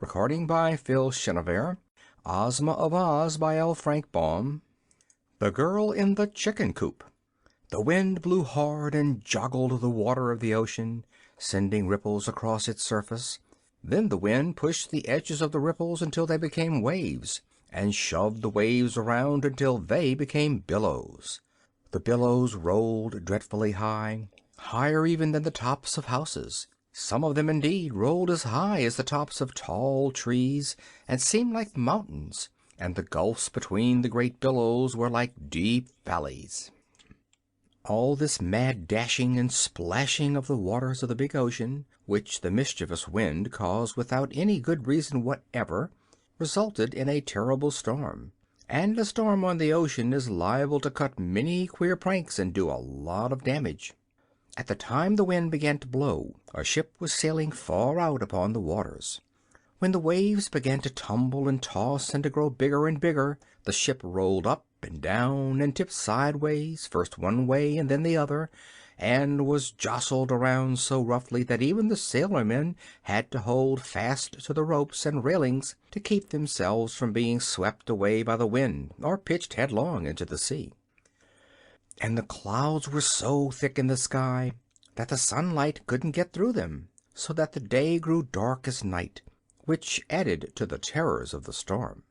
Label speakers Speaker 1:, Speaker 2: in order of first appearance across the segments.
Speaker 1: Recording by Phil Schneider. Ozma of Oz by L. Frank Baum. The Girl in the Chicken Coop. The wind blew hard and joggled the water of the ocean, sending ripples across its surface. Then the wind pushed the edges of the ripples until they became waves, and shoved the waves around until they became billows. The billows rolled dreadfully high, higher even than the tops of houses. Some of them, indeed, rolled as high as the tops of tall trees, and seemed like mountains, and the gulfs between the great billows were like deep valleys. All this mad dashing and splashing of the waters of the big ocean, which the mischievous wind caused without any good reason whatever, resulted in a terrible storm. And a storm on the ocean is liable to cut many queer pranks and do a lot of damage. At the time the wind began to blow, a ship was sailing far out upon the waters. When the waves began to tumble and toss and to grow bigger and bigger, the ship rolled up and down and tipped sideways, first one way and then the other, and was jostled around so roughly that even the sailormen had to hold fast to the ropes and railings to keep themselves from being swept away by the wind or pitched headlong into the sea. And the clouds were so thick in the sky that the sunlight couldn't get through them, so that the day grew dark as night, which added to the terrors of the storm.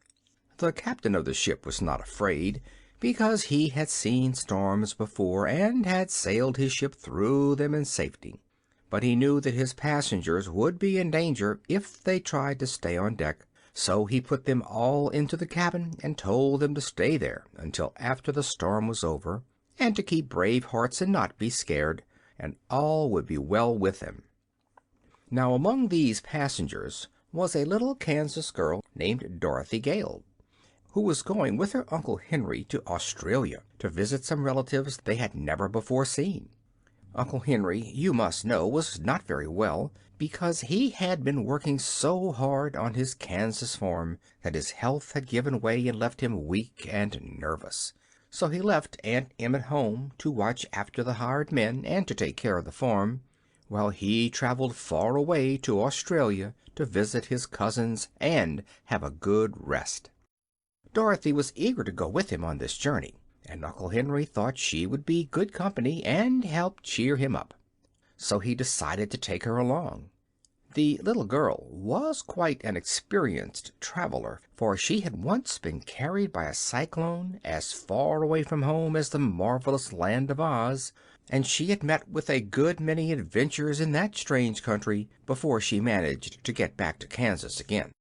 Speaker 1: The captain of the ship was not afraid, because he had seen storms before and had sailed his ship through them in safety. But he knew that his passengers would be in danger if they tried to stay on deck, so he put them all into the cabin and told them to stay there until after the storm was over, and to keep brave hearts and not be scared, and all would be well with them. Now among these passengers was a little Kansas girl named Dorothy Gale, who was going with her Uncle Henry to Australia to visit some relatives they had never before seen. Uncle Henry, you must know, was not very well, because he had been working so hard on his Kansas farm that his health had given way and left him weak and nervous. So he left Aunt Em at home to watch after the hired men and to take care of the farm, while he traveled far away to Australia to visit his cousins and have a good rest. Dorothy was eager to go with him on this journey, and Uncle Henry thought she would be good company and help cheer him up. So he decided to take her along. The little girl was quite an experienced traveler, for she had once been carried by a cyclone as far away from home as the marvelous land of Oz, and she had met with a good many adventures in that strange country before she managed to get back to Kansas again.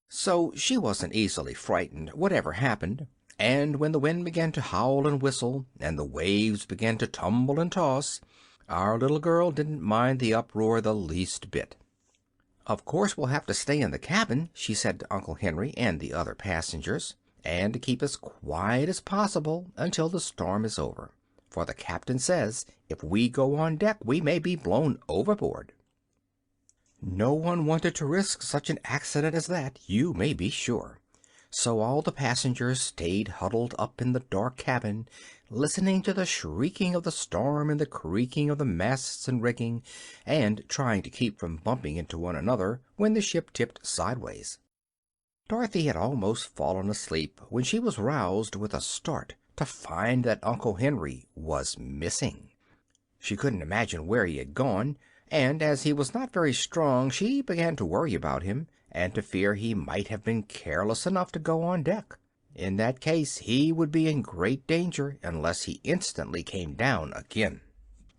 Speaker 1: So she wasn't easily frightened, whatever happened, and when the wind began to howl and whistle, and the waves began to tumble and toss, our little girl didn't mind the uproar the least bit. "Of course we'll have to stay in the cabin," she said to Uncle Henry and the other passengers, "and to keep as quiet as possible until the storm is over, for the captain says if we go on deck we may be blown overboard." No one wanted to risk such an accident as that, you may be sure. So all the passengers stayed huddled up in the dark cabin, listening to the shrieking of the storm and the creaking of the masts and rigging, and trying to keep from bumping into one another when the ship tipped sideways. Dorothy had almost fallen asleep when she was roused with a start to find that Uncle Henry was missing. She couldn't imagine where he had gone, and as he was not very strong she began to worry about him, and to fear he might have been careless enough to go on deck. In that case he would be in great danger unless he instantly came down again.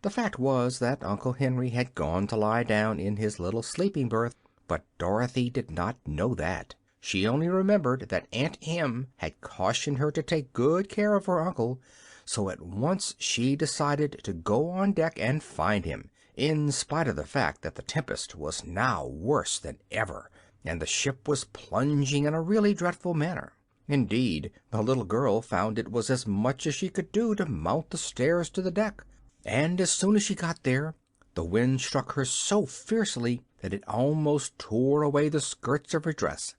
Speaker 1: The fact was that Uncle Henry had gone to lie down in his little sleeping berth, but Dorothy did not know that. She only remembered that Aunt Em had cautioned her to take good care of her uncle, so at once she decided to go on deck and find him, in spite of the fact that the tempest was now worse than ever, and the ship was plunging in a really dreadful manner. Indeed, the little girl found it was as much as she could do to mount the stairs to the deck, and as soon as she got there the wind struck her so fiercely that it almost tore away the skirts of her dress.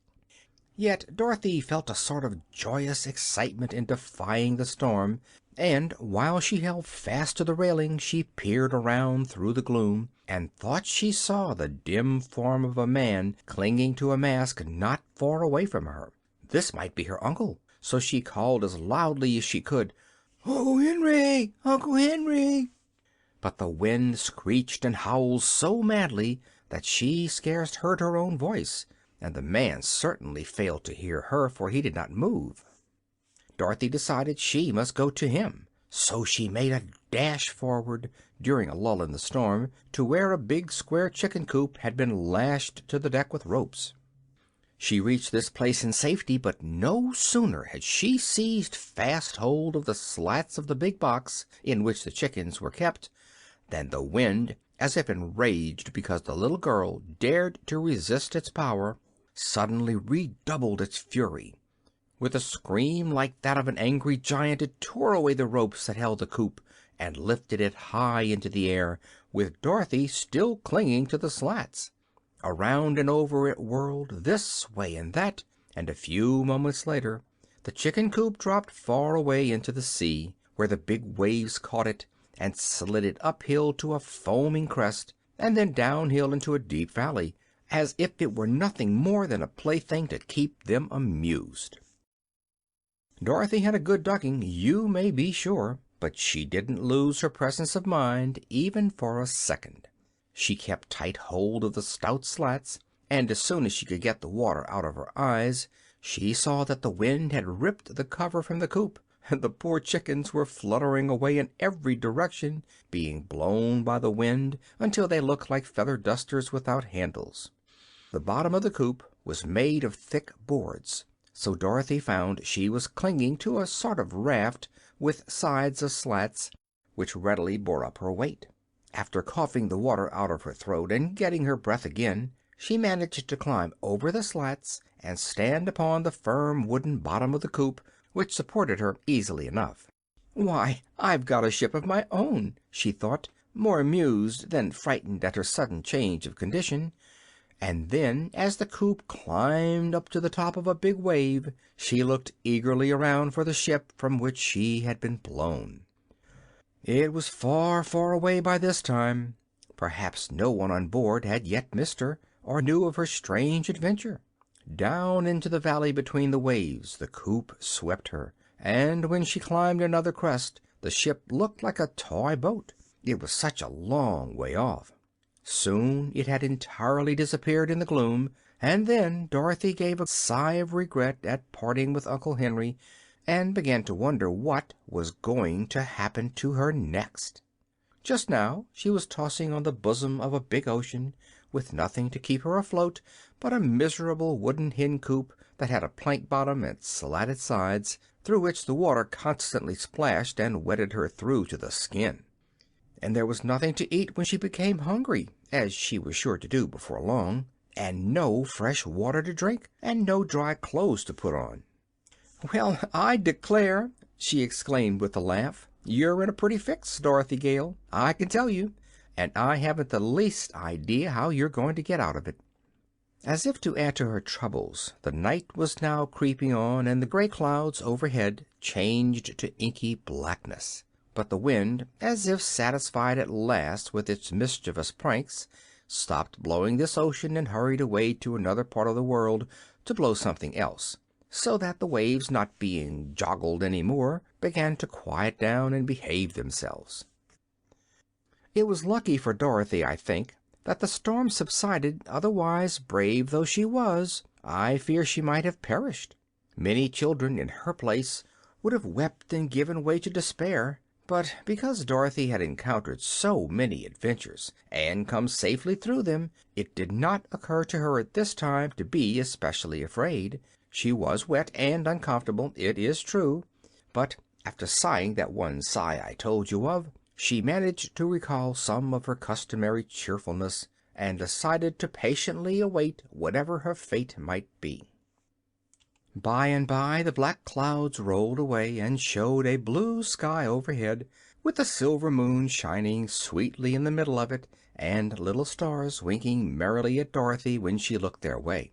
Speaker 1: Yet Dorothy felt a sort of joyous excitement in defying the storm, and while she held fast to the railing she peered around through the gloom, and thought she saw the dim form of a man clinging to a mast not far away from her. This might be her uncle, so she called as loudly as she could, "Oh, Henry! Uncle Henry!" But the wind screeched and howled so madly that she scarce heard her own voice, and the man certainly failed to hear her, for he did not move. Dorothy decided she must go to him, so she made a dash forward, during a lull in the storm, to where a big square chicken coop had been lashed to the deck with ropes. She reached this place in safety, but no sooner had she seized fast hold of the slats of the big box in which the chickens were kept than the wind, as if enraged because the little girl dared to resist its power, suddenly redoubled its fury. With a scream like that of an angry giant, it tore away the ropes that held the coop and lifted it high into the air, with Dorothy still clinging to the slats. Around and over it whirled, this way and that, and a few moments later the chicken coop dropped far away into the sea, where the big waves caught it and slid it uphill to a foaming crest, and then downhill into a deep valley, as if it were nothing more than a plaything to keep them amused. Dorothy had a good ducking, you may be sure, but she didn't lose her presence of mind even for a second. She kept tight hold of the stout slats, and as soon as she could get the water out of her eyes she saw that the wind had ripped the cover from the coop, and the poor chickens were fluttering away in every direction, being blown by the wind until they looked like feather dusters without handles. The bottom of the coop was made of thick boards, so Dorothy found she was clinging to a sort of raft with sides of slats, which readily bore up her weight. After coughing the water out of her throat and getting her breath again, she managed to climb over the slats and stand upon the firm wooden bottom of the coop, which supported her easily enough. "Why, I've got a ship of my own," she thought, more amused than frightened at her sudden change of condition. And then, as the coop climbed up to the top of a big wave, she looked eagerly around for the ship from which she had been blown. It was far, far away by this time. Perhaps no one on board had yet missed her, or knew of her strange adventure. Down into the valley between the waves the coop swept her, and when she climbed another crest the ship looked like a toy boat. It was such a long way off. Soon it had entirely disappeared in the gloom, and then Dorothy gave a sigh of regret at parting with Uncle Henry, and began to wonder what was going to happen to her next. Just now she was tossing on the bosom of a big ocean, with nothing to keep her afloat but a miserable wooden hen coop that had a plank bottom and slatted sides, through which the water constantly splashed and wetted her through to the skin. And there was nothing to eat when she became hungry, as she was sure to do before long, and no fresh water to drink, and no dry clothes to put on. "Well, I declare!" she exclaimed with a laugh. "You're in a pretty fix, Dorothy Gale, I can tell you, and I haven't the least idea how you're going to get out of it." As if to add to her troubles, the night was now creeping on, and the gray clouds overhead changed to inky blackness. But the wind, as if satisfied at last with its mischievous pranks, stopped blowing this ocean and hurried away to another part of the world to blow something else, so that the waves, not being joggled any more, began to quiet down and behave themselves. It was lucky for Dorothy, I think, that the storm subsided, otherwise, brave though she was, I fear she might have perished. Many children in her place would have wept and given way to despair. But because Dorothy had encountered so many adventures and come safely through them, it did not occur to her at this time to be especially afraid. She was wet and uncomfortable, it is true, but after sighing that one sigh I told you of, she managed to recall some of her customary cheerfulness, and decided to patiently await whatever her fate might be. By and by the black clouds rolled away and showed a blue sky overhead, with the silver moon shining sweetly in the middle of it, and little stars winking merrily at Dorothy when she looked their way.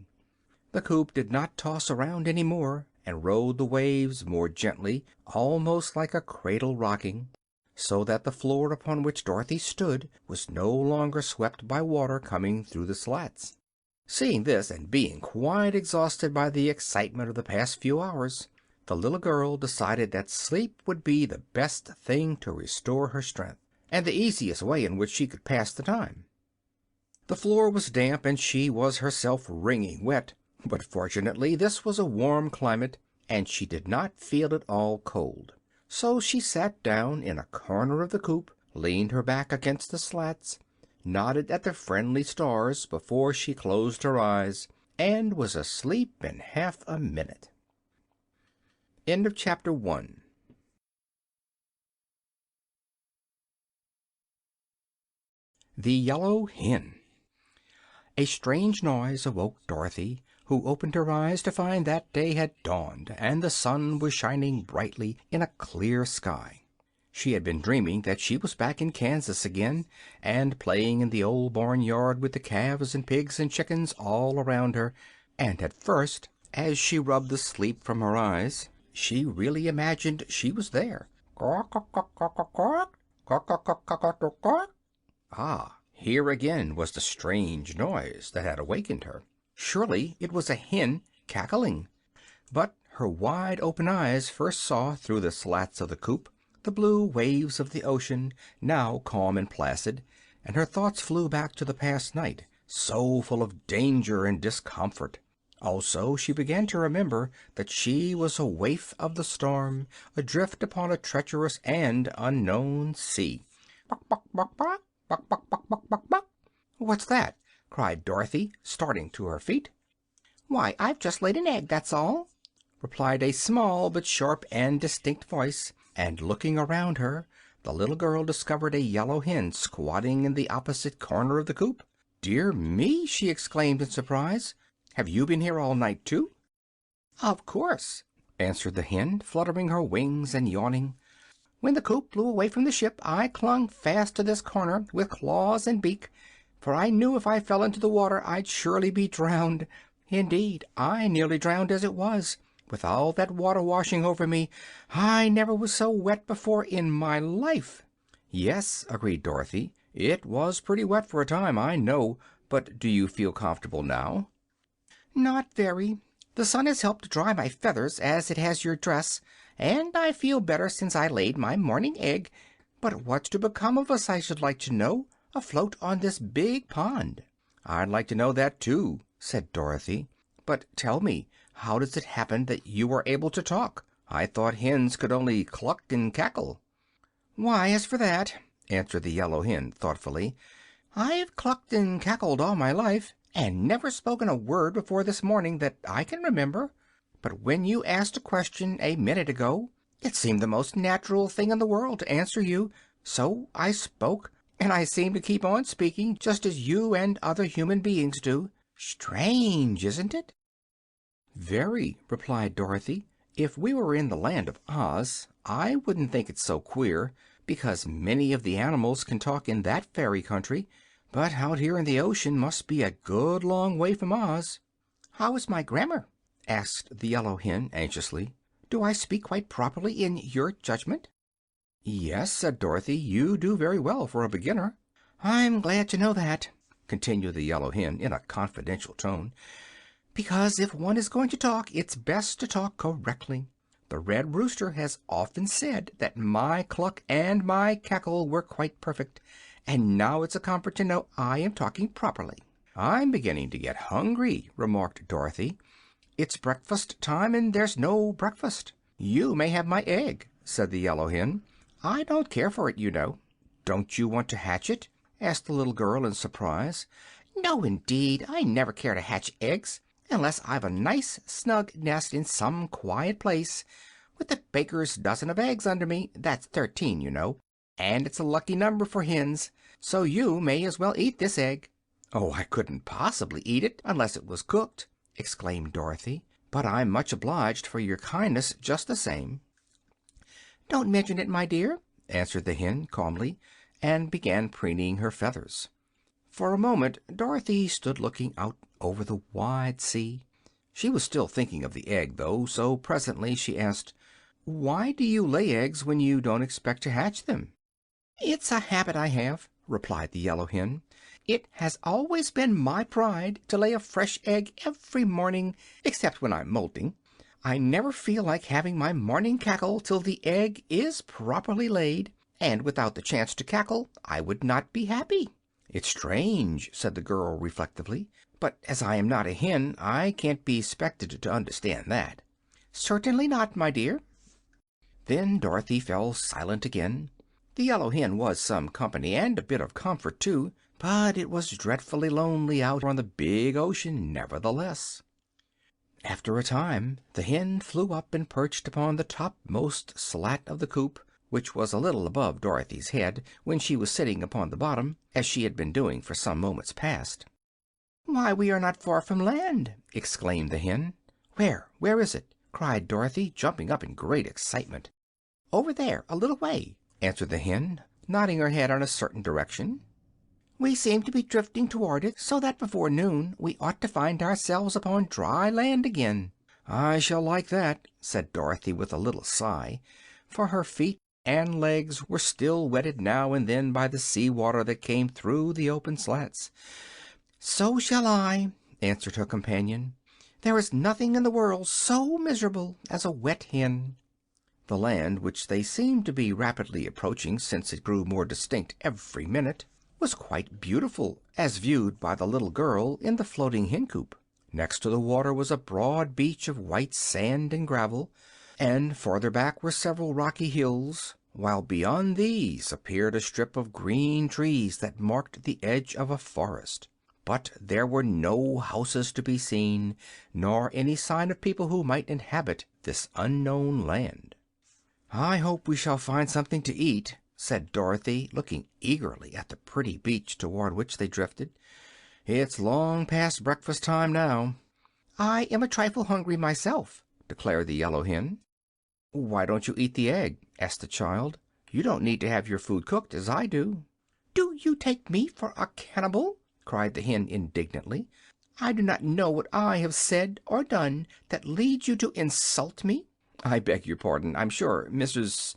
Speaker 1: The coop did not toss around any more, and rode the waves more gently, almost like a cradle rocking, so that the floor upon which Dorothy stood was no longer swept by water coming through the slats. Seeing this, and being quite exhausted by the excitement of the past few hours, the little girl decided that sleep would be the best thing to restore her strength, and the easiest way in which she could pass the time. The floor was damp, and she was herself wringing wet, but fortunately this was a warm climate, and she did not feel at all cold. So she sat down in a corner of the coop, leaned her back against the slats, nodded at the friendly stars before she closed her eyes, and was asleep in half a minute. End of chapter 1. The Yellow Hen. A strange noise awoke Dorothy, who opened her eyes to find that day had dawned and the sun was shining brightly in a clear sky. She had been dreaming that she was back in Kansas again, and playing in the old barnyard with the calves and pigs and chickens all around her, and at first, as she rubbed the sleep from her eyes, she really imagined she was there. Ah, here again was the strange noise that had awakened her. Surely it was a hen cackling. But her wide open eyes first saw, through the slats of the coop, the blue waves of the ocean, now calm and placid, and her thoughts flew back to the past night, so full of danger and discomfort. Also she began to remember that she was a waif of the storm, adrift upon a treacherous and unknown sea. "Buck, buck, buck, buck, buck, buck, buck, buck, buck, buck." "What's that?" cried Dorothy, starting to her feet. "Why, I've just laid an egg, that's all," replied a small but sharp and distinct voice, and looking around her, the little girl discovered a yellow hen squatting in the opposite corner of the coop. "Dear me!" she exclaimed in surprise. "Have you been here all night, too?" "Of course," answered the hen, fluttering her wings and yawning. "When the coop blew away from the ship I clung fast to this corner with claws and beak, for I knew if I fell into the water I'd surely be drowned. Indeed, I nearly drowned as it was. With all that water washing over me, I never was so wet before in my life." "Yes," agreed Dorothy, "it was pretty wet for a time, I know. But do you feel comfortable now?" "Not very. The sun has helped to dry my feathers, as it has your dress, and I feel better since I laid my morning egg. But what's to become of us, I should like to know, afloat on this big pond?" "I'd like to know that, too," said Dorothy. "But tell me, how does it happen that you are able to talk? I thought hens could only cluck and cackle." "Why, as for that," answered the yellow hen thoughtfully, "I've clucked and cackled all my life, and never spoken a word before this morning that I can remember. But when you asked a question a minute ago, it seemed the most natural thing in the world to answer you, so I spoke, and I seem to keep on speaking, just as you and other human beings do. Strange, isn't it?" "Very," replied Dorothy. "If we were in the land of Oz, I wouldn't think it so queer, because many of the animals can talk in that fairy country. But out here in the ocean must be a good long way from Oz." "How is my grammar?" asked the yellow hen anxiously. "Do I speak quite properly in your judgment?" "Yes," said Dorothy, "you do very well for a beginner." "I'm glad to know that," continued the yellow hen in a confidential tone, "because if one is going to talk it's best to talk correctly. The red rooster has often said that my cluck and my cackle were quite perfect, and now it's a comfort to know I am talking properly." "I'm beginning to get hungry," remarked Dorothy. "It's breakfast time, and there's no breakfast." "You may have my egg," said the yellow hen. "I don't care for it, you know." "Don't you want to hatch it?" asked the little girl in surprise. "No, indeed. I never care to hatch eggs unless I've a nice snug nest in some quiet place, with a baker's dozen of eggs under me. That's 13, you know, and it's a lucky number for hens. So you may as well eat this egg." "Oh, I couldn't possibly eat it unless it was cooked," exclaimed Dorothy. "But I'm much obliged for your kindness just the same." "Don't mention it, my dear," answered the hen calmly, and began preening her feathers. For a moment Dorothy stood looking out over the wide sea. She was still thinking of the egg, though, so presently she asked, "Why do you lay eggs when you don't expect to hatch them?" "It's a habit I have," replied the yellow hen. "It has always been my pride to lay a fresh egg every morning, except when I'm molting. I never feel like having my morning cackle till the egg is properly laid, and without the chance to cackle I would not be happy." "It's strange," said the girl reflectively, "but as I am not a hen I can't be expected to understand that." "Certainly not, my dear." Then Dorothy fell silent again. The yellow hen was some company, and a bit of comfort, too, but it was dreadfully lonely out on the big ocean, nevertheless. After a time the hen flew up and perched upon the topmost slat of the coop, which was a little above Dorothy's head when she was sitting upon the bottom, as she had been doing for some moments past. "Why, we are not far from land!" exclaimed the hen. Where is it?" cried Dorothy, jumping up in great excitement. "Over there, a little way," answered the hen, nodding her head in a certain direction. "We seem to be drifting toward it, so that before noon we ought to find ourselves upon dry land again." "I shall like that," said Dorothy with a little sigh, for her feet and legs were still wetted now and then by the sea water that came through the open slats. "So shall I," answered her companion. "There is nothing in the world so miserable as a wet hen." The land, which they seemed to be rapidly approaching, since it grew more distinct every minute, was quite beautiful as viewed by the little girl in the floating hen coop. Next to the water was a broad beach of white sand and gravel, and farther back were several rocky hills, while beyond these appeared a strip of green trees that marked the edge of a forest. But there were no houses to be seen, nor any sign of people who might inhabit this unknown land. "I hope we shall find something to eat," said Dorothy, looking eagerly at the pretty beach toward which they drifted. "It's long past breakfast time now." "I am a trifle hungry myself," declared the yellow hen. "Why don't you eat the egg?" asked the child. "You don't need to have your food cooked, as I do." "Do you take me for a cannibal?" cried the hen indignantly. "I do not know what I have said or done that leads you to insult me." "I beg your pardon. I'm sure Mrs.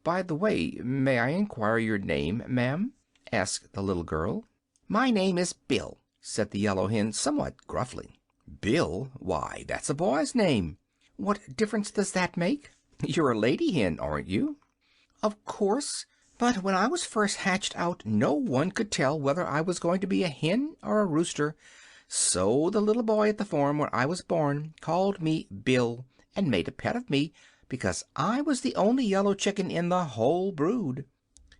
Speaker 1: By the way, may I inquire your name, ma'am?" asked the little girl. "My name is Bill," said the yellow hen, somewhat gruffly. "Bill? Why, that's a boy's name." "What difference does that make?" "You're a lady hen, aren't you?" "Of course. But when I was first hatched out no one could tell whether I was going to be a hen or a rooster. So the little boy at the farm where I was born called me Bill, and made a pet of me because I was the only yellow chicken in the whole brood.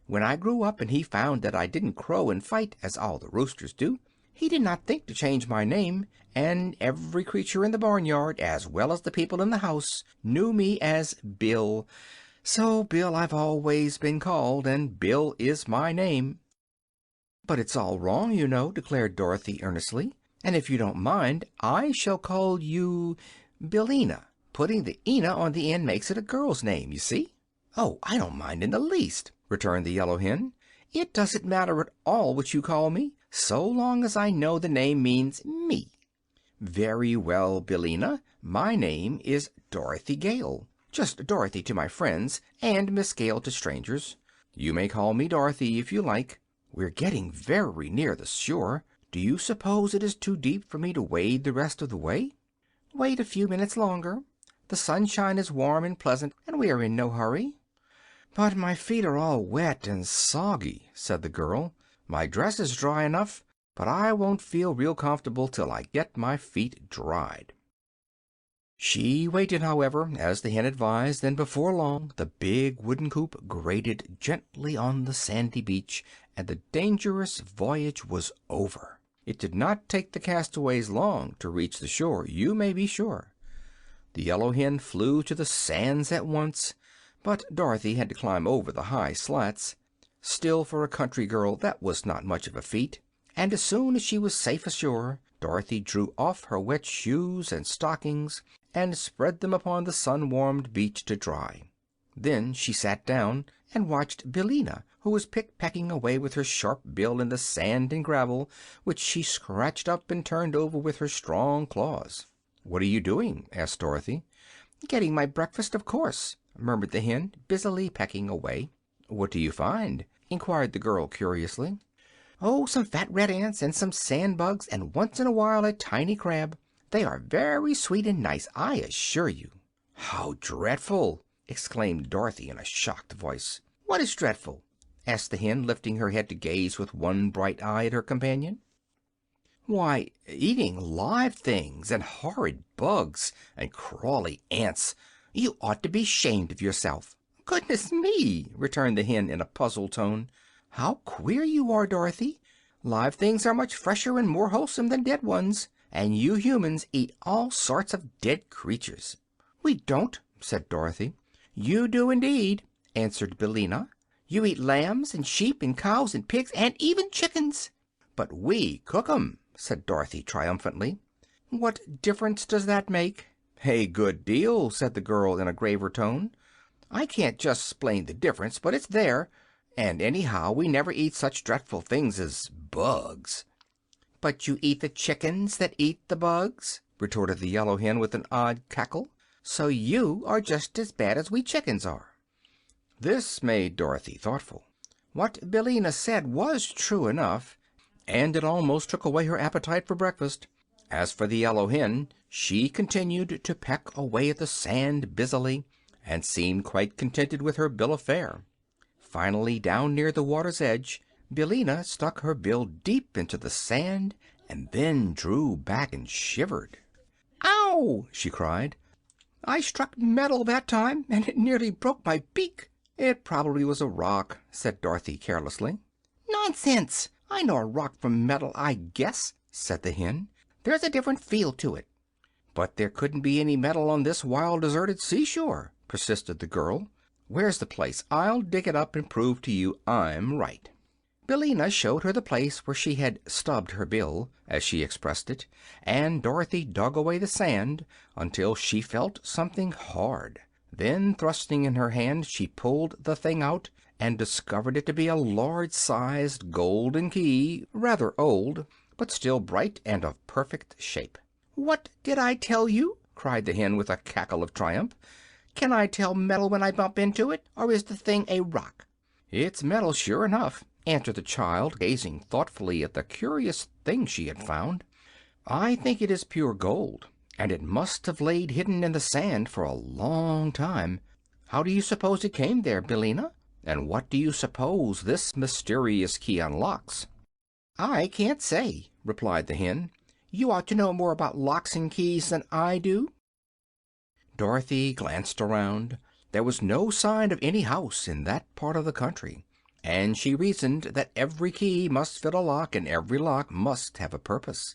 Speaker 1: When I grew up and he found that I didn't crow and fight as all the roosters do, he did not think to change my name, and every creature in the barnyard, as well as the people in the house, knew me as Bill. So Bill I've always been called, and Bill is my name." "But it's all wrong, you know," declared Dorothy earnestly, "and if you don't mind I shall call you Billina. Putting the "ina" on the end makes it a girl's name, you see." "Oh, I don't mind in the least," returned the yellow hen. "It doesn't matter at all what you call me, so long as I know the name means me." "Very well, Billina. My name is Dorothy Gale. Just Dorothy to my friends, and Miss Gale to strangers. You may call me Dorothy if you like. We're getting very near the shore. Do you suppose it is too deep for me to wade the rest of the way?" "Wait a few minutes longer. The sunshine is warm and pleasant, and we are in no hurry." "But my feet are all wet and soggy," said the girl. "My dress is dry enough, but I won't feel real comfortable till I get my feet dried." She waited, however, as the hen advised, and before long the big wooden coop grated gently on the sandy beach, and the dangerous voyage was over. It did not take the castaways long to reach the shore, you may be sure. The yellow hen flew to the sands at once, but Dorothy had to climb over the high slats. Still, for a country girl that was not much of a feat, and as soon as she was safe ashore Dorothy drew off her wet shoes and stockings and spread them upon the sun-warmed beach to dry. Then she sat down and watched Billina, who was pick-pecking away with her sharp bill in the sand and gravel, which she scratched up and turned over with her strong claws. "What are you doing?" asked Dorothy. "Getting my breakfast, of course," murmured the hen, busily pecking away. "What do you find?" inquired the girl curiously. "Oh, some fat red ants and some sand bugs, and once in a while a tiny crab. They are very sweet and nice, I assure you." "How dreadful!" exclaimed Dorothy in a shocked voice. "What is dreadful?" asked the hen, lifting her head to gaze with one bright eye at her companion. "Why, eating live things, and horrid bugs, and crawly ants. You ought to be 'shamed of yourself." "Goodness me!" returned the hen in a puzzled tone. "How queer you are, Dorothy. Live things are much fresher and more wholesome than dead ones, and you humans eat all sorts of dead creatures." "We don't," said Dorothy. "You do, indeed," answered Billina. "You eat lambs and sheep and cows and pigs and even chickens." "But we cook 'em," said Dorothy triumphantly. "What difference does that make?" "A good deal," said the girl in a graver tone. "I can't just 'splain the difference, but it's there. And anyhow, we never eat such dreadful things as bugs." "But you eat the chickens that eat the bugs," retorted the yellow hen with an odd cackle. "So you are just as bad as we chickens are." This made Dorothy thoughtful. What Billina said was true enough, and it almost took away her appetite for breakfast. As for the yellow hen, she continued to peck away at the sand busily, and seemed quite contented with her bill of fare. Finally, down near the water's edge, Billina stuck her bill deep into the sand and then drew back and shivered. "Ow!" she cried. "I struck metal that time, and it nearly broke my beak." "It probably was a rock," said Dorothy carelessly. "Nonsense! I know a rock from metal, I guess," said the hen. "There's a different feel to it." "But there couldn't be any metal on this wild, deserted seashore," persisted the girl. "Where's the place? I'll dig it up and prove to you I'm right." Billina showed her the place where she had "stubbed her bill," as she expressed it, and Dorothy dug away the sand until she felt something hard. Then, thrusting in her hand, she pulled the thing out and discovered it to be a large-sized golden key, rather old, but still bright and of perfect shape. "What did I tell you?" cried the hen with a cackle of triumph. "Can I tell metal when I bump into it, or is the thing a rock?" "It's metal, sure enough," answered the child, gazing thoughtfully at the curious thing she had found. "I think it is pure gold, and it must have laid hidden in the sand for a long time. How do you suppose it came there, Billina? And what do you suppose this mysterious key unlocks?" "I can't say," replied the hen. "You ought to know more about locks and keys than I do." Dorothy glanced around. There was no sign of any house in that part of the country, and she reasoned that every key must fit a lock and every lock must have a purpose.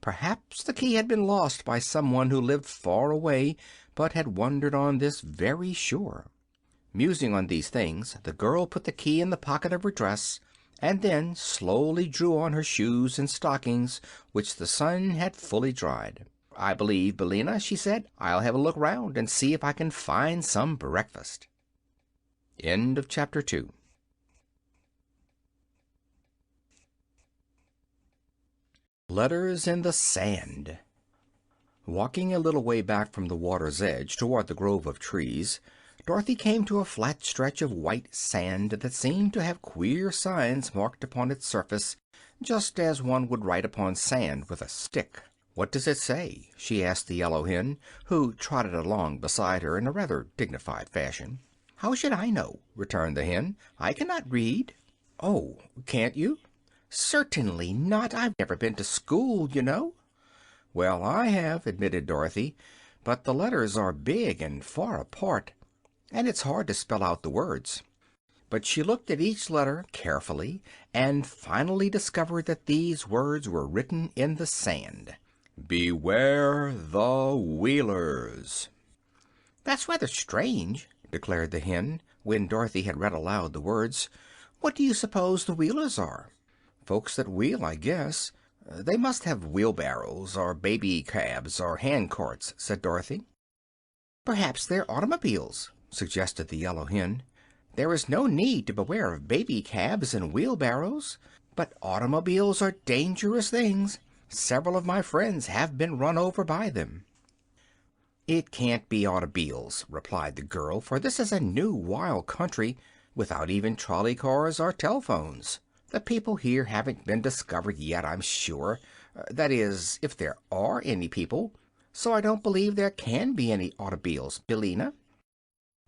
Speaker 1: Perhaps the key had been lost by someone who lived far away but had wandered on this very shore. Musing on these things, the girl put the key in the pocket of her dress and then slowly drew on her shoes and stockings, which the sun had fully dried. "I believe, Billina," she said, "I'll have a look round and see if I can find some breakfast." End of Chapter 2. Letters in the Sand. Walking a little way back from the water's edge toward the grove of trees, Dorothy came to a flat stretch of white sand that seemed to have queer signs marked upon its surface, just as one would write upon sand with a stick. "What does it say?" she asked the yellow hen, who trotted along beside her in a rather dignified fashion. "How should I know?" returned the hen. "I cannot read." "Oh, can't you?" "Certainly not. I've never been to school, you know." "Well, I have," admitted Dorothy, "but the letters are big and far apart, and it's hard to spell out the words." But she looked at each letter carefully and finally discovered that these words were written in the sand: "Beware the Wheelers." "That's rather strange," declared the hen, when Dorothy had read aloud the words. "What do you suppose the Wheelers are?" "Folks that wheel, I guess. They must have wheelbarrows, or baby cabs, or hand carts," said Dorothy. "Perhaps they're automobiles," suggested the yellow hen. "There is no need to beware of baby cabs and wheelbarrows, but automobiles are dangerous things. Several of my friends have been run over by them." "It can't be automobiles," replied the girl, "for this is a new wild country, without even trolley cars or telephones. The people here haven't been discovered yet, I'm sure. That is, if there are any people. So I don't believe there can be any automobiles, Billina."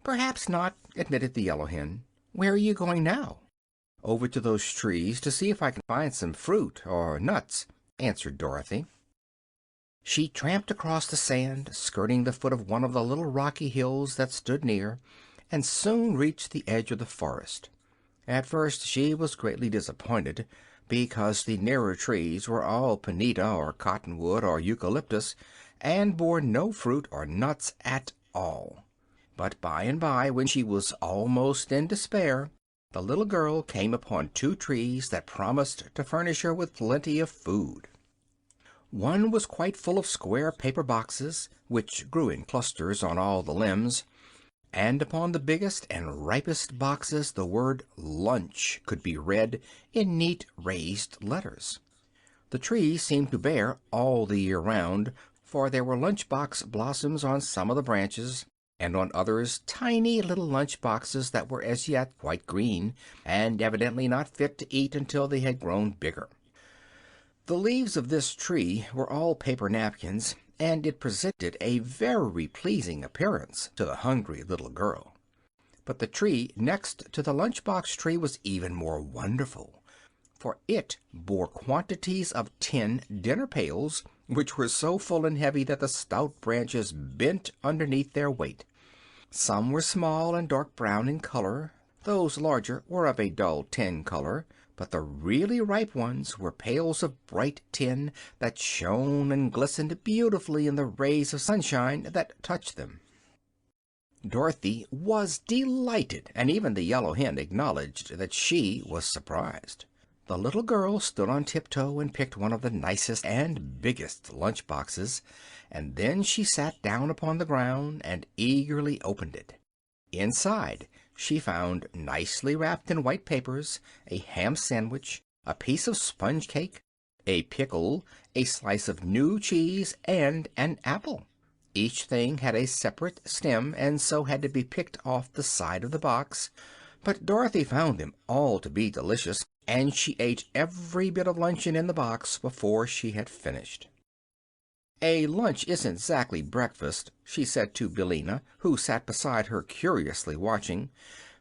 Speaker 1: "Perhaps not," admitted the yellow hen. "Where are you going now?" "Over to those trees to see if I can find some fruit or nuts," answered Dorothy. She tramped across the sand, skirting the foot of one of the little rocky hills that stood near, and soon reached the edge of the forest. At first she was greatly disappointed, because the nearer trees were all panita or cottonwood or eucalyptus, and bore no fruit or nuts at all. But by and by, when she was almost in despair, the little girl came upon two trees that promised to furnish her with plenty of food. One was quite full of square paper boxes, which grew in clusters on all the limbs, and upon the biggest and ripest boxes the word "Lunch" could be read in neat raised letters. The tree seemed to bear all the year round, for there were lunch box blossoms on some of the branches, and on others tiny little lunch boxes that were as yet quite green, and evidently not fit to eat until they had grown bigger. The leaves of this tree were all paper napkins, and it presented a very pleasing appearance to the hungry little girl. But the tree next to the lunch box tree was even more wonderful, for it bore quantities of tin dinner pails, which were so full and heavy that the stout branches bent underneath their weight. Some were small and dark brown in color; those larger were of a dull tin color, but the really ripe ones were pails of bright tin that shone and glistened beautifully in the rays of sunshine that touched them. Dorothy was delighted, and even the yellow hen acknowledged that she was surprised. The little girl stood on tiptoe and picked one of the nicest and biggest lunch boxes, and then she sat down upon the ground and eagerly opened it. Inside she found, nicely wrapped in white papers, a ham sandwich, a piece of sponge cake, a pickle, a slice of new cheese, and an apple. Each thing had a separate stem, and so had to be picked off the side of the box, but Dorothy found them all to be delicious, and she ate every bit of luncheon in the box before she had finished. "A lunch isn't exactly breakfast," she said to Billina, who sat beside her curiously watching,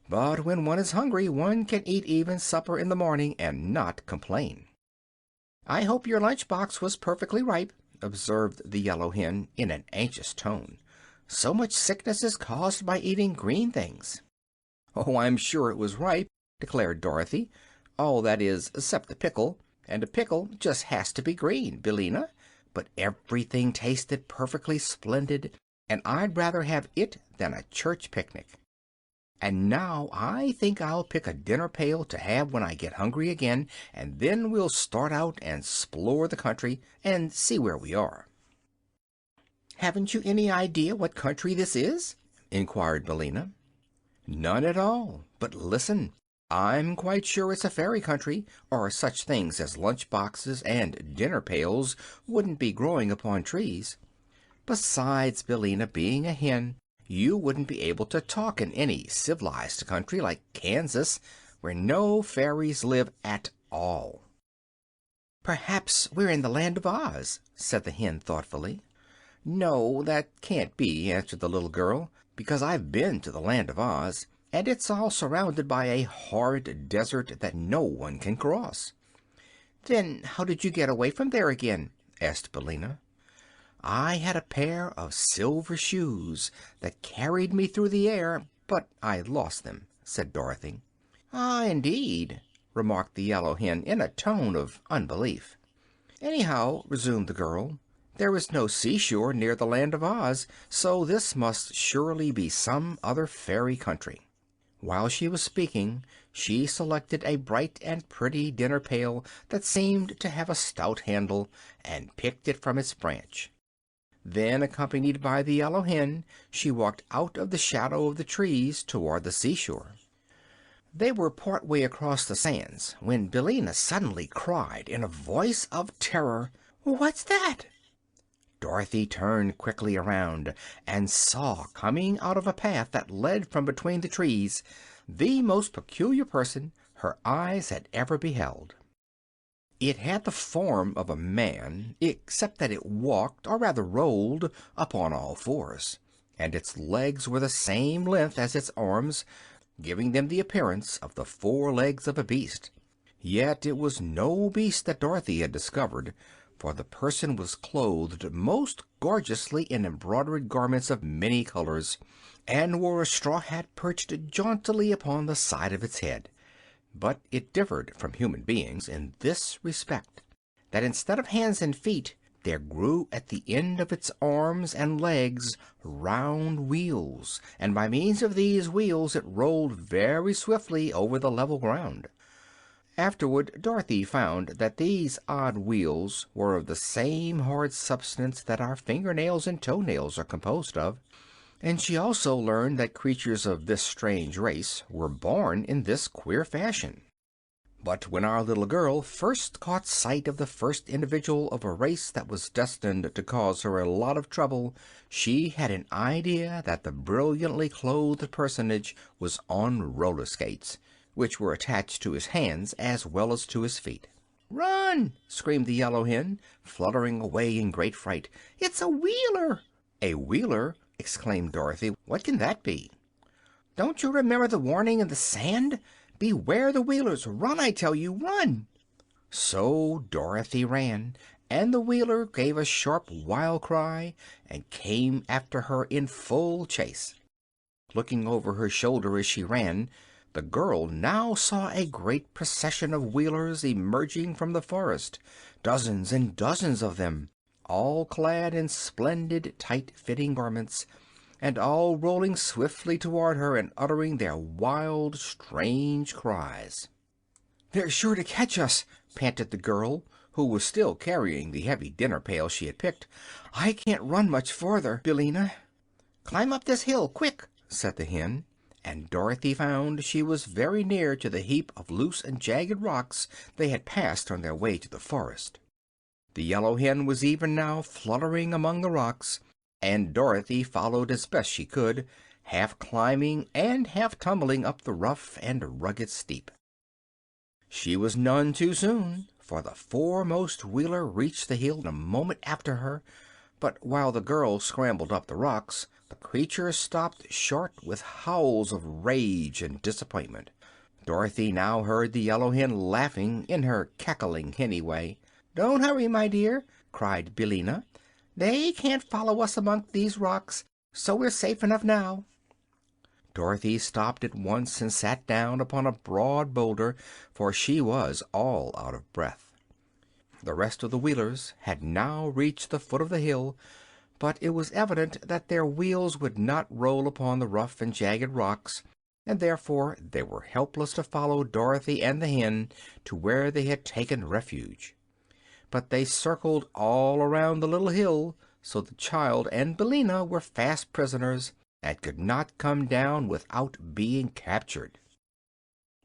Speaker 1: "but when one is hungry one can eat even supper in the morning and not complain." "I hope your lunch box was perfectly ripe," observed the yellow hen in an anxious tone. "So much sickness is caused by eating green things." "Oh, I'm sure it was ripe," declared Dorothy. "All that is, 'cept the pickle, and a pickle just has to be green, Billina. But everything tasted perfectly splendid, and I'd rather have it than a church picnic. And now I think I'll pick a dinner pail to have when I get hungry again, and then we'll start out and 'splore the country and see where we are." "Haven't you any idea what country this is?" inquired Billina. "None at all. But listen. I'm quite sure it's a fairy country, or such things as lunch boxes and dinner pails wouldn't be growing upon trees. Besides, Billina, being a hen, you wouldn't be able to talk in any civilized country like Kansas, where no fairies live at all." "Perhaps we're in the Land of Oz," said the hen thoughtfully. "No, that can't be," answered the little girl, "because I've been to the Land of Oz, and it's all surrounded by a horrid desert that no one can cross." "Then how did you get away from there again?" asked Billina. "I had a pair of silver shoes that carried me through the air, but I lost them," said Dorothy. "Ah, indeed," remarked the yellow hen in a tone of unbelief. "Anyhow," resumed the girl, "there is no seashore near the Land of Oz, so this must surely be some other fairy country." While she was speaking she selected a bright and pretty dinner pail that seemed to have a stout handle, and picked it from its branch. Then, accompanied by the yellow hen, she walked out of the shadow of the trees toward the seashore. They were part way across the sands when Billina suddenly cried in a voice of terror, "What's that?" Dorothy turned quickly around and saw coming out of a path that led from between the trees the most peculiar person her eyes had ever beheld. It had the form of a man, except that it walked, or rather rolled, upon all fours, and its legs were the same length as its arms, giving them the appearance of the four legs of a beast. Yet it was no beast that Dorothy had discovered, for the person was clothed most gorgeously in embroidered garments of many colors, and wore a straw hat perched jauntily upon the side of its head. But it differed from human beings in this respect, that instead of hands and feet, there grew at the end of its arms and legs round wheels, and by means of these wheels it rolled very swiftly over the level ground. Afterward Dorothy found that these odd wheels were of the same hard substance that our fingernails and toenails are composed of, and she also learned that creatures of this strange race were born in this queer fashion. But when our little girl first caught sight of the first individual of a race that was destined to cause her a lot of trouble, she had an idea that the brilliantly clothed personage was on roller skates, which were attached to his hands as well as to his feet. "Run!" screamed the yellow hen, fluttering away in great fright. "It's a Wheeler!" "A Wheeler!" exclaimed Dorothy. "What can that be?" "Don't you remember the warning in the sand? Beware the Wheelers! Run, I tell you, run!" So Dorothy ran, and the Wheeler gave a sharp, wild cry and came after her in full chase. Looking over her shoulder as she ran, the girl now saw a great procession of Wheelers emerging from the forest, dozens and dozens of them, all clad in splendid, tight-fitting garments, and all rolling swiftly toward her and uttering their wild, strange cries. "They're sure to catch us," panted the girl, who was still carrying the heavy dinner pail she had picked. "I can't run much farther, Billina." "Climb up this hill, quick!" said the hen, and Dorothy found she was very near to the heap of loose and jagged rocks they had passed on their way to the forest. The yellow hen was even now fluttering among the rocks, and Dorothy followed as best she could, half climbing and half tumbling up the rough and rugged steep. She was none too soon, for the foremost Wheeler reached the hill a moment after her, but while the girl scrambled up the rocks, the creature stopped short with howls of rage and disappointment. Dorothy now heard the yellow hen laughing in her cackling henny way. "Don't hurry, my dear," cried Billina. "They can't follow us among these rocks, so we're safe enough now." Dorothy stopped at once and sat down upon a broad boulder, for she was all out of breath. The rest of the Wheelers had now reached the foot of the hill, but it was evident that their wheels would not roll upon the rough and jagged rocks, and therefore they were helpless to follow Dorothy and the hen to where they had taken refuge. But they circled all around the little hill, so the child and Billina were fast prisoners and could not come down without being captured.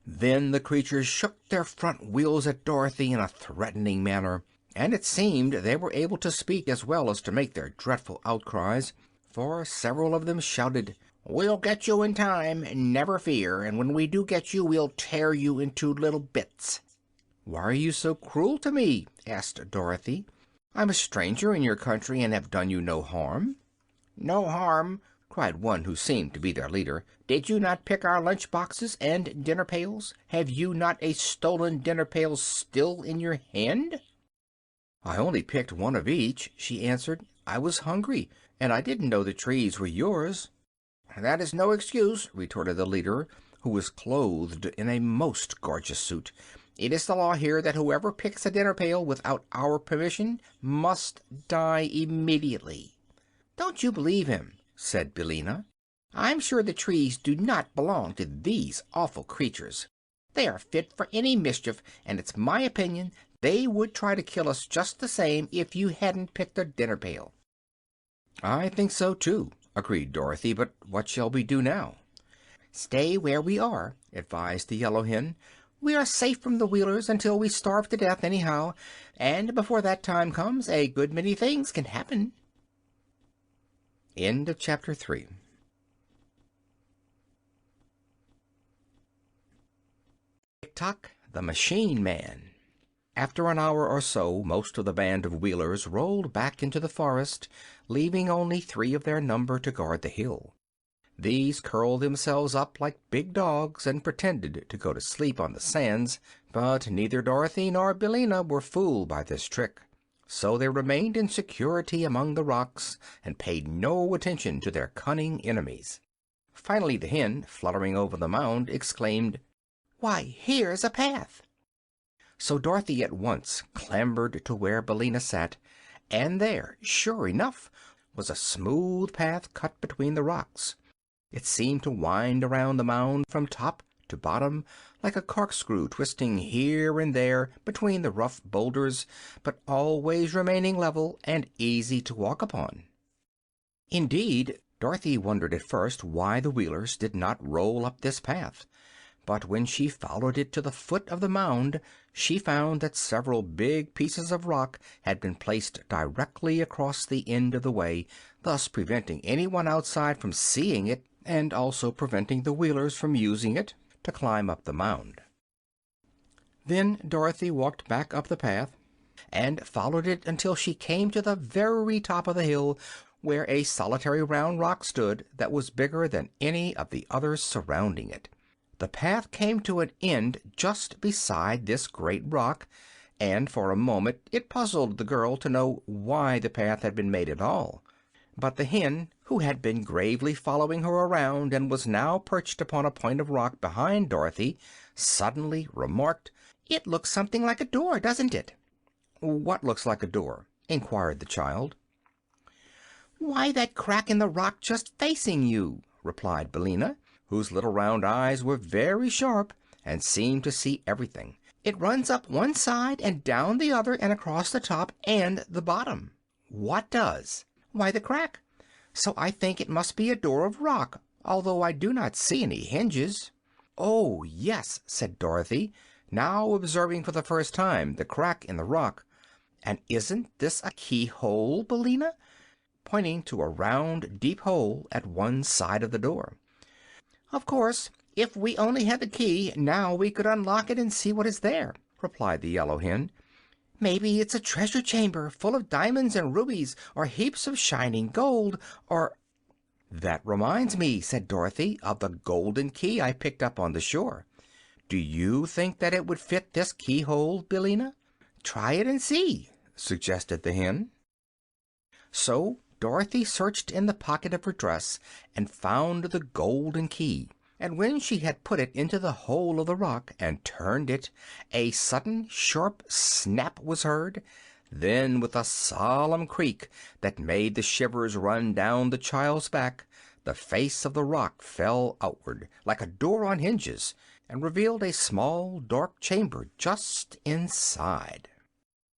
Speaker 1: Then the creatures shook their front wheels at Dorothy in a threatening manner, and it seemed they were able to speak as well as to make their dreadful outcries, for several of them shouted, "We'll get you in time, never fear, and when we do get you we'll tear you into little bits." "Why are you so cruel to me?" asked Dorothy. "I'm a stranger in your country and have done you no harm." "No harm!" cried one who seemed to be their leader. "Did you not pick our lunch boxes and dinner pails? Have you not a stolen dinner pail still in your hand?" "I only picked one of each," she answered. "I was hungry, and I didn't know the trees were yours." "That is no excuse," retorted the leader, who was clothed in a most gorgeous suit. "It is the law here that whoever picks a dinner pail without our permission must die immediately." "Don't you believe him," said Billina. "I'm sure the trees do not belong to these awful creatures. They are fit for any mischief, and it's my opinion they would try to kill us just the same if you hadn't picked a dinner pail." "I think so, too," agreed Dorothy. "But what shall we do now?" "Stay where we are," advised the yellow hen. "We are safe from the Wheelers until we starve to death, anyhow, and before that time comes a good many things can happen." End of chapter 3. Tick-Tock, the Machine Man. After an hour or so, most of the band of Wheelers rolled back into the forest, leaving only 3 of their number to guard the hill. These curled themselves up like big dogs and pretended to go to sleep on the sands, but neither Dorothy nor Billina were fooled by this trick. So they remained in security among the rocks and paid no attention to their cunning enemies. Finally the hen, fluttering over the mound, exclaimed, "Why, here's a path!" So Dorothy at once clambered to where Billina sat, and there, sure enough, was a smooth path cut between the rocks. It seemed to wind around the mound from top to bottom, like a corkscrew twisting here and there between the rough boulders, but always remaining level and easy to walk upon. Indeed, Dorothy wondered at first why the Wheelers did not roll up this path, but when she followed it to the foot of the mound she found that several big pieces of rock had been placed directly across the end of the way, thus preventing anyone outside from seeing it, and also preventing the Wheelers from using it to climb up the mound. Then Dorothy walked back up the path and followed it until she came to the very top of the hill, where a solitary round rock stood that was bigger than any of the others surrounding it. The path came to an end just beside this great rock, and for a moment it puzzled the girl to know why the path had been made at all. But the hen, who had been gravely following her around and was now perched upon a point of rock behind Dorothy, suddenly remarked, "It looks something like a door, doesn't it?" "What looks like a door?" inquired the child. "Why, that crack in the rock just facing you," replied Billina, whose little round eyes were very sharp and seemed to see everything. "It runs up one side and down the other and across the top and the bottom." "What does?" "Why, the crack. So I think it must be a door of rock, although I do not see any hinges." "Oh, yes," said Dorothy, now observing for the first time the crack in the rock. "And isn't this a keyhole, Billina?" pointing to a round, deep hole at one side of the door. "Of course, if we only had the key, now we could unlock it and see what is there," replied the yellow hen. "Maybe it's a treasure chamber full of diamonds and rubies, or heaps of shining gold, or—" "That reminds me," said Dorothy, "of the golden key I picked up on the shore. Do you think that it would fit this keyhole, Billina?" "Try it and see," suggested the hen. So Dorothy searched in the pocket of her dress and found the golden key, and when she had put it into the hole of the rock and turned it, a sudden sharp snap was heard. Then, with a solemn creak that made the shivers run down the child's back, the face of the rock fell outward, like a door on hinges, and revealed a small, dark chamber just inside.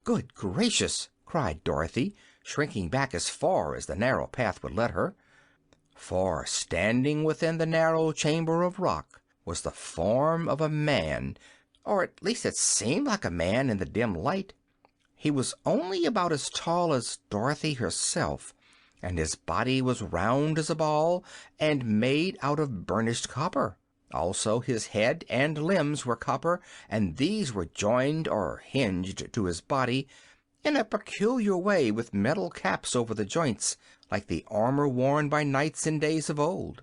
Speaker 1: "Good gracious!" cried Dorothy, shrinking back as far as the narrow path would let her. For standing within the narrow chamber of rock was the form of a man, or at least it seemed like a man in the dim light. He was only about as tall as Dorothy herself, and his body was round as a ball and made out of burnished copper. Also his head and limbs were copper, and these were joined or hinged to his body in a peculiar way with metal caps over the joints, like the armor worn by knights in days of old.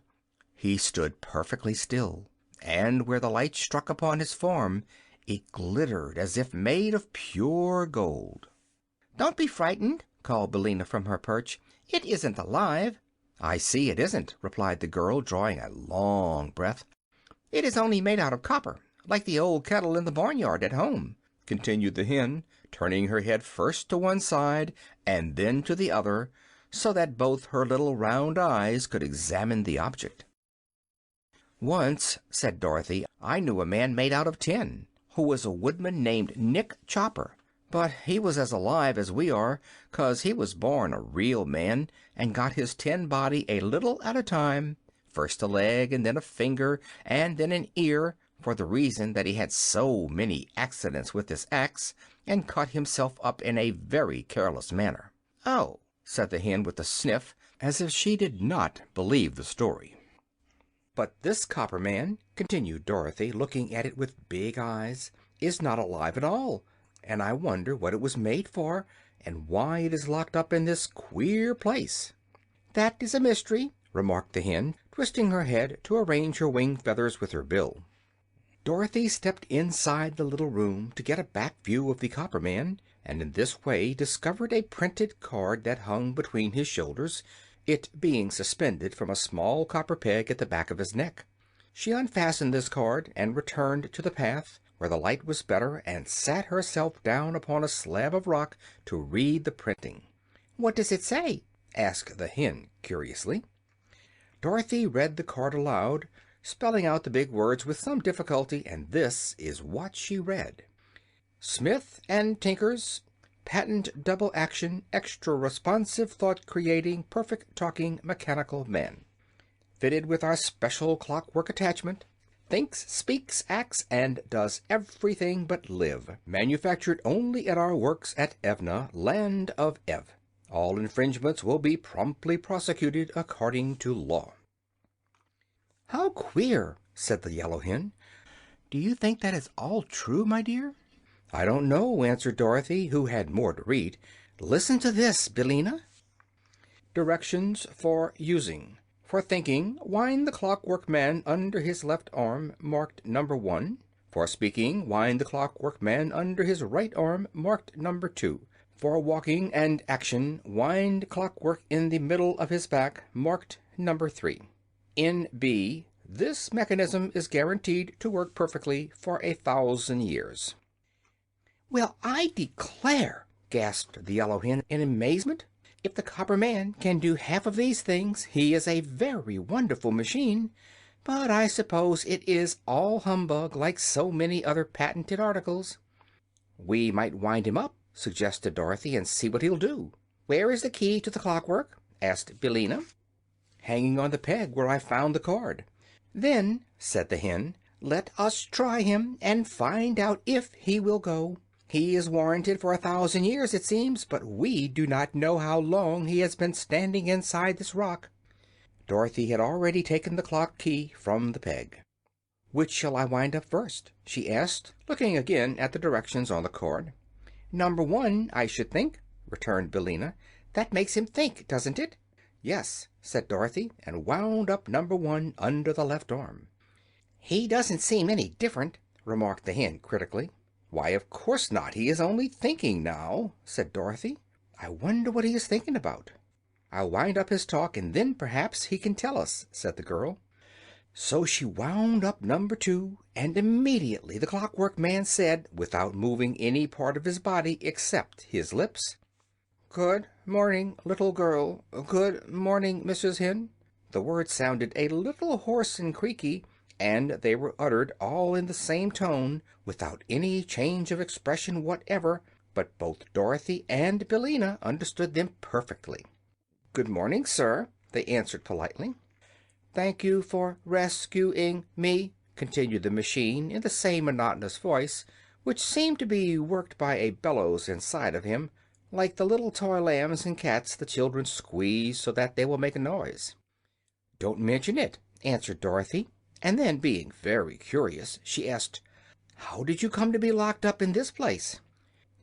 Speaker 1: He stood perfectly still, and where the light struck upon his form it glittered as if made of pure gold. "Don't be frightened," called Billina from her perch. "It isn't alive." "I see it isn't," replied the girl, drawing a long breath. "It is only made out of copper, like the old kettle in the barnyard at home," continued the hen, turning her head first to one side and then to the other, so that both her little round eyes could examine the object. "Once," said Dorothy, "I knew a man made out of tin, who was a woodman named Nick Chopper. But he was as alive as we are, 'cause he was born a real man and got his tin body a little at a time, first a leg and then a finger and then an ear, for the reason that he had so many accidents with his axe and cut himself up in a very careless manner." "Oh," said the hen with a sniff as if she did not believe the story. "But this copper man," continued Dorothy, looking at it with big eyes, "is not alive at all, and I wonder what it was made for, and why it is locked up in this queer place." "That is a mystery," remarked the hen, twisting her head to arrange her wing feathers with her bill. Dorothy stepped inside the little room to get a back view of the copper man, and in this way discovered a printed card that hung between his shoulders, it being suspended from a small copper peg at the back of his neck. She unfastened this card and returned to the path, where the light was better, and sat herself down upon a slab of rock to read the printing. "What does it say?" asked the hen curiously. Dorothy read the card aloud, spelling out the big words with some difficulty, and this is what she read: "Smith and Tinker's Patent Double Action Extra Responsive Thought Creating Perfect Talking Mechanical Man. Fitted with our special clockwork attachment. Thinks, speaks, acts, and does everything but live. Manufactured only at our works at Evna, land of Ev. All infringements will be promptly prosecuted according to law." "How queer!" said the yellow hen. "Do you think that is all true, my dear?" "I don't know," answered Dorothy, who had more to read. "Listen to this, Billina." "Directions for using. For thinking, wind the clockwork man under his left arm, marked number 1. For speaking, wind the clockwork man under his right arm, marked number 2. For walking and action, wind clockwork in the middle of his back, marked number 3. N.B. This mechanism is guaranteed to work perfectly for 1,000 years. "Well, I declare!" gasped the yellow hen in amazement. "If the copper man can do half of these things, he is a very wonderful machine. But I suppose it is all humbug, like so many other patented articles." "We might wind him up," suggested Dorothy, "and see what he'll do." "Where is the key to the clockwork?" asked Billina. "Hanging on the peg where I found the card." "Then," said the hen, "let us try him, and find out if he will go. He is warranted for 1,000 years, it seems, but we do not know how long he has been standing inside this rock." Dorothy had already taken the clock key from the peg. "Which shall I wind up first?" she asked, looking again at the directions on the card. "Number 1, I should think," returned Billina. "That makes him think, doesn't it?" "Yes," said Dorothy, and wound up number 1 under the left arm. "He doesn't seem any different," remarked the hen critically. "Why, of course not. He is only thinking now," said Dorothy. "I wonder what he is thinking about." "I'll wind up his talk, and then perhaps he can tell us," said the girl. So she wound up number 2, and immediately the clockwork man said, without moving any part of his body except his lips: "Good morning, little girl. Good morning, Mrs. Hen." The words sounded a little hoarse and creaky, and they were uttered all in the same tone, without any change of expression whatever, but both Dorothy and Billina understood them perfectly. "Good morning, sir," they answered politely. "Thank you for rescuing me," continued the machine in the same monotonous voice, which seemed to be worked by a bellows inside of him, like the little toy lambs and cats the children squeeze so that they will make a noise. "Don't mention it," answered Dorothy, and then, being very curious, she asked, "How did you come to be locked up in this place?"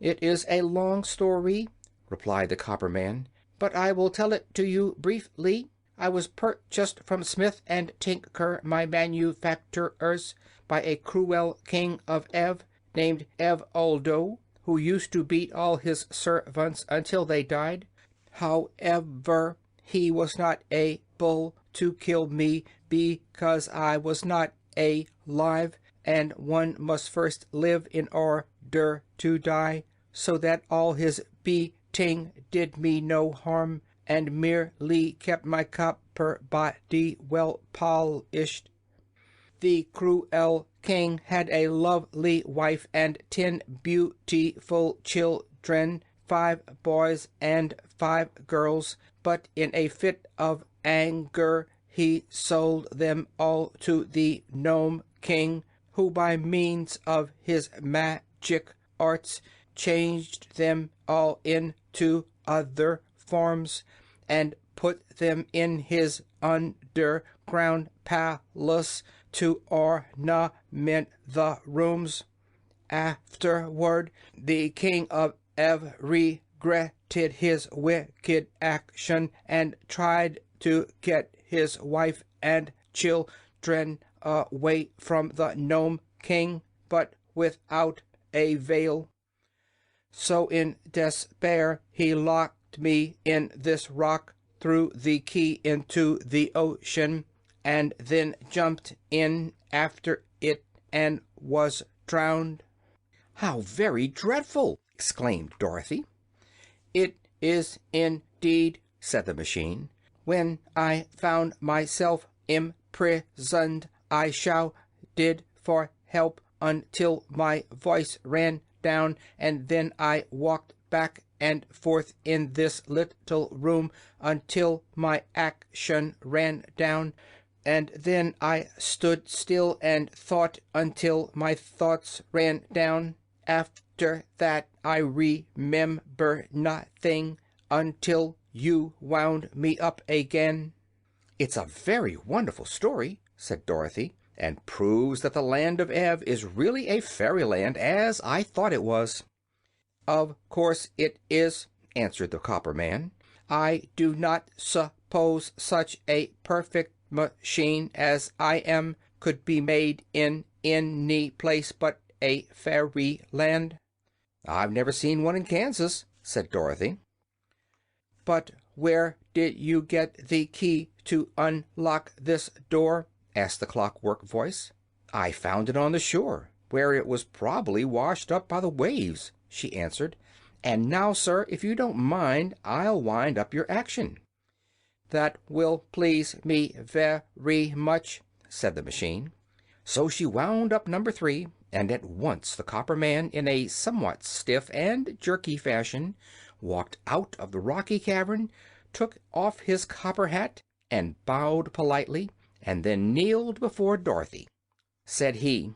Speaker 1: "It is a long story," replied the copper man, "but I will tell it to you briefly. I was purchased from Smith and Tinker, my manufacturers, by a cruel king of Ev, named Evoldo, who used to beat all his servants until they died. However, he was not able to kill me because I was not alive, and one must first live in order to die, so that all his beating did me no harm, and merely kept my copper body well polished. The cruel king had a lovely wife and 10 beautiful children, 5 boys and 5 girls, but in a fit of anger he sold them all to the Gnome King, who by means of his magic arts changed them all into other forms and put them in his underground palace to ornament the rooms. Afterward, the king of Ev regretted his wicked action and tried to get his wife and children away from the Gnome King, but without avail. So in despair he locked me in this rock, threw the key into the ocean, and then jumped in after it and was drowned." "How very dreadful!" exclaimed Dorothy. "It is indeed," said the machine. "When I found myself imprisoned, I shouted for help until my voice ran down, and then I walked back and forth in this little room until my action ran down, and then I stood still and thought until my thoughts ran down. After that I remember nothing until you wound me up again." "It's a very wonderful story," said Dorothy, "and proves that the land of Ev is really a fairyland, as I thought it was." "Of course it is," answered the Copper Man. "I do not suppose such a perfect machine as I am could be made in any place but a fairyland." "I've never seen one in Kansas," said Dorothy. "But where did you get the key to unlock this door?" asked the clockwork voice. "I found it on the shore, where it was probably washed up by the waves," she answered. "And now, sir, if you don't mind, I'll wind up your action." "That will please me very much," said the machine. So she wound up number 3, and at once the Copper Man, in a somewhat stiff and jerky fashion, walked out of the rocky cavern, took off his copper hat, and bowed politely, and then kneeled before Dorothy. Said he,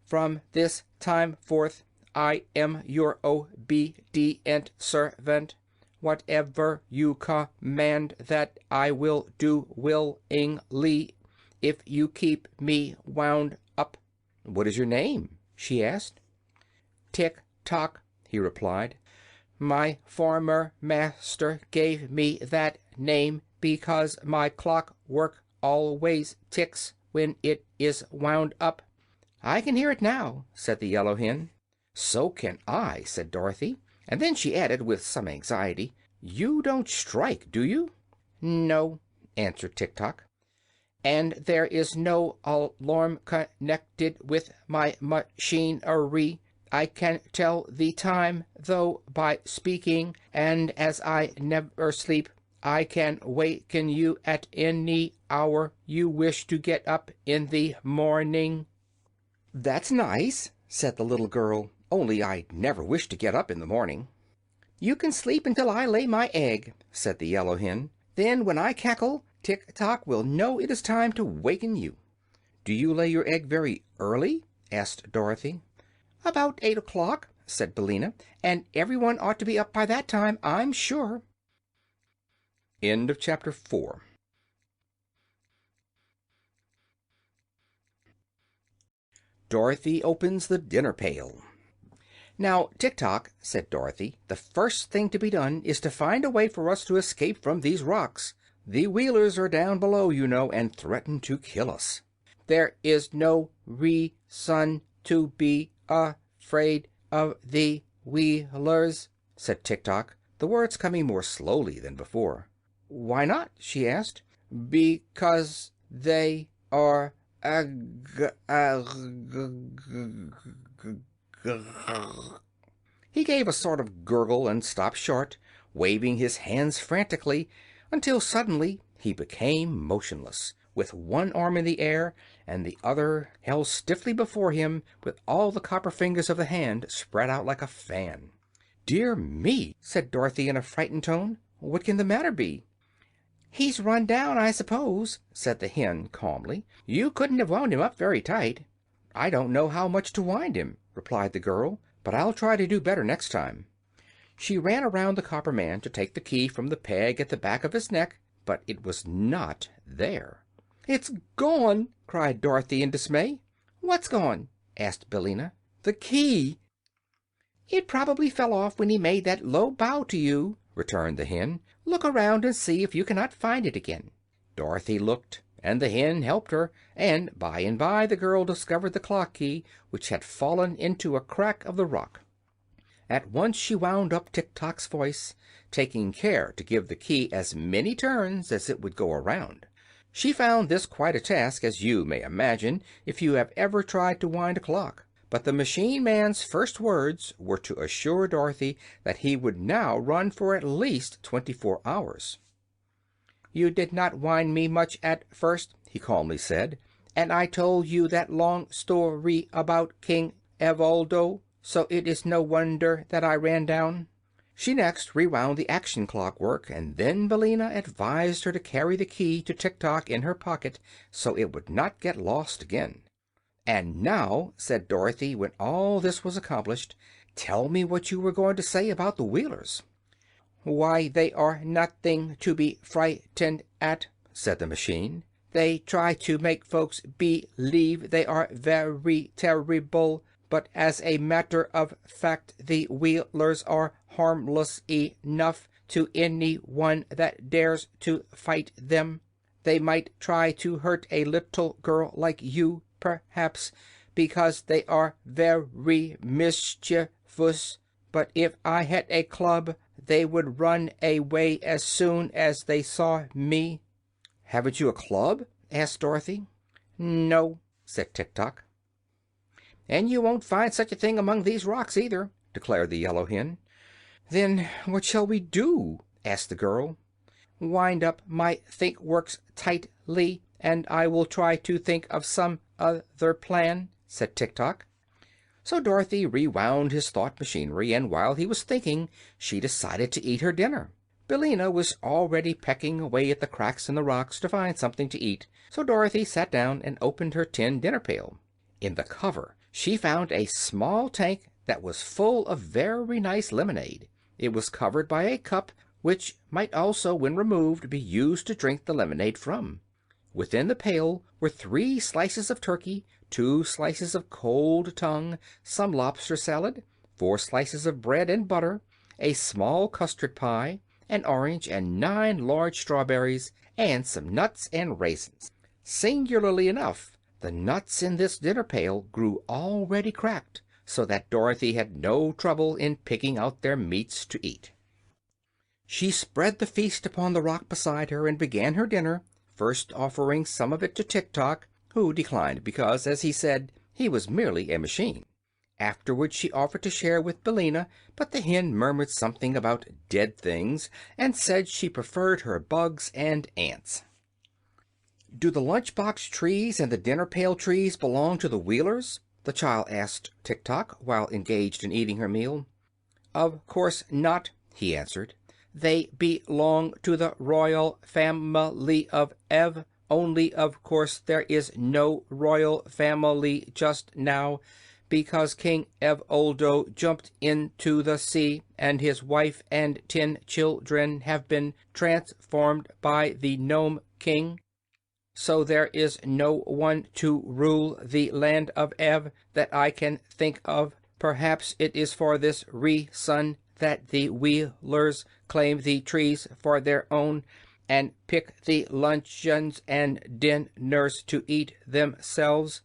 Speaker 1: "From this time forth I am your obedient servant. Whatever you command, that I will do willingly, if you keep me wound up." "What is your name?" she asked. "Tick-Tock," he replied. "My former master gave me that name because my clockwork always ticks when it is wound up." "I can hear it now," said the Yellow Hen. "So can I," said Dorothy, and then she added, with some anxiety, "You don't strike, do you?" "No," answered Tik-Tok. "And there is no alarm connected with my machinery. I can tell the time, though, by speaking, and as I never sleep, I can waken you at any hour you wish to get up in the morning." "That's nice," said the little girl, "only I never wish to get up in the morning." "You can sleep until I lay my egg," said the Yellow Hen. "Then, when I cackle, Tik-Tok will know it is time to waken you." "Do you lay your egg very early?" asked Dorothy. "About 8 o'clock," said Billina, "and everyone ought to be up by that time, I'm sure." End of Chapter 4. Dorothy opens the dinner pail. "Now, Tik-Tok," said Dorothy, "the first thing to be done is to find a way for us to escape from these rocks. The Wheelers are down below, you know, and threaten to kill us." "There is no reason to be afraid of the Wheelers," said Tik-Tok, the words coming more slowly than before. "Why not?" she asked. "Because they are He gave a sort of gurgle and stopped short, waving his hands frantically, until suddenly he became motionless, with one arm in the air and the other held stiffly before him, with all the copper fingers of the hand spread out like a fan. "Dear me!" said Dorothy in a frightened tone. "What can the matter be?" "He's run down, I suppose," said the hen calmly. "You couldn't have wound him up very tight." "I don't know how much to wind him," replied the girl, "but I'll try to do better next time." She ran around the copper man to take the key from the peg at the back of his neck, but it was not there. "It's gone!" cried Dorothy in dismay. "What's gone?" asked Billina. "The key." "It probably fell off when he made that low bow to you," returned the hen. "Look around and see if you cannot find it again." Dorothy looked, and the hen helped her, and by the girl discovered the clock key, which had fallen into a crack of the rock. At once she wound up Tik-Tok's voice, taking care to give the key as many turns as it would go around. She found this quite a task, as you may imagine if you have ever tried to wind a clock. But the machine man's first words were to assure Dorothy that he would now run for at least 24 hours. "You did not wind me much at first," he calmly said, "and I told you that long story about King Evoldo, so it is no wonder that I ran down." She next rewound the action clock work, and then Billina advised her to carry the key to Tik-Tok in her pocket so it would not get lost again. "And now," said Dorothy, when all this was accomplished, "tell me what you were going to say about the Wheelers." "Why, they are nothing to be frightened at," said the machine. "They try to make folks believe they are very terrible, but as a matter of fact the Wheelers are harmless enough to any one that dares to fight them. They might try to hurt a little girl like you, perhaps, because they are very mischievous, but if I had a club they would run away as soon as they saw me." "Haven't you a club?" asked Dorothy. "No," said Tik-Tok. "And you won't find such a thing among these rocks, either," declared the yellow hen. "Then what shall we do?" asked the girl. "Wind up my think works tightly, and I will try to think of some other plan," said Tik-Tok. So Dorothy rewound his thought machinery, and while he was thinking she decided to eat her dinner. Billina was already pecking away at the cracks in the rocks to find something to eat, so Dorothy sat down and opened her tin dinner pail. In the cover she found a small tank that was full of very nice lemonade. It was covered by a cup, which might also, when removed, be used to drink the lemonade from. Within the pail were 3 slices of turkey, 2 slices of cold tongue, some lobster salad, 4 slices of bread and butter, a small custard pie, an orange, and 9 large strawberries, and some nuts and raisins. Singularly enough, the nuts in this dinner pail grew already cracked, so that Dorothy had no trouble in picking out their meats to eat. She spread the feast upon the rock beside her and began her dinner, first offering some of it to Tik-Tok, who declined because, as he said, he was merely a machine. Afterward she offered to share with Billina, but the hen murmured something about dead things and said she preferred her bugs and ants. "Do the lunch-box trees and the dinner-pail trees belong to the Wheelers?" the child asked Tik-Tok while engaged in eating her meal. "Of course not," he answered. "They belong to the royal family of Ev. Only, of course, there is no royal family just now, because King Evoldo jumped into the sea, and his wife and 10 children have been transformed by the Nome King. So there is no one to rule the land of Ev that I can think of. Perhaps it is for this reason that the Wheelers claim the trees for their own and pick the luncheons and dinners to eat themselves.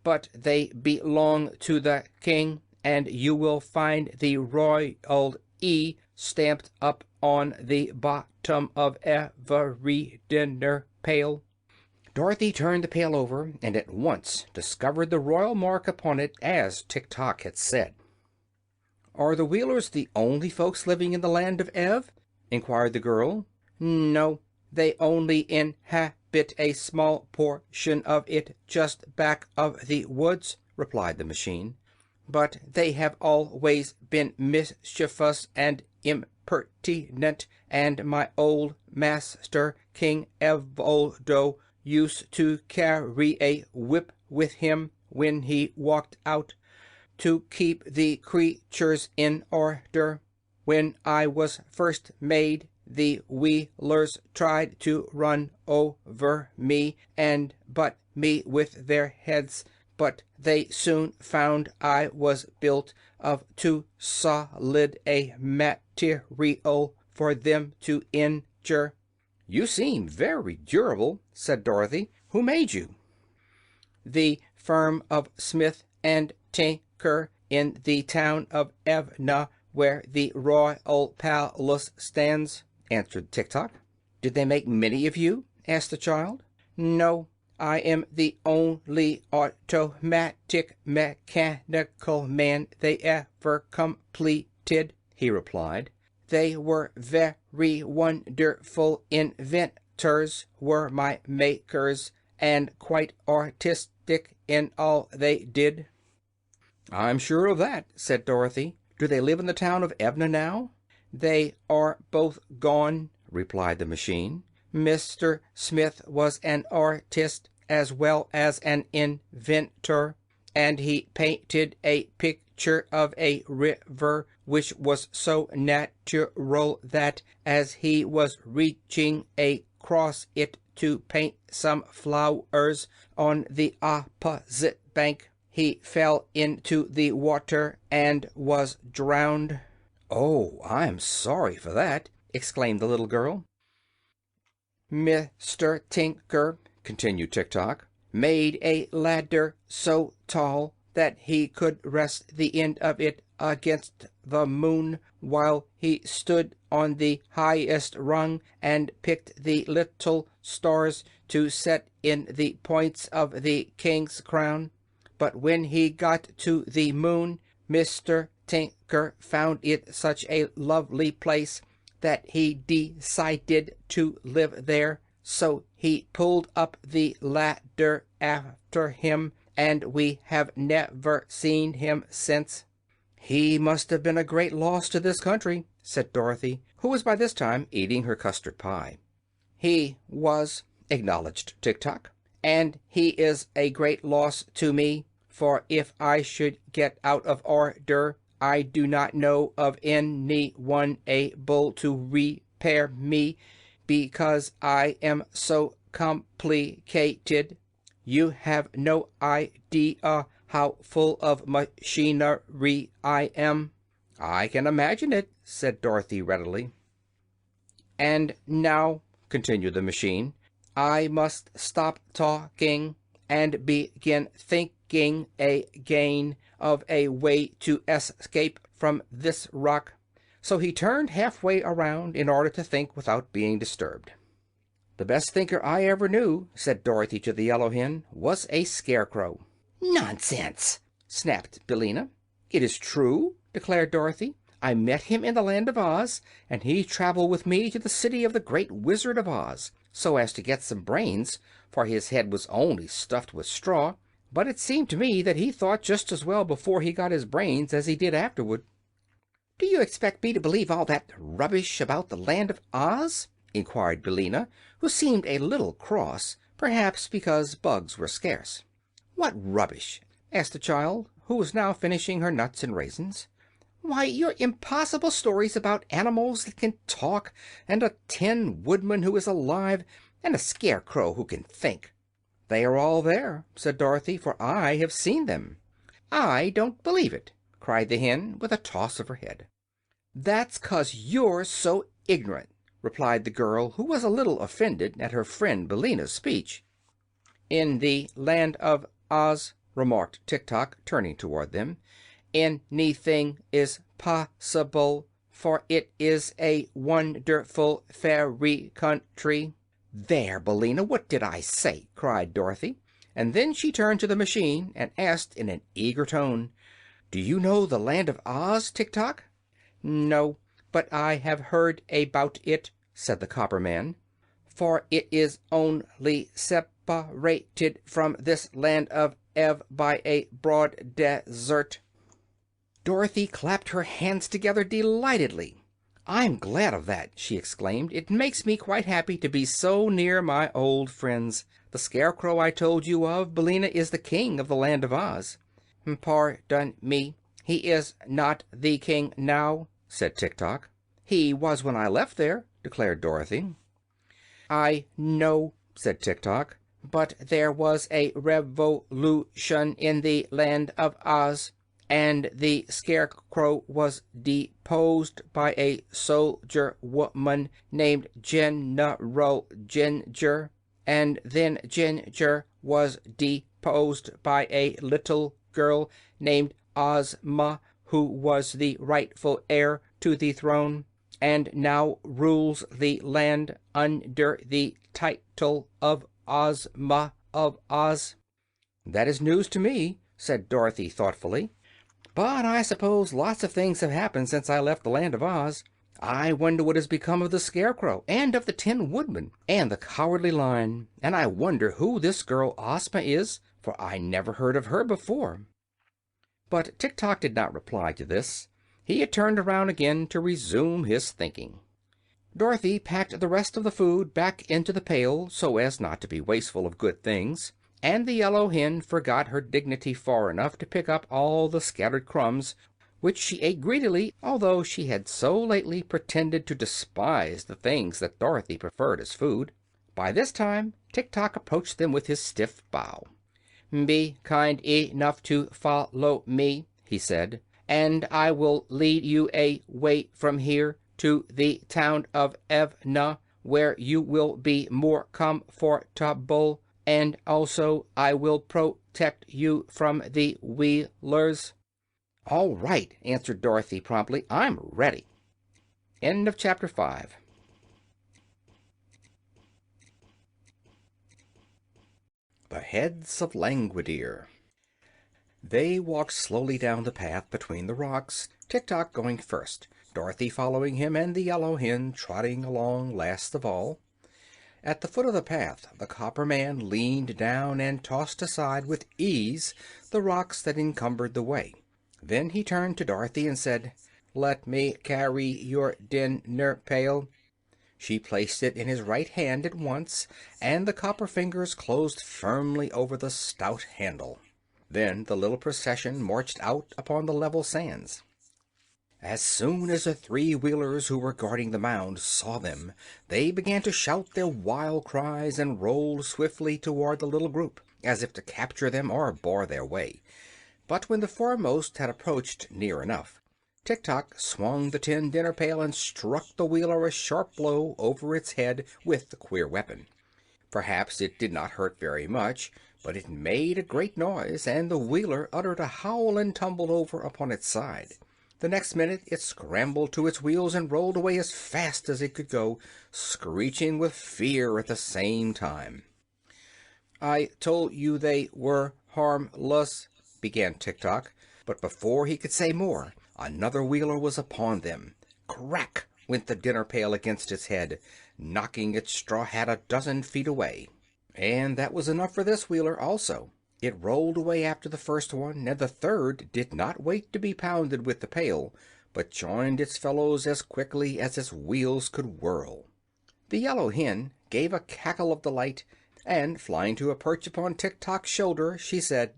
Speaker 1: But they belong to the king, and you will find the royal E stamped up on the bottom of every dinner pail." Dorothy turned the pail over and at once discovered the royal mark upon it, as Tik-Tok had said. "Are the Wheelers the only folks living in the land of Ev?" inquired the girl. "No, they only inhabit a small portion of it just back of the woods," replied the machine. "But they have always been mischievous and impertinent, and my old master, King Evoldo, used to carry a whip with him when he walked out, to keep the creatures in order.
Speaker 2: When I was first made, the Wheelers tried to run over me and butt me with their heads, but they soon found I was built of too solid a material for them to injure."
Speaker 1: "You seem very durable," said Dorothy. "Who made you?"
Speaker 2: "The firm of Smith and Tinker in the town of Evna, where the royal palace stands," answered Tik-Tok.
Speaker 1: "Did they make many of you?" asked the child.
Speaker 2: "No, I am the only automatic mechanical man they ever completed," he replied. "They were very wonderful inventors, were my makers, and quite artistic in all they did."
Speaker 1: "I'm sure of that," said Dorothy. "Do they live in the town of Evna now?"
Speaker 2: "They are both gone," replied the machine. "Mr. Smith was an artist as well as an inventor, and he painted a picture of a river which was so natural that, as he was reaching across it to paint some flowers on the opposite bank, he fell into the water and was drowned."
Speaker 1: "Oh, I'm sorry for that!" exclaimed the little girl.
Speaker 2: "Mr. Tinker," continued Tik-Tok, "made a ladder so tall that he could rest the end of it against the moon while he stood on the highest rung and picked the little stars to set in the points of the king's crown. But when he got to the moon, Mr. Tinker found it such a lovely place that he decided to live there. So he pulled up the ladder after him, and we have never seen him since."
Speaker 1: "He must have been a great loss to this country," said Dorothy, who was by this time eating her custard pie.
Speaker 2: "He was," acknowledged Tik-Tok, "and he is a great loss to me, for if I should get out of order, I do not know of any one able to repair me, because I am so complicated. You have no idea how full of machinery I am."
Speaker 1: "I can imagine it," said Dorothy readily.
Speaker 2: "And now," continued the machine, "I must stop talking and begin thinking again of a way to escape from this rock." So he turned halfway around in order to think without being disturbed.
Speaker 1: "The best thinker I ever knew," said Dorothy to the Yellow Hen, "was a scarecrow."
Speaker 2: "Nonsense!" snapped Billina.
Speaker 1: "It is true," declared Dorothy. "I met him in the Land of Oz, and he traveled with me to the city of the Great Wizard of Oz, so as to get some brains, for his head was only stuffed with straw. But it seemed to me that he thought just as well before he got his brains as he did afterward."
Speaker 2: "Do you expect me to believe all that rubbish about the Land of Oz?" inquired Billina, who seemed a little cross, perhaps because bugs were scarce.
Speaker 1: "What rubbish?" asked the child, who was now finishing her nuts and raisins.
Speaker 2: "Why, your impossible stories about animals that can talk, and a Tin Woodman who is alive, and a Scarecrow who can think."
Speaker 1: "They are all there," said Dorothy, "for I have seen them."
Speaker 2: "I don't believe it," cried the hen, with a toss of her head. "That's 'cause you're so ignorant," replied the girl, who was a little offended at her friend Billina's speech. "In the Land of Oz," remarked Tik-Tok, turning toward them, "anything is possible, for it is a wonderful fairy country."
Speaker 1: "There, Billina, what did I say?" cried Dorothy, and then she turned to the machine and asked in an eager tone, "Do you know the Land of Oz, Tik-Tok?"
Speaker 2: "No, but I have heard about it," said the copper man, "for it is only separated from this Land of Ev by a broad desert."
Speaker 1: Dorothy clapped her hands together delightedly. "I'm glad of that," she exclaimed. "It makes me quite happy to be so near my old friends. The Scarecrow I told you of, Billina, is the King of the Land of Oz."
Speaker 2: "Pardon me, he is not the king now," said Tik-Tok. "He was when I left there," declared Dorothy. "I know," said Tik-Tok, "but there was a revolution in the Land of Oz, and the Scarecrow was deposed by a soldier woman named General Ginger, and then Ginger was deposed by a little girl named Ozma, who was the rightful heir to the throne, and now rules the land under the title of Ozma of Oz." "That is news to me," said Dorothy thoughtfully. "But I suppose lots of things have happened since I left the Land of Oz. I wonder what has become of the Scarecrow, and of the Tin Woodman, and the Cowardly Lion, and I wonder who this girl Ozma is, for I never heard of her before." But Tik-Tok did not reply to this. He had turned around again to resume his thinking. Dorothy packed the rest of the food back into the pail, so as not to be wasteful of good things, and the yellow hen forgot her dignity far enough to pick up all the scattered crumbs, which she ate greedily, although she had so lately pretended to despise the things that Dorothy preferred as food. By this time Tik-Tok approached them with his stiff bow. "Be kind enough to follow me," he said, "and I will lead you away from here to the town of Evna, where you will be more comfortable, and also I will protect you from the Wheelers." "All right," answered Dorothy promptly. "I'm ready." End of chapter 5. The Heads of Langwidere. They walked slowly down the path between the rocks, Tik-Tok going first, Dorothy following him, and the yellow hen trotting along last of all. At the foot of the path the copper man leaned down and tossed aside with ease the rocks that encumbered the way. Then he turned to Dorothy and said, "Let me carry your dinner pail." She placed it in his right hand at once, and the copper fingers closed firmly over the stout handle. Then the little procession marched out upon the level sands. As soon as the three Wheelers who were guarding the mound saw them, they began to shout their wild cries and rolled swiftly toward the little group, as if to capture them or bar their way. But when the foremost had approached near enough, Tik-Tok swung the tin dinner pail and struck the Wheeler a sharp blow over its head with the queer weapon. Perhaps it did not hurt very much, but it made a great noise, and the Wheeler uttered a howl and tumbled over upon its side. The next minute it scrambled to its wheels and rolled away as fast as it could go, screeching with fear at the same time. "I told you they were harmless," began Tik-Tok, but before he could say more, another Wheeler was upon them. Crack went the dinner pail against its head, knocking its straw hat a dozen feet away. And that was enough for this Wheeler also. It rolled away after the first one, and the third did not wait to be pounded with the pail, but joined its fellows as quickly as its wheels could whirl. The yellow hen gave a cackle of delight, and flying to a perch upon Tik-Tok's shoulder, she said,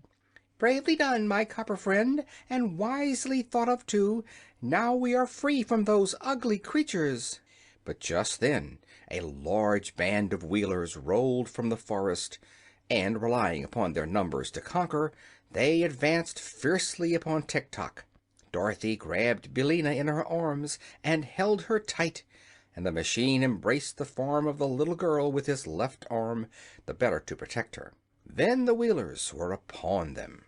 Speaker 2: "Bravely done, my copper friend, and wisely thought of, too. Now we are free from those ugly creatures." But just then a large band of Wheelers rolled from the forest, and, relying upon their numbers to conquer, they advanced fiercely upon Tik-Tok. Dorothy grabbed Billina in her arms and held her tight, and the machine embraced the form of the little girl with his left arm, the better to protect her. Then the Wheelers were upon them.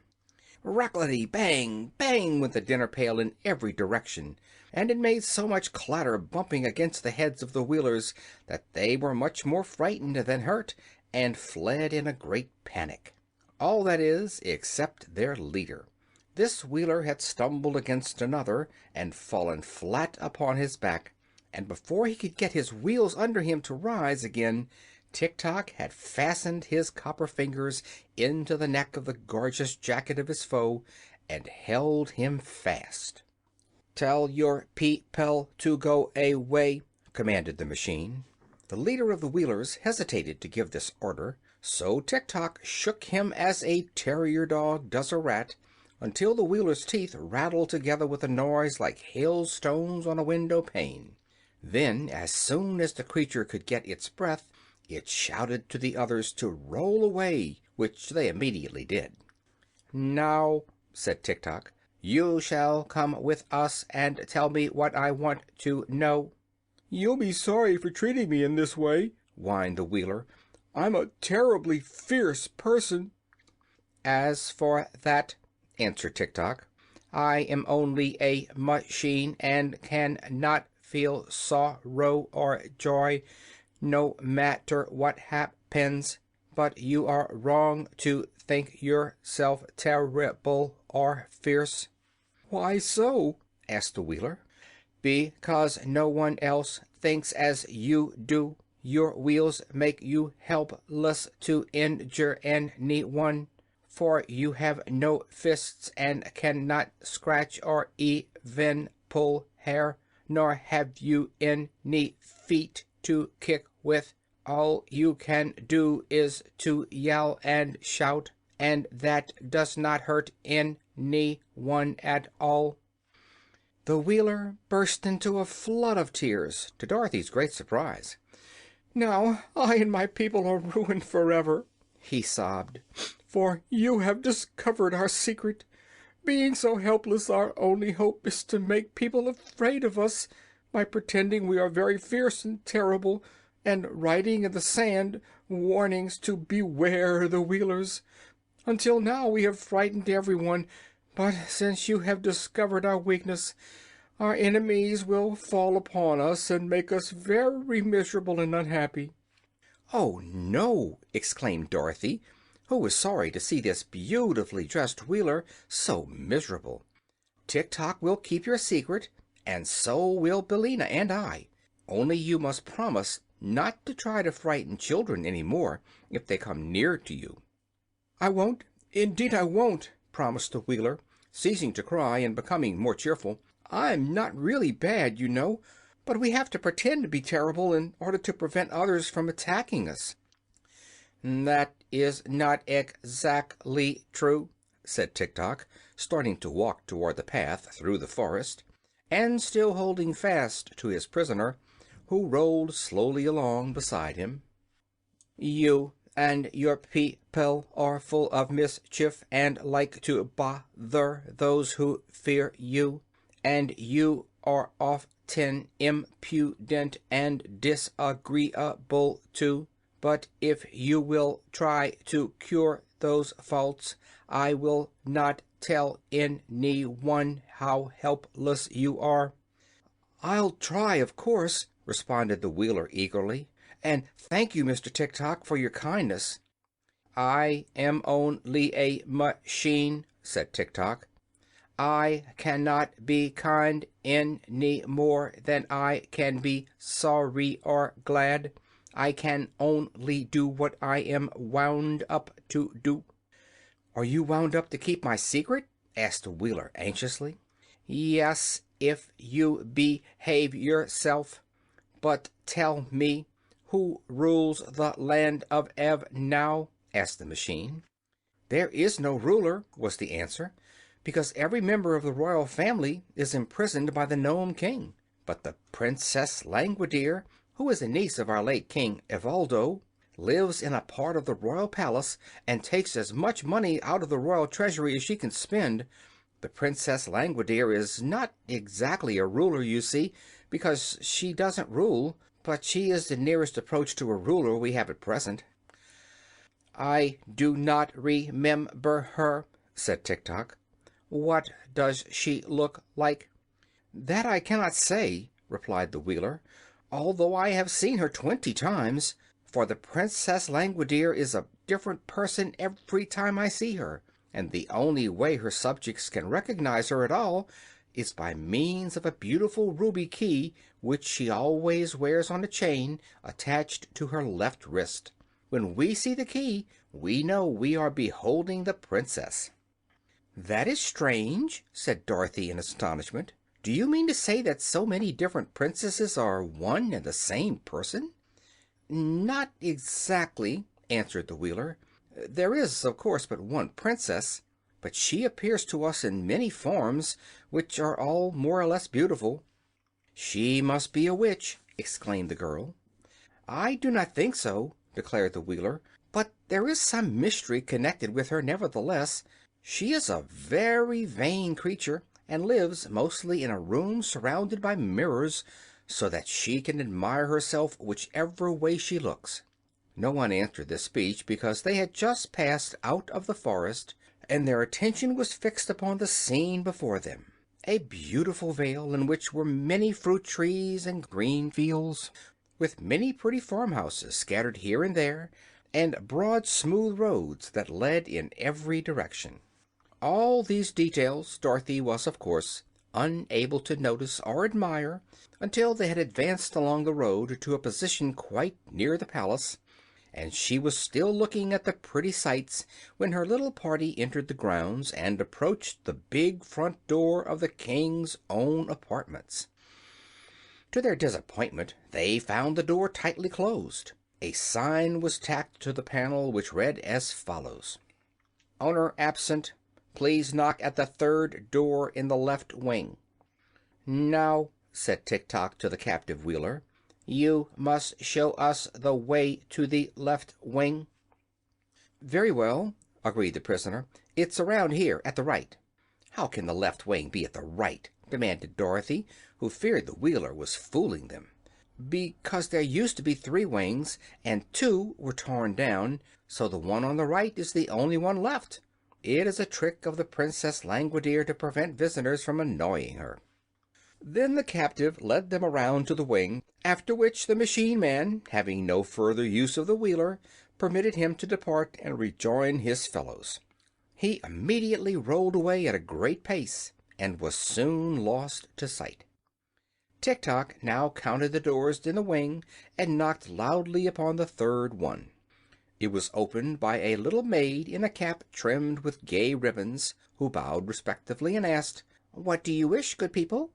Speaker 2: Racklety bang, bang went the dinner pail in every direction, and it made so much clatter bumping against the heads of the Wheelers that they were much more frightened than hurt, and fled in a great panic. All, that is, except their leader. This Wheeler had stumbled against another and fallen flat upon his back, and before he could get his wheels under him to rise again, Tik-Tok had fastened his copper fingers into the neck of the gorgeous jacket of his foe and held him fast. "Tell your people to go away," commanded the machine. The leader of the Wheelers hesitated to give this order, so Tik-Tok shook him as a terrier dog does a rat, until the Wheeler's teeth rattled together with a noise like hailstones on a window pane. Then, as soon as the creature could get its breath, it shouted to the others to roll away, which they immediately did. "Now," said Tik-Tok, "you shall come with us and tell me what I want to know."
Speaker 1: "You'll be sorry for treating me in this way," whined the Wheeler. "I'm a terribly fierce person."
Speaker 2: "As for that," answered Tik-Tok, "I am only a machine and can not feel sorrow or joy, no matter what happens. But you are wrong to think yourself terrible or fierce."
Speaker 1: "Why so?"
Speaker 2: asked the Wheeler. "Because no one else thinks as you do. Your wheels make you helpless to injure anyone, for you have no fists and cannot scratch or even pull hair, nor have you any feet to kick with. All you can do is to yell and shout, and that does not hurt anyone at all." The Wheeler burst into a flood of tears, to Dorothy's great surprise.
Speaker 1: "Now I and my people are ruined forever,"
Speaker 2: he sobbed,
Speaker 1: "for you have discovered our secret. Being so helpless, our only hope is to make people afraid of us by pretending we are very fierce and terrible, and writing in the sand warnings to beware the Wheelers. Until now we have frightened everyone, but since you have discovered our weakness, our enemies will fall upon us and make us very miserable and unhappy."
Speaker 2: "Oh, no!" exclaimed Dorothy, who was sorry to see this beautifully dressed Wheeler so miserable. "Tik-Tok will keep your secret, and so will Billina and I. Only you must promise not to try to frighten children any more if they come near to you."
Speaker 1: "I won't. Indeed, I won't,"
Speaker 2: promised the Wheeler, ceasing to cry and becoming more cheerful.
Speaker 1: "I'm not really bad, you know, but we have to pretend to be terrible in order to prevent others from attacking us."
Speaker 2: "That is not exactly true," said Tik-Tok, starting to walk toward the path through the forest, and still holding fast to his prisoner, who rolled slowly along beside him. "You and your people are full of mischief and like to bother those who fear you, and you are often impudent and disagreeable too. But if you will try to cure those faults, I will not tell anyone how helpless you are."
Speaker 1: "I'll try, of course," responded the Wheeler eagerly. "And thank you, Mr. Tik-Tok, for your kindness."
Speaker 2: "I am only a machine," said Tik-Tok. "I cannot be kind any more than I can be sorry or glad. I can only do what I am wound up to do."
Speaker 1: "Are you wound up to keep my secret?" asked the Wheeler anxiously.
Speaker 2: "Yes, if you behave yourself. But tell me, who rules the land of Ev now?" asked the machine.
Speaker 1: "There is no ruler," was the answer, "because every member of the royal family is imprisoned by the Nome King. But the Princess Langwidere, who is a niece of our late King Evoldo, lives in a part of the royal palace and takes as much money out of the royal treasury as she can spend. The Princess Langwidere is not exactly a ruler, you see, because she doesn't rule, but she is the nearest approach to a ruler we have at present."
Speaker 2: "I do not remember her," said Tik-Tok. "What does she look like?"
Speaker 1: "That I cannot say," replied the Wheeler, "although I have seen her 20 times, for the Princess Langwidere is a different person every time I see her, and the only way her subjects can recognize her at all is by means of a beautiful ruby key which she always wears on a chain attached to her left wrist. When we see the key, we know we are beholding the princess."
Speaker 2: "That is strange," said Dorothy in astonishment. "Do you mean to say that so many different princesses are one and the same person?"
Speaker 1: "Not exactly," answered the Wheeler. "There is, of course, but one princess,
Speaker 2: but she appears to us in many forms, which are all more or less beautiful." "She must be a witch!" exclaimed the girl. "I do not think so," declared the Wheeler, "but there is some mystery connected with her nevertheless. She is a very vain creature, and lives mostly in a room surrounded by mirrors, so that she can admire herself whichever way she looks." No one answered this speech, because they had just passed out of the forest, and their attention was fixed upon the scene before them. A beautiful vale in which were many fruit trees and green fields, with many pretty farmhouses scattered here and there, and broad, smooth roads that led in every direction. All these details Dorothy was, of course, unable to notice or admire until they had advanced along the road to a position quite near the palace, and she was still looking at the pretty sights when her little party entered the grounds and approached the big front door of the King's own apartments. To their disappointment, they found the door tightly closed. A sign was tacked to the panel which read as follows: "Owner absent. Please knock at the third door in the left wing." "Now," said Tik-Tok to the captive Wheeler, "you must show us the way to the left wing." "Very well," agreed the prisoner. "It's around here, at the right." "How can the left wing be at the right?" demanded Dorothy, who feared the Wheeler was fooling them. "Because there used to be 3 wings, and 2 were torn down, so the one on the right is the only one left. It is a trick of the Princess Langwidere to prevent visitors from annoying her." Then the captive led them around to the wing, after which the machine man, having no further use of the Wheeler, permitted him to depart and rejoin his fellows. He immediately rolled away at a great pace and was soon lost to sight. Tik-Tok now counted the doors in the wing and knocked loudly upon the third one. It was opened by a little maid in a cap trimmed with gay ribbons, who bowed respectfully and asked, "What do you wish, good people?"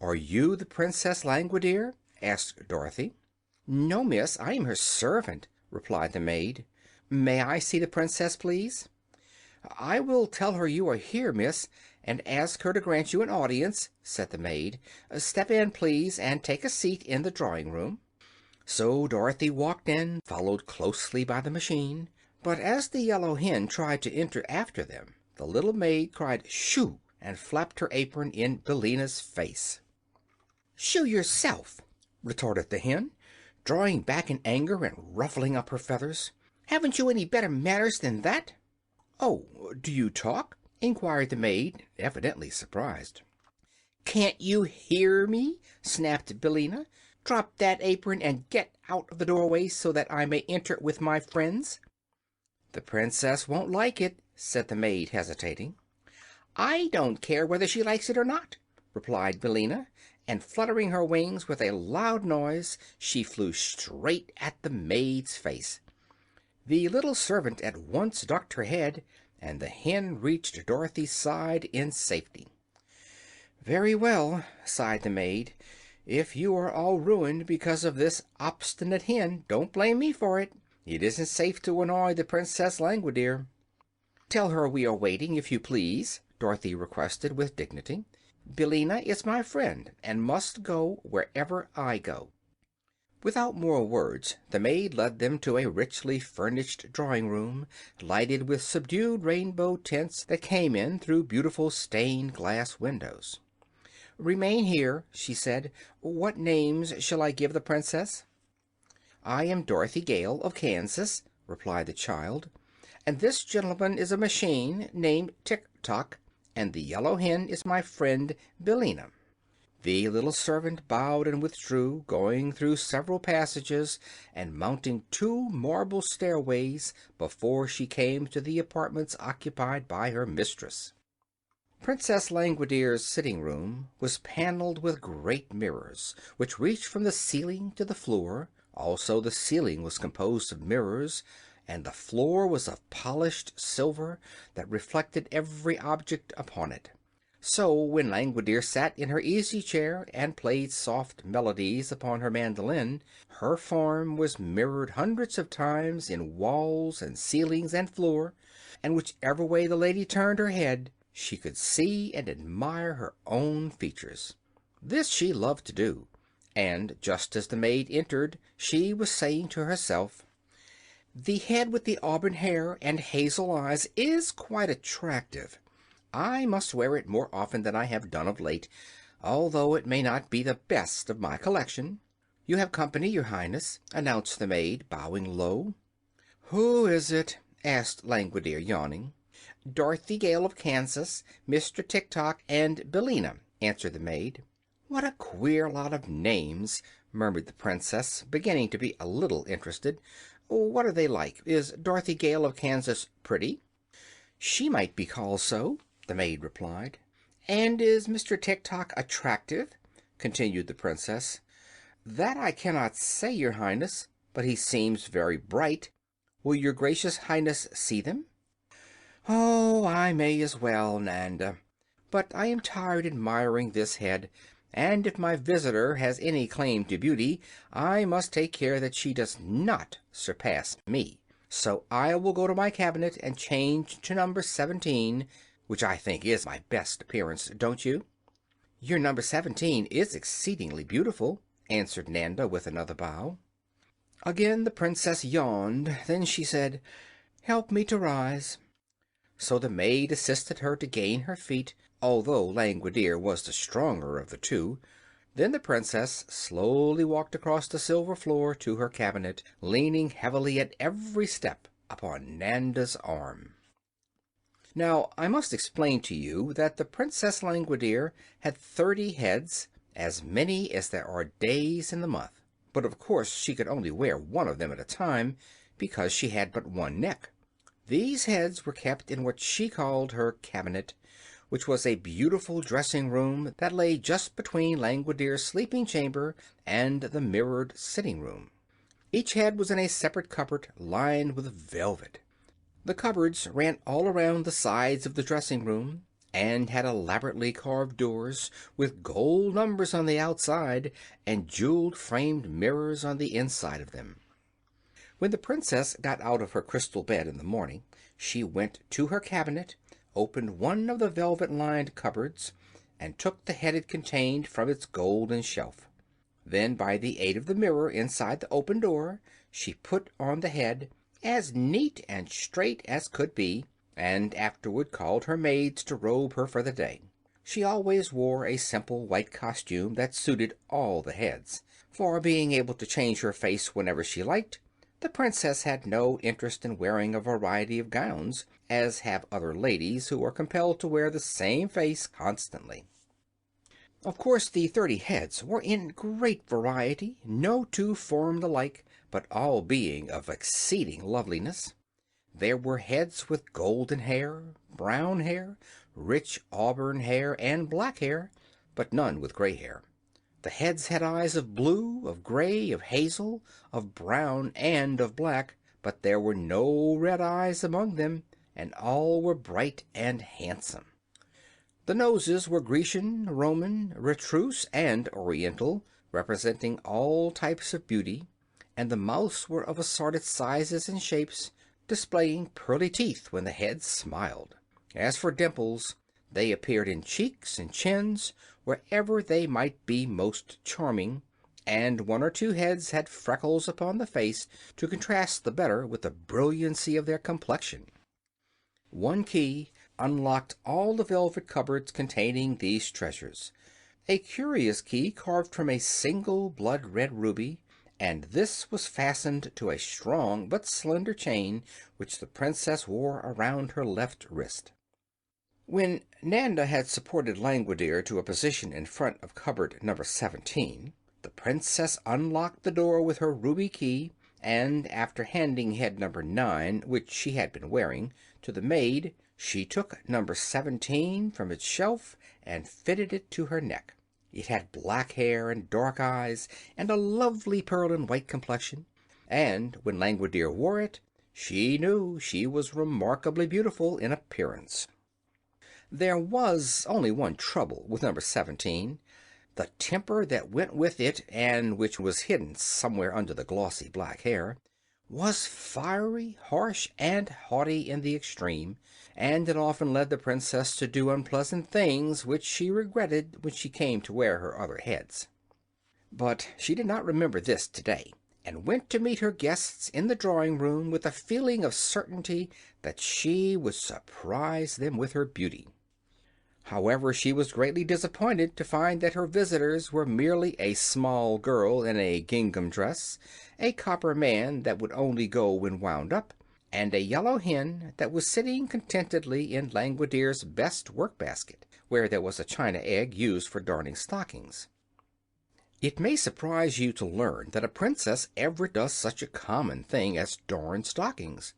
Speaker 2: "Are you the Princess Langwidere?" asked Dorothy. "No, miss, I am her servant," replied the maid. "May I see the Princess, please?" "I will tell her you are here, miss, and ask her to grant you an audience," said the maid. "Step in, please, and take a seat in the drawing room." So Dorothy walked in, followed closely by the machine. But as the yellow hen tried to enter after them, the little maid cried "Shoo!" and flapped her apron in Billina's face. "Shoo yourself!" retorted the hen, drawing back in anger and ruffling up her feathers. "Haven't you any better manners than that?" "Oh, do you talk?" inquired the maid, evidently surprised. "Can't you hear me?" snapped Billina. "Drop that apron and get out of the doorway so that I may enter with my friends." "The Princess won't like it," said the maid, hesitating. "I don't care whether she likes it or not," replied Billina, and fluttering her wings with a loud noise, she flew straight at the maid's face. The little servant at once ducked her head, and the hen reached Dorothy's side in safety. "Very well," sighed the maid. "If you are all ruined because of this obstinate hen, don't blame me for it. It isn't safe to annoy the Princess Langwidere." "Tell her we are waiting, if you please," Dorothy requested with dignity. "Billina is my friend and must go wherever I go." Without more words, the maid led them to a richly furnished drawing room, lighted with subdued rainbow tints that came in through beautiful stained glass windows. "Remain here," she said. "What names shall I give the Princess?" "I am Dorothy Gale of Kansas," replied the child, "and this gentleman is a machine named Tik-Tok, and the yellow hen is my friend Billina." The little servant bowed and withdrew, going through several passages and mounting 2 marble stairways before she came to the apartments occupied by her mistress. Princess Langwidere's sitting room was paneled with great mirrors, which reached from the ceiling to the floor. Also, the ceiling was composed of mirrors, and the floor was of polished silver that reflected every object upon it. So when Langwidere sat in her easy chair and played soft melodies upon her mandolin, her form was mirrored hundreds of times in walls and ceilings and floor, and whichever way the lady turned her head she could see and admire her own features. This she loved to do, and just as the maid entered she was saying to herself, "The head with the auburn hair and hazel eyes is quite attractive. I must wear it more often than I have done of late, although it may not be the best of my collection." "You have company, your Highness," announced the maid, bowing low. "Who is it?" asked Langwidere, yawning. "Dorothy Gale of Kansas, Mr. Tik-Tok, and Billina," answered the maid. "What a queer lot of names," murmured the Princess, beginning to be a little interested. "What are they like? Is Dorothy Gale of Kansas pretty?" "She might be called so," the maid replied. "And is Mr. Tik-Tok attractive?" continued the Princess. "That I cannot say, your Highness, but he seems very bright. Will your gracious Highness see them?" "Oh, I may as well, Nanda. But I am tired admiring this head, and if my visitor has any claim to beauty I must take care that she does not surpass me. So I will go to my cabinet and change to number 17, which I think is my best appearance, don't you?" "Your number 17 is exceedingly beautiful," answered Nanda with another bow. Again the Princess yawned. Then she said, "Help me to rise." So the maid assisted her to gain her feet, although Langwidere was the stronger of the two. Then the Princess slowly walked across the silver floor to her cabinet, leaning heavily at every step upon Nanda's arm. Now, I must explain to you that the Princess Langwidere had 30 heads, as many as there are days in the month. But of course she could only wear one of them at a time, because she had but one neck. These heads were kept in what she called her cabinet, which was a beautiful dressing room that lay just between Langwidere's sleeping chamber and the mirrored sitting room. Each head was in a separate cupboard lined with velvet. The cupboards ran all around the sides of the dressing room, and had elaborately carved doors with gold numbers on the outside and jeweled framed mirrors on the inside of them. When the Princess got out of her crystal bed in the morning, she went to her cabinet, opened one of the velvet-lined cupboards, and took the head it contained from its golden shelf. Then, by the aid of the mirror inside the open door, she put on the head, as neat and straight as could be, and afterward called her maids to robe her for the day. She always wore a simple white costume that suited all the heads, for, being able to change her face whenever she liked, the Princess had no interest in wearing a variety of gowns, as have other ladies who are compelled to wear the same face constantly. Of course, the 30 heads were in great variety, no two formed alike, but all being of exceeding loveliness. There were heads with golden hair, brown hair, rich auburn hair, and black hair, but none with gray hair. The heads had eyes of blue, of gray, of hazel, of brown, and of black, but there were no red eyes among them, and all were bright and handsome. The noses were Grecian, Roman, Retrousse, and Oriental, representing all types of beauty, and the mouths were of assorted sizes and shapes, displaying pearly teeth when the heads smiled. As for dimples, they appeared in cheeks and chins, wherever they might be most charming, and one or two heads had freckles upon the face to contrast the better with the brilliancy of their complexion. One key unlocked all the velvet cupboards containing these treasures, a curious key carved from a single blood-red ruby, and this was fastened to a strong but slender chain which the Princess wore around her left wrist. When Nanda had supported Langwidere to a position in front of cupboard number 17, the Princess unlocked the door with her ruby key, and after handing head number 9, which she had been wearing, to the maid, she took number 17 from its shelf and fitted it to her neck. It had black hair and dark eyes and a lovely pearl and white complexion, and when Langwidere wore it, she knew she was remarkably beautiful in appearance. There was only one trouble with number 17. The temper that went with it, and which was hidden somewhere under the glossy black hair, was fiery, harsh, and haughty in the extreme, and it often led the princess to do unpleasant things which she regretted when she came to wear her other heads. But she did not remember this today, and went to meet her guests in the drawing-room with a feeling of certainty that she would surprise them with her beauty. However, she was greatly disappointed to find that her visitors were merely a small girl in a gingham dress, a copper man that would only go when wound up, and a yellow hen that was sitting contentedly in Langwidere's best work-basket, where there was a china egg used for darning stockings. It may surprise you to learn that a princess ever does such a common thing as darn stockings,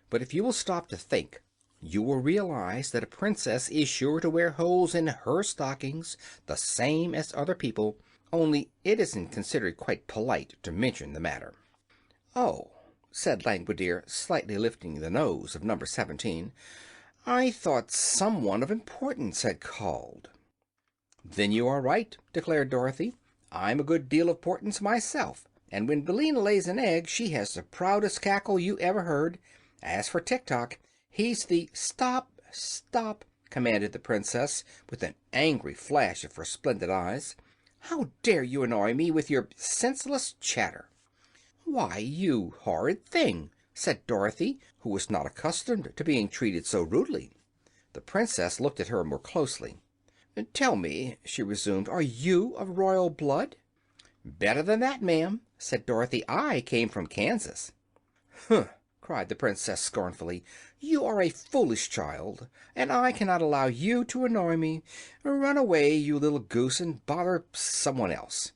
Speaker 2: but if you will stop to think, you will realize that a princess is sure to wear holes in her stockings the same as other people, only it isn't considered quite polite to mention the matter. "Oh," said Langwidere, slightly lifting the nose of number 17, "I thought someone of importance had called." "Then you are right," declared Dorothy. "I'm a good deal of importance myself, and when Billina lays an egg she has the proudest cackle you ever heard. As for Tik-Tok, he's the—" "Stop, stop!" commanded the princess, with an angry flash of her splendid eyes. "How dare you annoy me with your senseless chatter?" "Why, you horrid thing!" said Dorothy, who was not accustomed to being treated so rudely. The princess looked at her more closely. "Tell me," she resumed, "are you of royal blood?" "Better than that, ma'am," said Dorothy. "I came from Kansas." "Humph!" cried the princess scornfully. "You are a foolish child, and I cannot allow you to annoy me. Run away, you little goose, and bother someone else."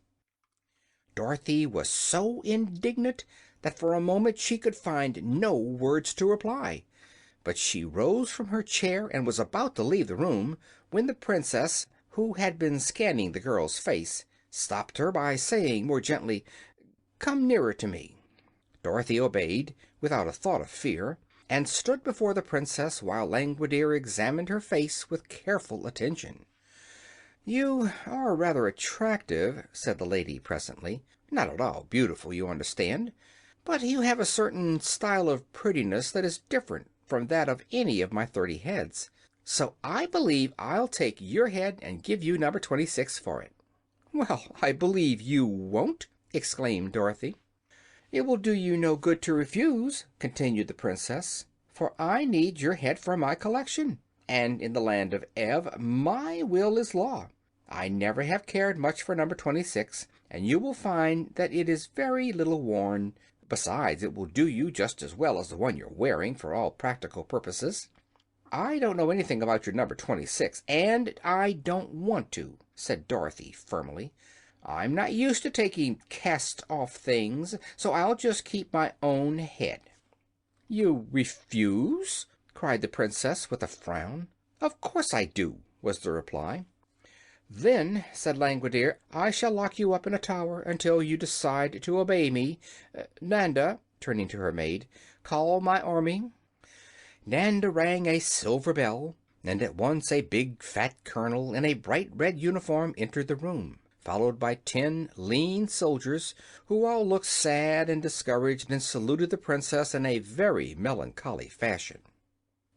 Speaker 2: Dorothy was so indignant that for a moment she could find no words to reply. But she rose from her chair and was about to leave the room when the princess, who had been scanning the girl's face, stopped her by saying more gently, "Come nearer to me." Dorothy obeyed, without a thought of fear, and stood before the princess while Langwidere examined her face with careful attention. "You are rather attractive," said the lady presently. "Not at all beautiful, you understand, but you have a certain style of prettiness that is different from that of any of my 30 heads. So I believe I'll take your head and give you number 26 for it." "Well, I believe you won't!" exclaimed Dorothy. "It will do you no good to refuse," continued the princess, "for I need your head for my collection, and in the land of Ev my will is law. I never have cared much for number 26, and you will find that it is very little worn. Besides, it will do you just as well as the one you're wearing, for all practical purposes." "I don't know anything about your number 26, and I don't want to," said Dorothy firmly. "I'm not used to taking cast-off things, so I'll just keep my own head." "You refuse?" cried the princess with a frown. "Of course I do," was the reply. "Then," said Langwidere, "I shall lock you up in a tower until you decide to obey me. Nanda," turning to her maid, "call my army." Nanda rang a silver bell, and at once a big fat colonel in a bright red uniform entered the room, followed by 10 lean soldiers, who all looked sad and discouraged and saluted the princess in a very melancholy fashion.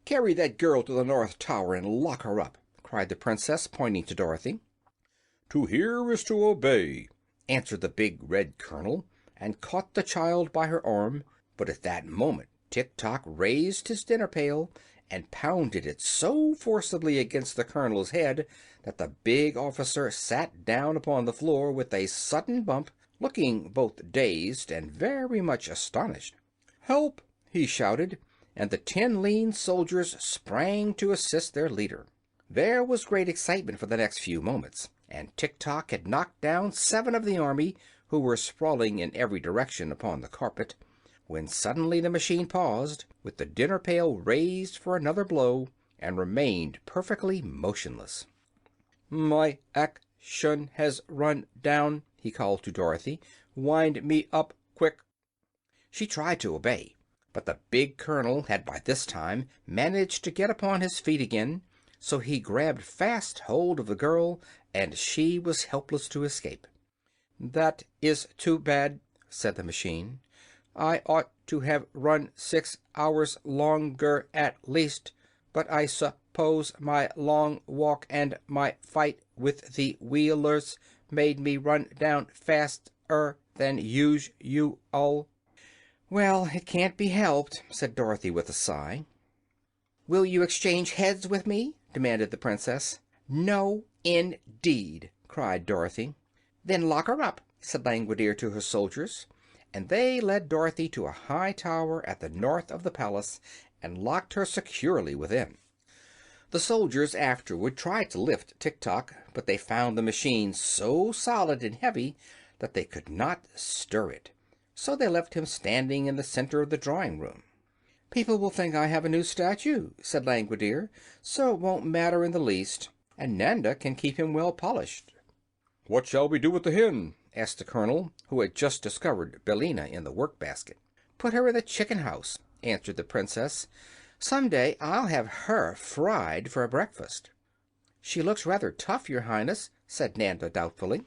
Speaker 2: "Carry that girl to the North Tower and lock her up," cried the princess, pointing to Dorothy. "To hear is to obey," answered the big red colonel, and caught the child by her arm. But at that moment Tik-Tok raised his dinner pail and pounded it so forcibly against the colonel's head that the big officer sat down upon the floor with a sudden bump, looking both dazed and very much astonished. "Help!" he shouted, and the 10 lean soldiers sprang to assist their leader. There was great excitement for the next few moments, and Tik-Tok had knocked down 7 of the army, who were sprawling in every direction upon the carpet, when suddenly the machine paused, with the dinner pail raised for another blow, and remained perfectly motionless. "My action has run down," he called to Dorothy. "Wind me up, quick." She tried to obey, but the big colonel had by this time managed to get upon his feet again, so he grabbed fast hold of the girl, and she was helpless to escape. "That is too bad," said the machine. "I ought to have run 6 hours longer at least, but I suppose my long walk and my fight with the Wheelers made me run down faster than usual." "Well, it can't be helped," said Dorothy with a sigh. "Will you exchange heads with me?" demanded the Princess. "No, indeed!" cried Dorothy. "Then lock her up," said Langwidere to her soldiers, and they led Dorothy to a high tower at the north of the palace and locked her securely within. The soldiers afterward tried to lift Tik-Tok, but they found the machine so solid and heavy that they could not stir it. So they left him standing in the center of the drawing room. "People will think I have a new statue," said Langwidere, "so it won't matter in the least, and Nanda can keep him well polished."
Speaker 1: "What shall we do with the hen?"
Speaker 2: asked the colonel, who had just discovered Billina in the work-basket. "Put her in the chicken house," answered the Princess. "Some day I'll have her fried for breakfast." "She looks rather tough, your Highness," said Nanda doubtfully.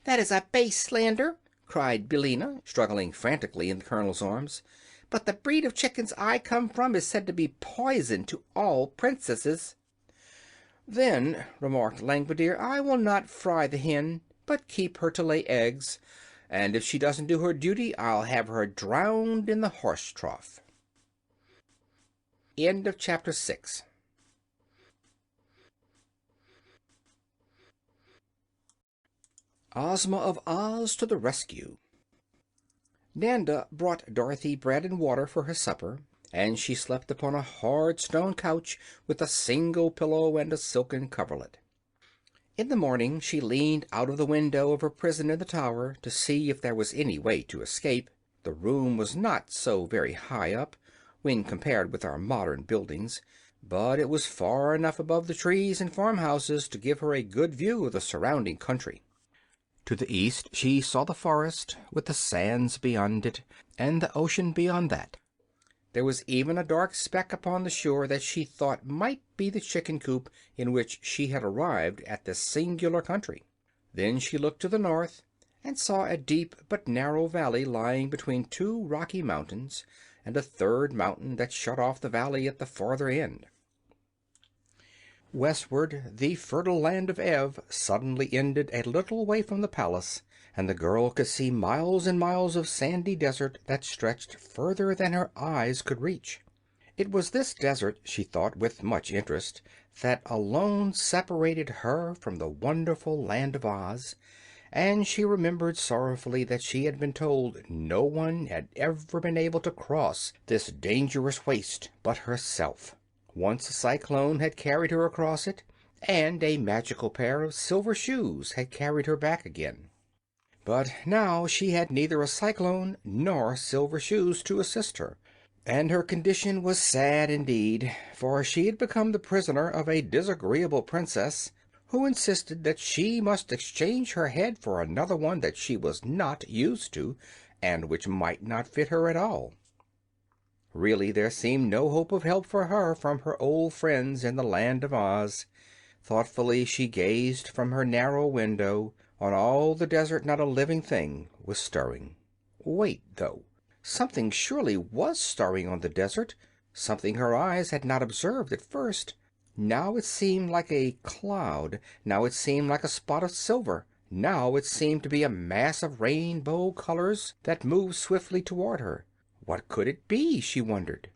Speaker 2: "That is a base slander!" cried Billina, struggling frantically in the colonel's arms. "But the breed of chickens I come from is said to be poison to all princesses." "Then," remarked Langwidere, "I will not fry the hen, but keep her to lay eggs, and if she doesn't do her duty I'll have her drowned in the horse trough." End of Chapter 6. Ozma of Oz to the rescue. Nanda brought Dorothy bread and water for her supper, and she slept upon a hard stone couch with a single pillow and a silken coverlet. In the morning she leaned out of the window of her prison in the tower to see if there was any way to escape. The room was not so very high up, when compared with our modern buildings, but it was far enough above the trees and farmhouses to give her a good view of the surrounding country. To the east she saw the forest, with the sands beyond it, and the ocean beyond that. There was even a dark speck upon the shore that she thought might be the chicken coop in which she had arrived at this singular country. Then she looked to the north and saw a deep but narrow valley lying between two rocky mountains, and a third mountain that shut off the valley at the farther end. Westward, the fertile land of Ev suddenly ended a little way from the palace, and the girl could see miles and miles of sandy desert that stretched further than her eyes could reach. It was this desert, she thought with much interest, that alone separated her from the wonderful land of Oz, and she remembered sorrowfully that she had been told no one had ever been able to cross this dangerous waste but herself. Once a cyclone had carried her across it, and a magical pair of silver shoes had carried her back again. But now she had neither a cyclone nor silver shoes to assist her, and her condition was sad indeed, for she had become the prisoner of a disagreeable princess, who insisted that she must exchange her head for another one that she was not used to, and which might not fit her at all. Really, there seemed no hope of help for her from her old friends in the land of Oz. Thoughtfully she gazed from her narrow window. On all the desert not a living thing was stirring. Wait, though. Something surely was stirring on the desert, something her eyes had not observed at first. Now it seemed like a cloud, now it seemed like a spot of silver, now it seemed to be a mass of rainbow colors that moved swiftly toward her. What could it be, she wondered.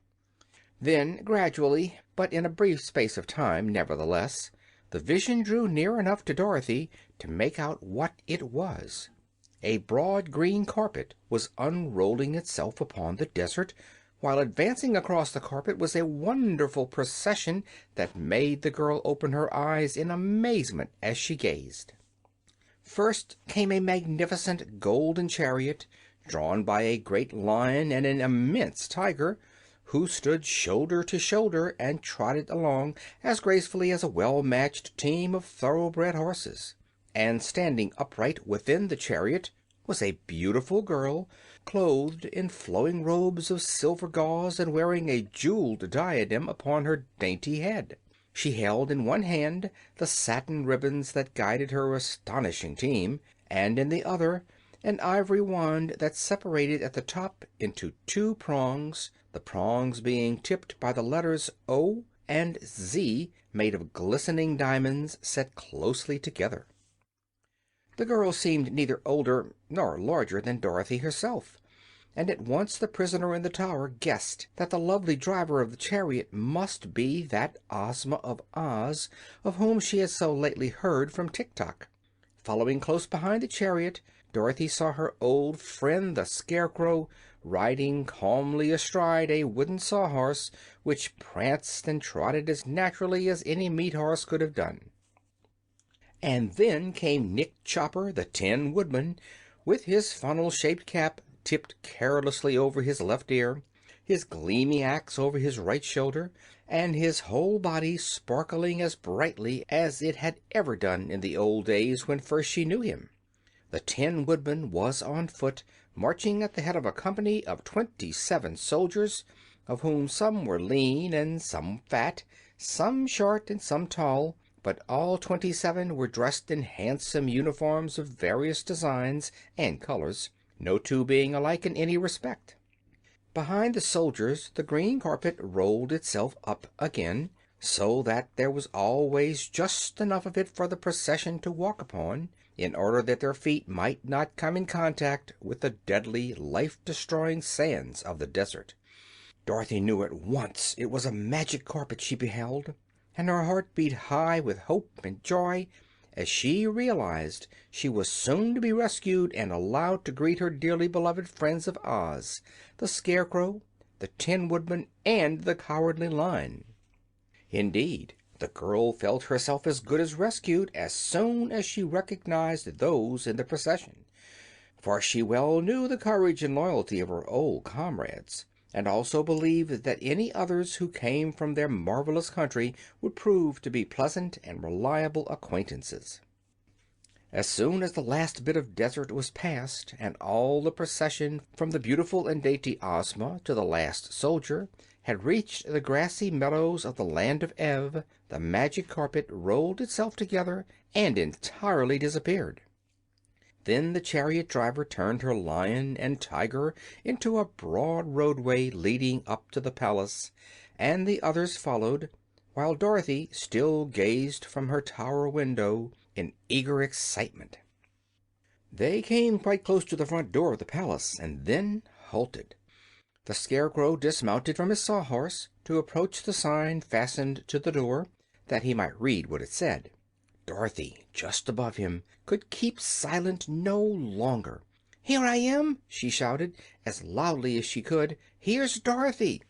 Speaker 2: Then, gradually, but in a brief space of time, nevertheless, the vision drew near enough to Dorothy to make out what it was. A broad green carpet was unrolling itself upon the desert, while advancing across the carpet was a wonderful procession that made the girl open her eyes in amazement as she gazed. First came a magnificent golden chariot, drawn by a great lion and an immense tiger, who stood shoulder to shoulder and trotted along as gracefully as a well-matched team of thoroughbred horses. And standing upright within the chariot was a beautiful girl, clothed in flowing robes of silver gauze and wearing a jeweled diadem upon her dainty head. She held in one hand the satin ribbons that guided her astonishing team, and in the other an ivory wand that separated at the top into two prongs, the prongs being tipped by the letters O and Z, made of glistening diamonds set closely together. The girl seemed neither older nor larger than Dorothy herself, and at once the prisoner in the tower guessed that the lovely driver of the chariot must be that Ozma of Oz of whom she had so lately heard from Tik-Tok. Following close behind the chariot, Dorothy saw her old friend the Scarecrow riding calmly astride a wooden sawhorse which pranced and trotted as naturally as any meat horse could have done. And then came Nick Chopper, the Tin Woodman, with his funnel-shaped cap tipped carelessly over his left ear, his gleaming axe over his right shoulder, and his whole body sparkling as brightly as it had ever done in the old days when first she knew him. The Tin Woodman was on foot, marching at the head of a company of 27 soldiers, of whom some were lean and some fat, some short and some tall, but all 27 were dressed in handsome uniforms of various designs and colors, no two being alike in any respect. Behind the soldiers the green carpet rolled itself up again, so that there was always just enough of it for the procession to walk upon, in order that their feet might not come in contact with the deadly, life-destroying sands of the desert. Dorothy knew at once it was a magic carpet she beheld, and her heart beat high with hope and joy as she realized she was soon to be rescued and allowed to greet her dearly beloved friends of Oz, the Scarecrow, the Tin Woodman, and the Cowardly Lion. Indeed, the girl felt herself as good as rescued as soon as she recognized those in the procession, for she well knew the courage and loyalty of her old comrades, and also believed that any others who came from their marvelous country would prove to be pleasant and reliable acquaintances. As soon as the last bit of desert was passed, and all the procession, from the beautiful and dainty Ozma to the last soldier, had reached the grassy meadows of the land of Ev, the magic carpet rolled itself together and entirely disappeared. Then the chariot driver turned her lion and tiger into a broad roadway leading up to the palace, and the others followed, while Dorothy still gazed from her tower window in eager excitement. They came quite close to the front door of the palace and then halted. The Scarecrow dismounted from his sawhorse to approach the sign fastened to the door, that he might read what it said. Dorothy, just above him, could keep silent no longer. "Here I am!" she shouted, as loudly as she could. "Here's Dorothy!"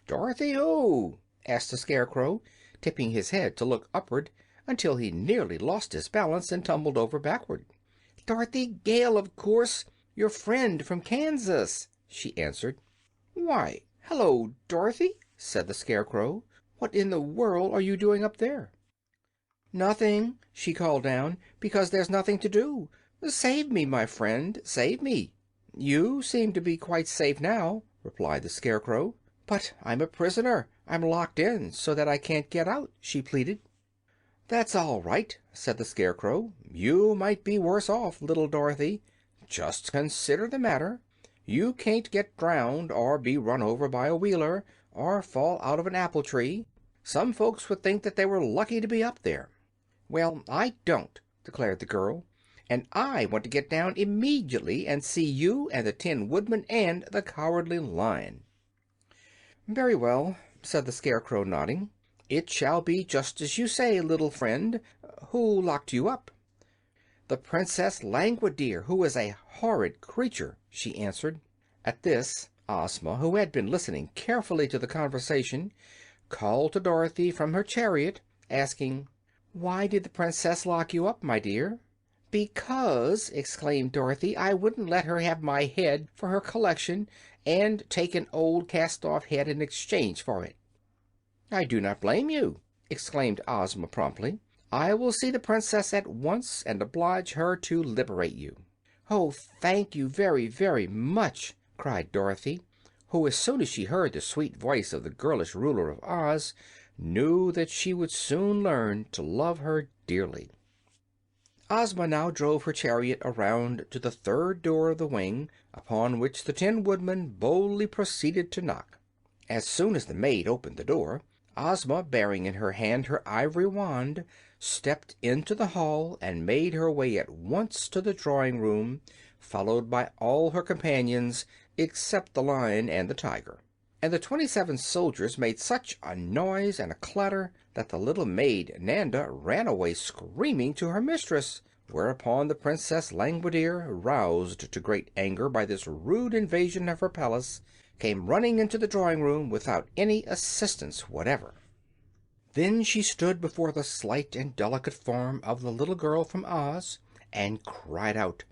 Speaker 2: "Dorothy who?" asked the Scarecrow, tipping his head to look upward until he nearly lost his balance and tumbled over backward. "Dorothy Gale, of course, your friend from Kansas," she answered. "Why, hello, Dorothy," said the Scarecrow. "What in the world are you doing up there?" "Nothing," she called down, "because there's nothing to do. Save me, my friend, save me." "You seem to be quite safe now," replied the Scarecrow. "But I'm a prisoner. I'm locked in so that I can't get out," she pleaded. "That's all right," said the Scarecrow. "You might be worse off, little Dorothy. Just consider the matter. You can't get drowned, or be run over by a Wheeler, or fall out of an apple tree. Some folks would think that they were lucky to be up there." "Well, I don't," declared the girl, "and I want to get down immediately and see you and the Tin Woodman and the Cowardly Lion." "Very well," said the Scarecrow, nodding. "It shall be just as you say, little friend. Who locked you up?" "The Princess Langwidere, who is a horrid creature," she answered. At this, Ozma, who had been listening carefully to the conversation, called to Dorothy from her chariot, asking, "Why did the Princess lock you up, my dear?" "Because," exclaimed Dorothy, "I wouldn't let her have my head for her collection, and take an old cast-off head in exchange for it." "I do not blame you," exclaimed Ozma promptly. "I will see the Princess at once and oblige her to liberate you." "Oh, thank you very, very much!" cried Dorothy, who, as soon as she heard the sweet voice of the girlish ruler of Oz, knew that she would soon learn to love her dearly. Ozma now drove her chariot around to the third door of the wing, upon which the Tin Woodman boldly proceeded to knock. As soon as the maid opened the door, Ozma, bearing in her hand her ivory wand, stepped into the hall and made her way at once to the drawing-room, followed by all her companions except the Lion and the Tiger. And the 27 soldiers made such a noise and a clatter that the little maid Nanda ran away screaming to her mistress, whereupon the Princess Langwidere, roused to great anger by this rude invasion of her palace, came running into the drawing-room without any assistance whatever. Then she stood before the slight and delicate form of the little girl from Oz and cried out,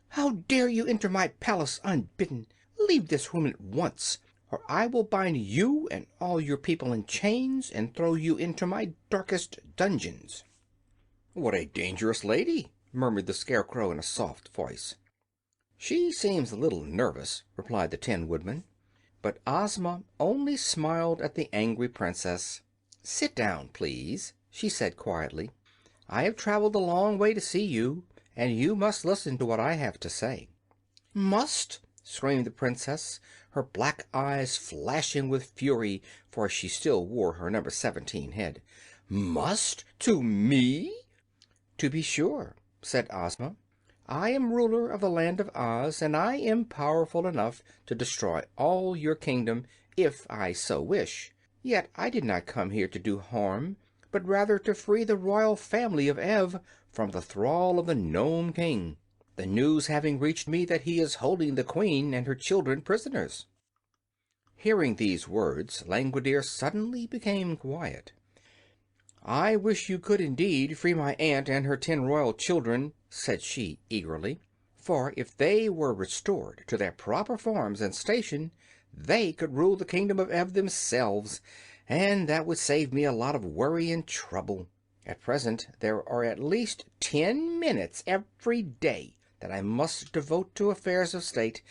Speaker 2: "How dare you enter my palace unbidden? Leave this room at once, or I will bind you and all your people in chains and throw you into my darkest dungeons." "What a dangerous lady!" murmured the Scarecrow in a soft voice. "She seems a little nervous," replied the Tin Woodman. But Ozma only smiled at the angry Princess. "Sit down, please," she said quietly. "I have traveled a long way to see you, and you must listen to what I have to say." "Must?" screamed the Princess, her black eyes flashing with fury, for she still wore her number 17 head. "Must? To me?" "To be sure," said Ozma. "I am ruler of the land of Oz, and I am powerful enough to destroy all your kingdom if I so wish. Yet I did not come here to do harm, but rather to free the royal family of Ev from the thrall of the Nome King, the news having reached me that he is holding the Queen and her children prisoners." Hearing these words, Langwidere suddenly became quiet. "I wish you could indeed free my aunt and her 10 royal children," said she eagerly, "for if they were restored to their proper forms and station they could rule the kingdom of Ev themselves, and that would save me a lot of worry and trouble. At present there are at least 10 minutes every day that I must devote to affairs of state,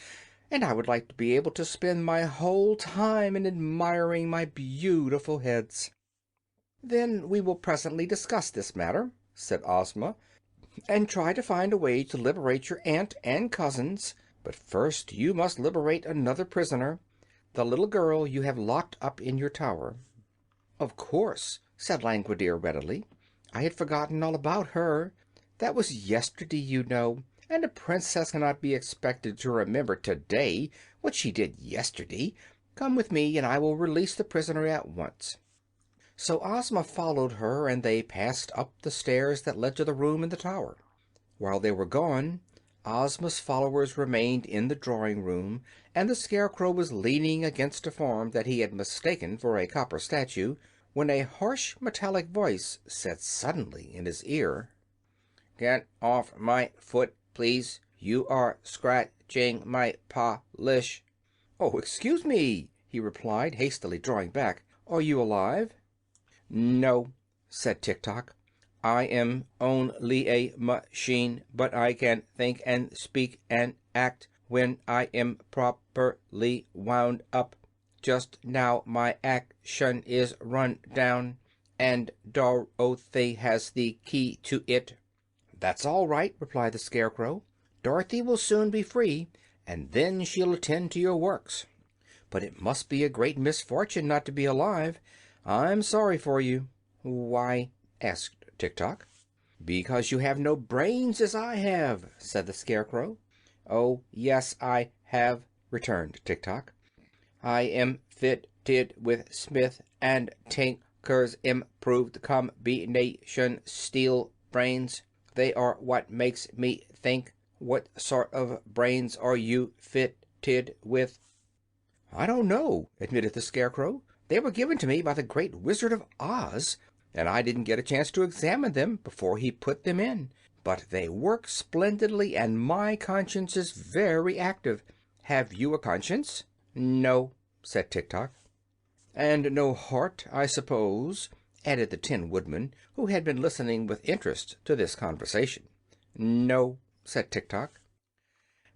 Speaker 2: and I would like to be able to spend my whole time in admiring my beautiful heads." "Then we will presently discuss this matter," said Ozma, "and try to find a way to liberate your aunt and cousins. But first you must liberate another prisoner, the little girl you have locked up in your tower." "Of course," said Langwidere readily. "I had forgotten all about her. That was yesterday, you know, and a princess cannot be expected to remember today what she did yesterday. Come with me, and I will release the prisoner at once." So Ozma followed her, and they passed up the stairs that led to the room in the tower. While they were gone, Ozma's followers remained in the drawing-room, and the Scarecrow was leaning against a form that he had mistaken for a copper statue, when a harsh metallic voice said suddenly in his ear, "Get off my foot, please. You are scratching my polish." "Oh, excuse me," he replied, hastily drawing back. "Are you alive?" "No," said Tik-Tok. "I am only a machine, but I can think and speak and act when I am properly wound up. Just now my action is run down, and Dorothy has the key to it." "That's all right," replied the Scarecrow. "Dorothy will soon be free, and then she'll attend to your works. But it must be a great misfortune not to be alive. I'm sorry for you." "Why?" asked Tik-Tok. "Because you have no brains, as I have," said the Scarecrow. "Oh, yes, I have," returned Tik-Tok. "I am fitted with Smith and Tinker's improved combination steel brains. They are what makes me think. What sort of brains are you fitted with?" "I don't know," admitted the Scarecrow. "They were given to me by the Great Wizard of Oz, and I didn't get a chance to examine them before he put them in. But they work splendidly, and my conscience is very active. Have you a conscience?" "No," said Tik-Tok. "And no heart, I suppose?" added the Tin Woodman, who had been listening with interest to this conversation. "No," said Tik-Tok.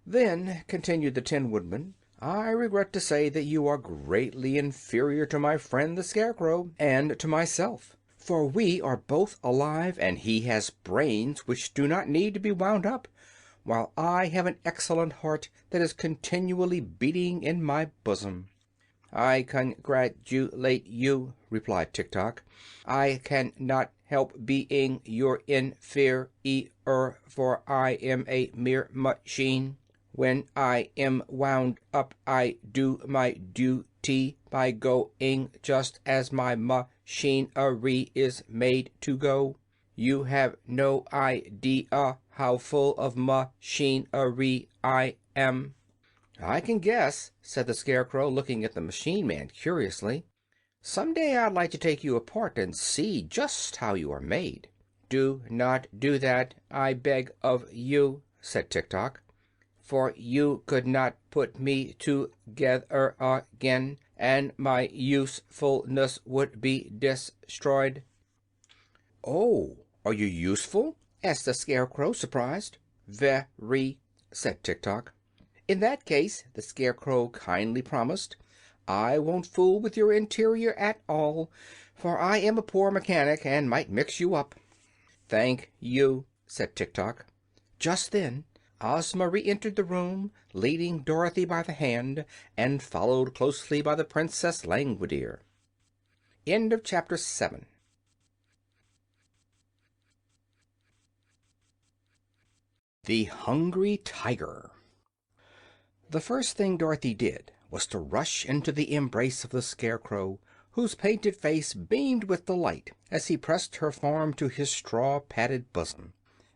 Speaker 2: "Then," continued the Tin Woodman, I regret to say that you are greatly inferior to my friend the Scarecrow and to myself, for we are both alive and he has brains which do not need to be wound up, while I have an excellent heart that is continually beating in my bosom." "I congratulate you," replied Tik Tok. "I cannot help being your inferior, for I am a mere machine. When I am wound up, I do my duty by going just as my machinery is made to go. You have no idea how full of machinery I am." "I can guess," said the Scarecrow, looking at the machine man curiously. "Some day I'd like to take you apart and see just how you are made." "Do not do that, I beg of you," said Tik Tok, "for you could not put me together again, and my usefulness would be destroyed." "Oh, are you useful?" asked the Scarecrow, surprised. "Very," said Tik Tok. "In that case," the Scarecrow kindly promised, "I won't fool with your interior at all, for I am a poor mechanic and might mix you up." "Thank you," said Tik Tok. Just then Ozma re-entered the room, leading Dorothy by the hand, and followed closely by the Princess Langwidere. End of Chapter 7. The Hungry Tiger. The first thing Dorothy did was to rush into the embrace of the Scarecrow, whose painted face beamed with delight as he pressed her form to his straw-padded bosom.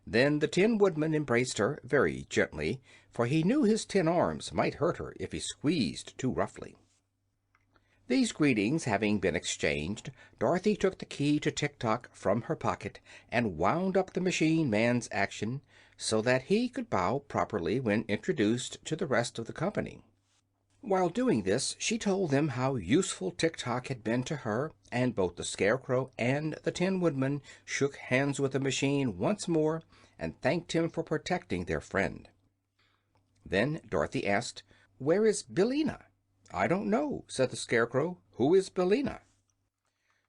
Speaker 2: Then the Tin Woodman embraced her very gently, for he knew his tin arms might hurt her if he squeezed too roughly. These greetings having been exchanged, Dorothy took the key to Tik Tok from her pocket and wound up the machine man's action, so that he could bow properly when introduced to the rest of the company. While doing this, she told them how useful Tik Tok had been to her, and both the Scarecrow and the Tin Woodman shook hands with the machine once more and thanked him for protecting their friend. Then Dorothy asked, "Where is Billina?" "I don't know," said the Scarecrow. "Who is Billina?"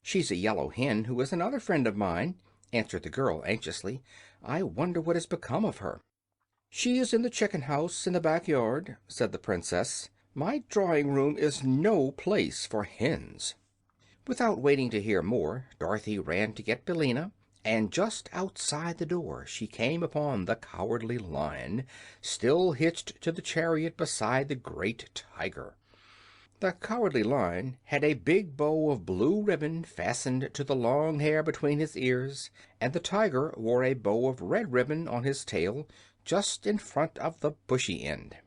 Speaker 2: "She's a yellow hen who is another friend of mine," answered the girl anxiously. "I wonder what has become of her." "She is in the chicken house in the back yard," said the Princess. "My drawing room is no place for hens." Without waiting to hear more, Dorothy ran to get Billina, and just outside the door she came upon the Cowardly Lion, still hitched to the chariot beside the great Tiger. The Cowardly Lion had a big bow of blue ribbon fastened to the long hair between his ears, and the Tiger wore a bow of red ribbon on his tail, just in front of the bushy end.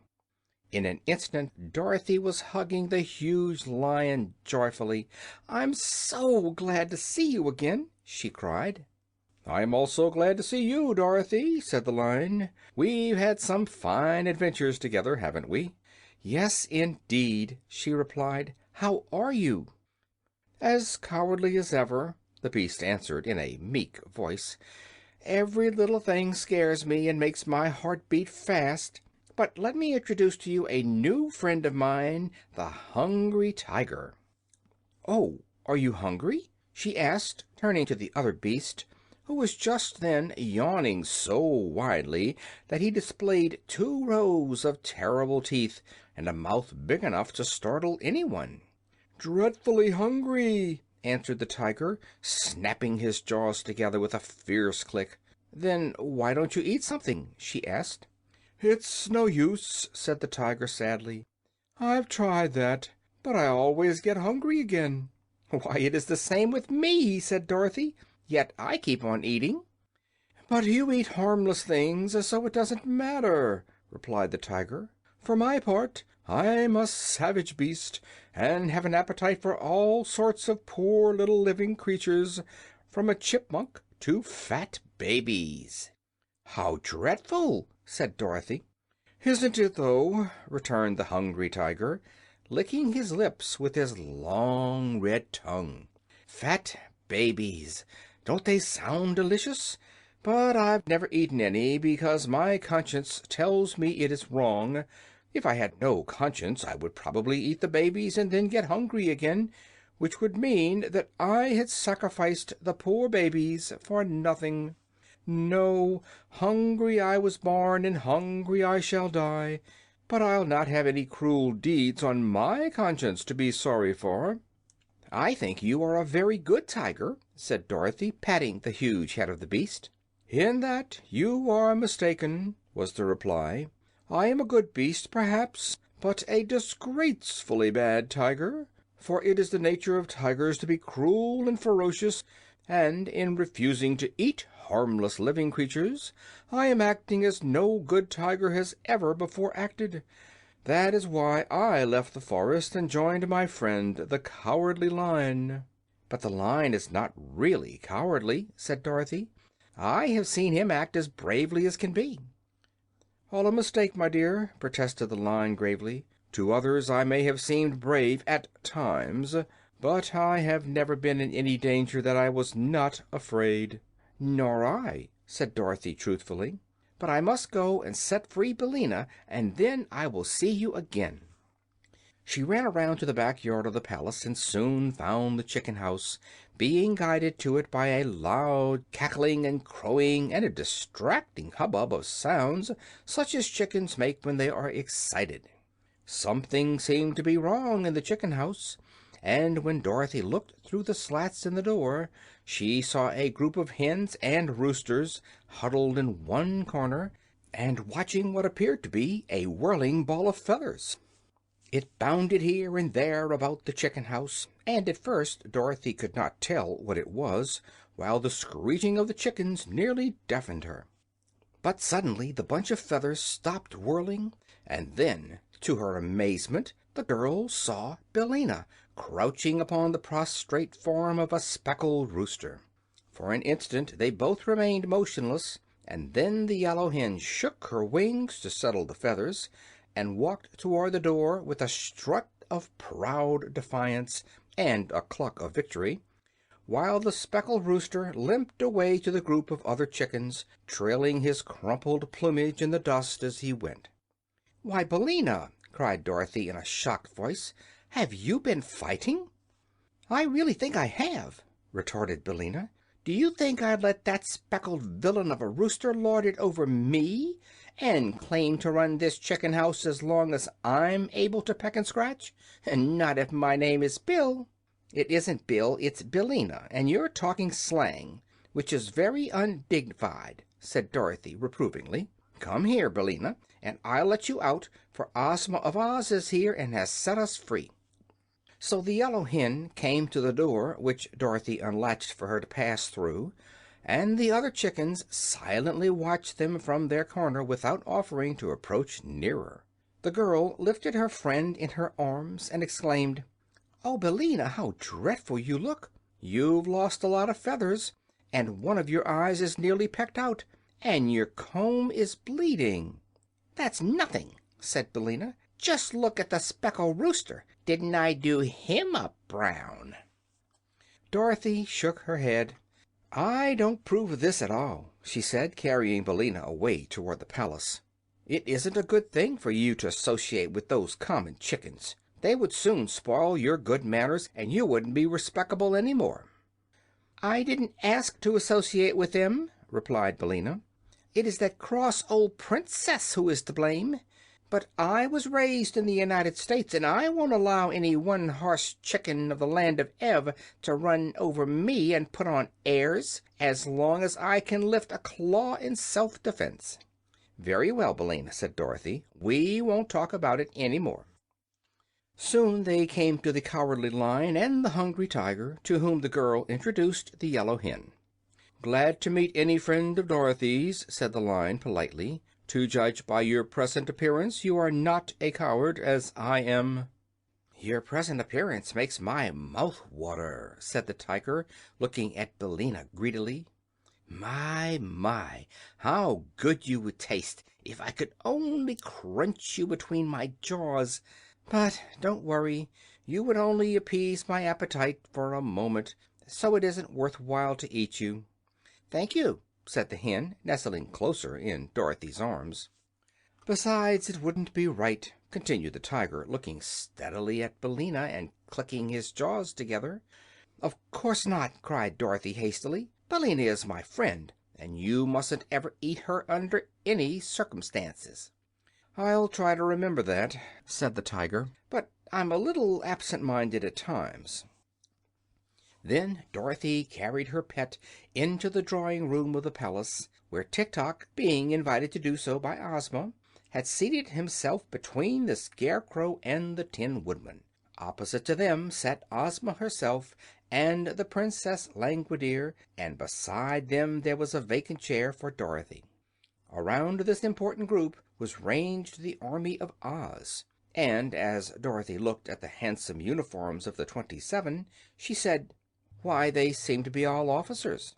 Speaker 2: In an instant Dorothy was hugging the huge lion joyfully. "I'm so glad to see you again!" she cried. "I am also glad to see you, Dorothy," said the Lion. "We've had some fine adventures together, haven't we?" "Yes, indeed," she replied. "How are you?" "As cowardly as ever," the beast answered in a meek voice. "Every little thing scares me and makes my heart beat fast. But let me introduce to you a new friend of mine, the Hungry Tiger." "Oh, are you hungry?" she asked, turning to the other beast, who was just then yawning so widely that he displayed 2 rows of terrible teeth and a mouth big enough to startle anyone. "Dreadfully hungry," answered the Tiger, snapping his jaws together with a fierce click. "Then why don't you eat something?" she asked. "It's no use," said the Tiger sadly. "I've tried that, but I always get hungry again." "Why, it is the same with me," said Dorothy. "Yet I keep on eating." "But you eat harmless things, so it doesn't matter," replied the Tiger. "For my part, I'm a savage beast, and have an appetite for all sorts of poor little living creatures, from a chipmunk to fat babies." "How dreadful!" said Dorothy. "Isn't it, though?" returned the Hungry Tiger, licking his lips with his long red tongue. "Fat babies! Don't they sound delicious? But I've never eaten any, because my conscience tells me it is wrong. If I had no conscience, I would probably eat the babies and then get hungry again, which would mean that I had sacrificed the poor babies for nothing. No, hungry I was born, and hungry I shall die, but I'll not have any cruel deeds on my conscience to be sorry for." "I think you are a very good tiger," said Dorothy, patting the huge head of the beast. "In that you are mistaken," was the reply. "I am a good beast, perhaps, but a disgracefully bad tiger, for it is the nature of tigers to be cruel and ferocious, and in refusing to eat harmless living creatures I am acting as no good tiger has ever before acted. That is why I left the forest and joined my friend, the Cowardly Lion." "But the Lion is not really cowardly," said Dorothy. "I have seen him act as bravely as can be." "All a mistake, my dear," protested the Lion gravely. "To others I may have seemed brave at times, but I have never been in any danger that I was not afraid." "Nor I," said Dorothy truthfully. "But I must go and set free Billina, and then I will see you again." She ran around to the back yard of the palace and soon found the chicken house, being guided to it by a loud cackling and crowing and a distracting hubbub of sounds such as chickens make when they are excited. Something seemed to be wrong in the chicken house, and when Dorothy looked through the slats in the door she saw a group of hens and roosters huddled in one corner and watching what appeared to be a whirling ball of feathers. It bounded here and there about the chicken house, and at first Dorothy could not tell what it was, while the screeching of the chickens nearly deafened her. But suddenly the bunch of feathers stopped whirling, and then, to her amazement, the girl saw Billina crouching upon the prostrate form of a speckled rooster. For an instant they both remained motionless, and then the yellow hen shook her wings to settle the feathers and walked toward the door with a strut of proud defiance and a cluck of victory, while the speckled rooster limped away to the group of other chickens, trailing his crumpled plumage in the dust as he went. "Why, Billina!" cried Dorothy in a shocked voice, "have you been fighting?" "I really think I have," retorted Billina. "Do you think I'd let that speckled villain of a rooster lord it over me and claim to run this chicken house as long as I'm able to peck and scratch? And not if my name is Bill." "It isn't Bill, it's Billina, and you're talking slang, which is very undignified," said Dorothy reprovingly. "Come here, Billina, and I'll let you out, for Ozma of Oz is here and has set us free." So the yellow hen came to the door, which Dorothy unlatched for her to pass through, and the other chickens silently watched them from their corner without offering to approach nearer. The girl lifted her friend in her arms and exclaimed, "Oh, Billina, how dreadful you look! You've lost a lot of feathers, and one of your eyes is nearly pecked out, and your comb is bleeding." "That's nothing," said Billina. "Just look at the speckled rooster. Didn't I do him up brown?" Dorothy shook her head. "I don't approve of this at all," she said, carrying Billina away toward the palace. "It isn't a good thing for you to associate with those common chickens. They would soon spoil your good manners, and you wouldn't be respectable any more." "I didn't ask to associate with them," replied Billina. "It is that cross old Princess who is to blame. But I was raised in the United States, and I won't allow any one-horse chicken of the land of Ev to run over me and put on airs, as long as I can lift a claw in self-defense." "Very well, Billina," said Dorothy. "We won't talk about it any more." Soon they came to the Cowardly Lion and the Hungry Tiger, to whom the girl introduced the yellow hen. "Glad to meet any friend of Dorothy's," said the Lion politely. "To judge by your present appearance, you are not a coward, as I am." "Your present appearance makes my mouth water," said the Tiger, looking at Billina greedily. My, how good you would taste if I could only crunch you between my jaws! But don't worry, you would only appease my appetite for a moment, so it isn't worth while to eat you." "Thank you," said the hen, nestling closer in Dorothy's arms. Besides, it wouldn't be right," continued the Tiger, looking steadily at Billina and clicking his jaws together. "Of course not!" cried Dorothy hastily. "Billina is my friend, and you mustn't ever eat her under any circumstances." "I'll try to remember that," said the Tiger, "but I'm a little absent-minded at times." Then Dorothy carried her pet into the drawing-room of the palace, where Tik-Tok, being invited to do so by Ozma, had seated himself between the Scarecrow and the Tin Woodman. Opposite to them sat Ozma herself and the Princess Langwidere, and beside them there was a vacant chair for Dorothy. Around this important group was ranged the army of Oz, and as Dorothy looked at the handsome uniforms of the 27, she said, "Why, they seem to be all officers."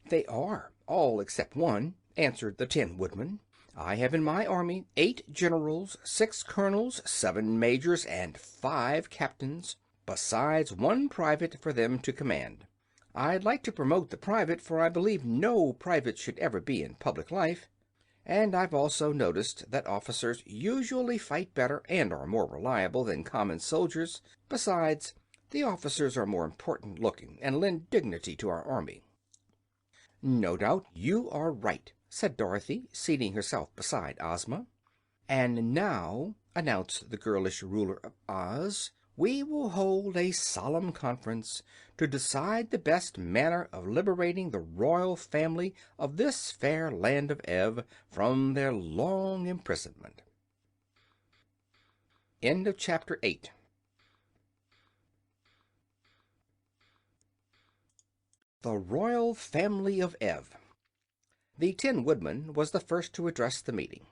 Speaker 2: "They are, all except one," answered the Tin Woodman. "I have in my army 8 generals, 6 colonels, 7 majors, and 5 captains, besides 1 private for them to command. I'd like to promote the private, for I believe no private should ever be in public life. And I've also noticed that officers usually fight better and are more reliable than common soldiers. Besides, the officers are more important looking and lend dignity to our army." "No doubt you are right," said Dorothy, seating herself beside Ozma. "And now," announced the girlish ruler of Oz, "we will hold a solemn conference to decide the best manner of liberating the royal family of this fair land of Ev from their long imprisonment." End of chapter 8. The Royal Family of Ev. The Tin Woodman was the first to address the meeting.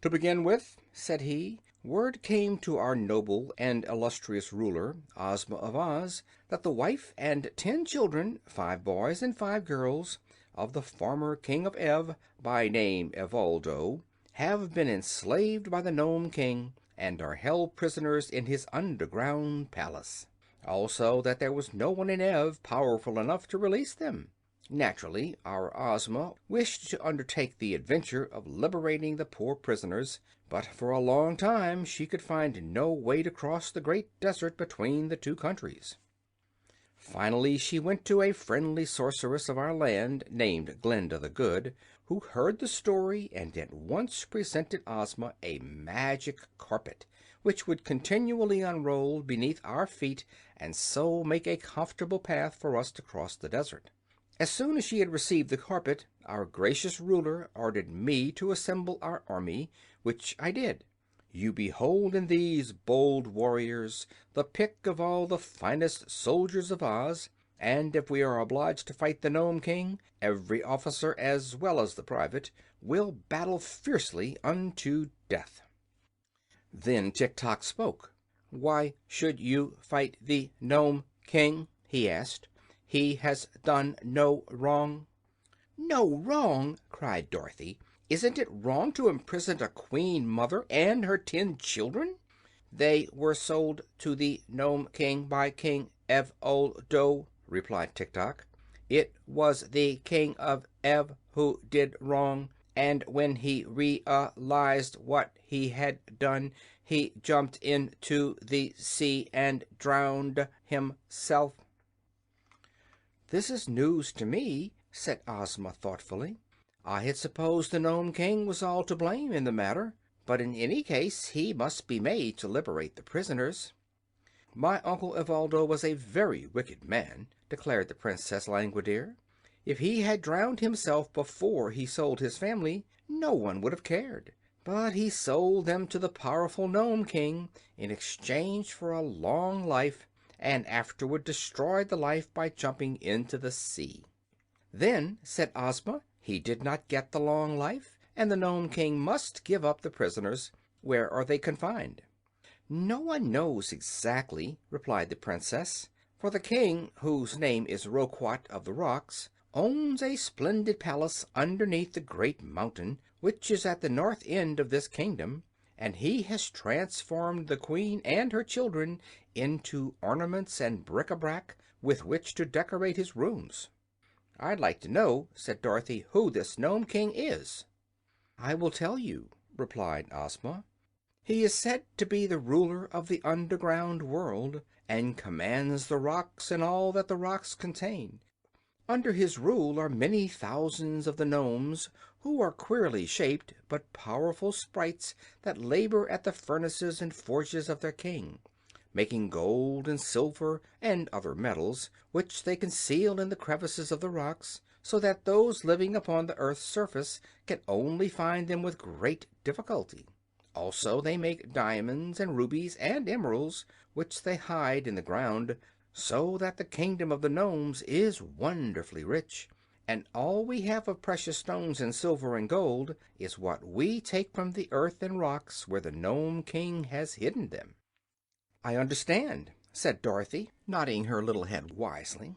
Speaker 2: "To begin with," said he, "word came to our noble and illustrious ruler, Ozma of Oz, that the wife and 10 children, 5 boys and 5 girls, of the former King of Ev, by name Evoldo, have been enslaved by the Nome King and are held prisoners in his underground palace. Also, that there was no one in Ev powerful enough to release them. Naturally, our Ozma wished to undertake the adventure of liberating the poor prisoners, but for a long time she could find no way to cross the great desert between the 2 countries. Finally, she went to a friendly sorceress of our land named Glinda the Good, who heard the story and at once presented Ozma a magic carpet, which would continually unroll beneath our feet and so make a comfortable path for us to cross the desert. As soon as she had received the carpet, our gracious ruler ordered me to assemble our army, which I did. You behold in these bold warriors the pick of all the finest soldiers of Oz, and if we are obliged to fight the Nome King, every officer as well as the private will battle fiercely unto death." Then Tik-Tok spoke. "Why should you fight the Nome King?" he asked. "He has done no wrong." "No wrong!" cried Dorothy. "Isn't it wrong to imprison a queen mother and her 10 children?" "They were sold to the Nome King by King Evoldo," replied Tik-Tok. "It was the King of Ev who did wrong, and when he realized what he had done, he jumped into the sea and drowned himself." "This is news to me," said Ozma thoughtfully. "I had supposed the Nome King was all to blame in the matter, but in any case he must be made to liberate the prisoners." "My Uncle Evoldo was a very wicked man," declared the Princess Langwidere. "If he had drowned himself before he sold his family, no one would have cared. But he sold them to the powerful Nome King in exchange for a long life, and afterward destroyed the life by jumping into the sea." "Then," said Ozma, "he did not get the long life, and the Nome King must give up the prisoners. Where are they confined?" "No one knows exactly," replied the Princess, "for the King, whose name is Roquat of the Rocks, owns a splendid palace underneath the great mountain, which is at the north end of this kingdom, and he has transformed the Queen and her children into ornaments and bric-a-brac with which to decorate his rooms." "I'd like to know," said Dorothy, "who this Nome King is." "I will tell you. replied Ozma. "He is said to be the ruler of the underground world, and commands the rocks and all that the rocks contain. Under his rule are many thousands of the nomes, who are queerly shaped but powerful sprites that labor at the furnaces and forges of their king, making gold and silver and other metals, which they conceal in the crevices of the rocks, so that those living upon the earth's surface can only find them with great difficulty. Also, they make diamonds and rubies and emeralds, which they hide in the ground, so that the kingdom of the nomes is wonderfully rich, and all we have of precious stones and silver and gold is what we take from the earth and rocks where the Nome King has hidden them." "I understand," said Dorothy, nodding her little head wisely.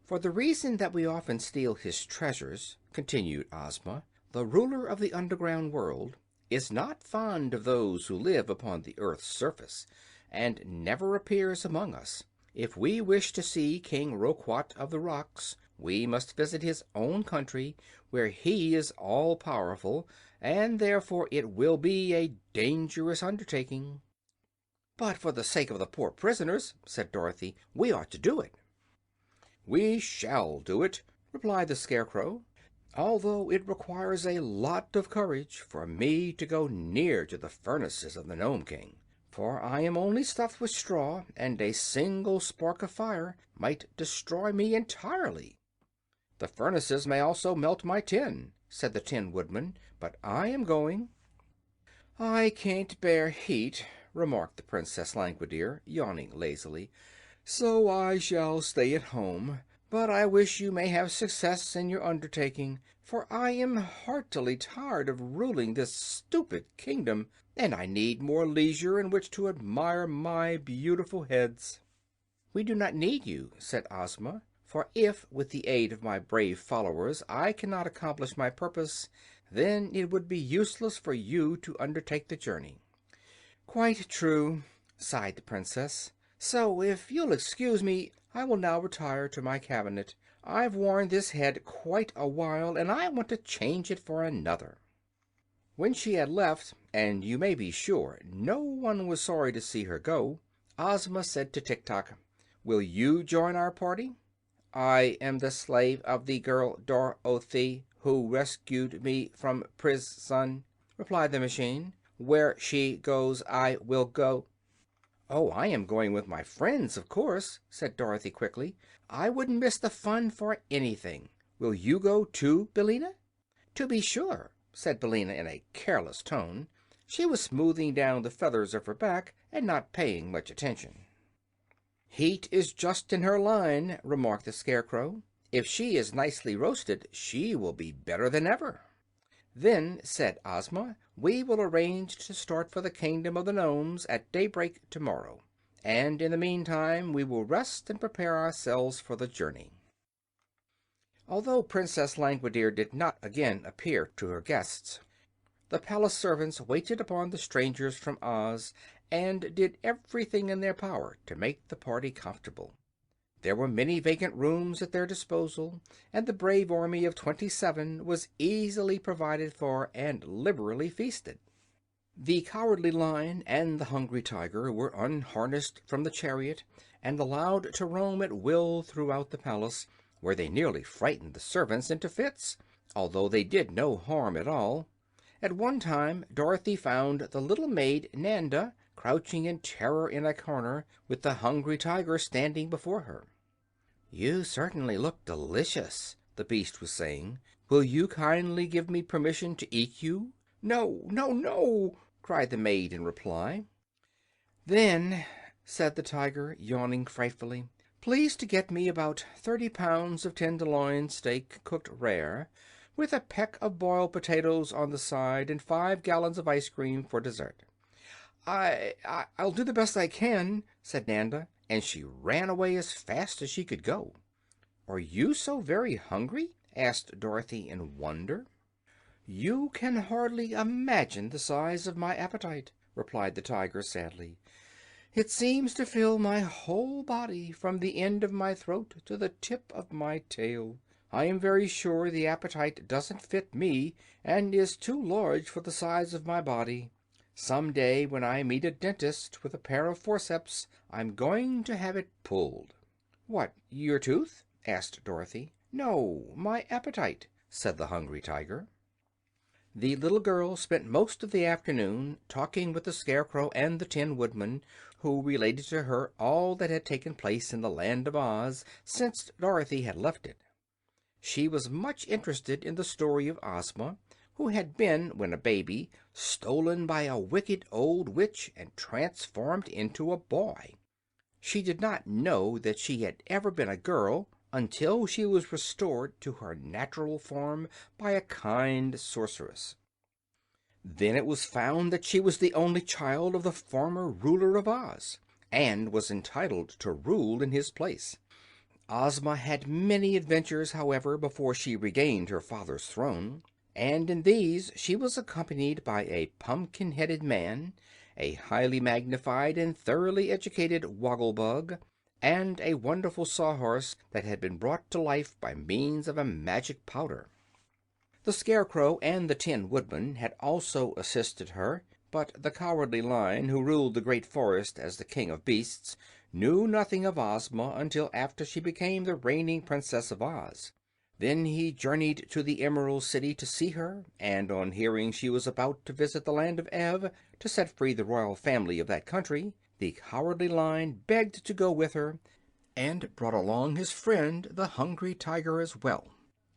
Speaker 2: "For the reason that we often steal his treasures," continued Ozma, "the ruler of the underground world is not fond of those who live upon the earth's surface, and never appears among us. If we wish to see King Roquat of the Rocks, we must visit his own country, where he is all powerful, and therefore it will be a dangerous undertaking." "But for the sake of the poor prisoners," said Dorothy, "we ought to do it." "We shall do it," replied the Scarecrow, "although it requires a lot of courage for me to go near to the furnaces of the Nome King. For I am only stuffed with straw, and a single spark of fire might destroy me entirely." "The furnaces may also melt my tin," said the Tin Woodman, "but I am going." "I can't bear heat," remarked the Princess Langwidere, yawning lazily, "so I shall stay at home. But I wish you may have success in your undertaking, for I am heartily tired of ruling this stupid kingdom, and I need more leisure in which to admire my beautiful heads." "We do not need you," said Ozma, "for if, with the aid of my brave followers, I cannot accomplish my purpose, then it would be useless for you to undertake the journey." "Quite true," sighed the Princess. "So, if you'll excuse me, I will now retire to my cabinet. I've worn this head quite a while, and I want to change it for another." When she had left, and you may be sure no one was sorry to see her go, Ozma said to Tik-Tok, "Will you join our party?" "I am the slave of the girl Dorothy, who rescued me from prison," replied the machine. "Where she goes, I will go." "Oh, I am going with my friends, of course," said Dorothy quickly. "I wouldn't miss the fun for anything. Will you go, too, Billina?" "To be sure," said Billina in a careless tone. She was smoothing down the feathers of her back and not paying much attention. "Heat is just in her line," remarked the Scarecrow. "If she is nicely roasted, she will be better than ever." "Then," said Ozma, "we will arrange to start for the kingdom of the Nomes at daybreak tomorrow, and in the meantime we will rest and prepare ourselves for the journey." Although Princess Langwidere did not again appear to her guests, the palace servants waited upon the strangers from Oz and did everything in their power to make the party comfortable. There were many vacant rooms at their disposal, and the brave army of 27 was easily provided for and liberally feasted. The Cowardly Lion and the Hungry Tiger were unharnessed from the chariot and allowed to roam at will throughout the palace, where they nearly frightened the servants into fits, although they did no harm at all. At one time Dorothy found the little maid Nanda crouching in terror in a corner, with the Hungry Tiger standing before her. "You certainly look delicious," the beast was saying. "Will you kindly give me permission to eat you?" "No, no, no!" cried the maid in reply. "Then," said the tiger, yawning frightfully, "please to get me about 30 pounds of tenderloin steak, cooked rare, with a peck of boiled potatoes on the side, and 5 gallons of ice cream for dessert." I'll do the best I can," said Nanda, and she ran away as fast as she could go. "Are you so very hungry?" asked Dorothy in wonder. "You can hardly imagine the size of my appetite," replied the tiger sadly. "It seems to fill my whole body, from the end of my throat to the tip of my tail. I am very sure the appetite doesn't fit me and is too large for the size of my body. Some day when I meet a dentist with a pair of forceps, I'm going to have it pulled." "What, your tooth?" asked Dorothy. "No, my appetite," said the Hungry Tiger. The little girl spent most of the afternoon talking with the Scarecrow and the Tin Woodman, who related to her all that had taken place in the Land of Oz since Dorothy had left it. She was much interested in the story of Ozma, who had been, when a baby, stolen by a wicked old witch and transformed into a boy. She did not know that she had ever been a girl until she was restored to her natural form by a kind sorceress. Then it was found that she was the only child of the former ruler of Oz, and was entitled to rule in his place. Ozma had many adventures, however, before she regained her father's throne, and in these she was accompanied by a pumpkin-headed man, a highly magnified and thoroughly educated Woggle-Bug, and a wonderful Sawhorse that had been brought to life by means of a magic powder. The Scarecrow and the Tin Woodman had also assisted her, but the Cowardly Lion, who ruled the great forest as the King of Beasts, knew nothing of Ozma until after she became the reigning Princess of Oz. Then he journeyed to the Emerald City to see her, and on hearing she was about to visit the Land of Ev to set free the royal family of that country, the Cowardly Lion begged to go with her, and brought along his friend the Hungry Tiger as well.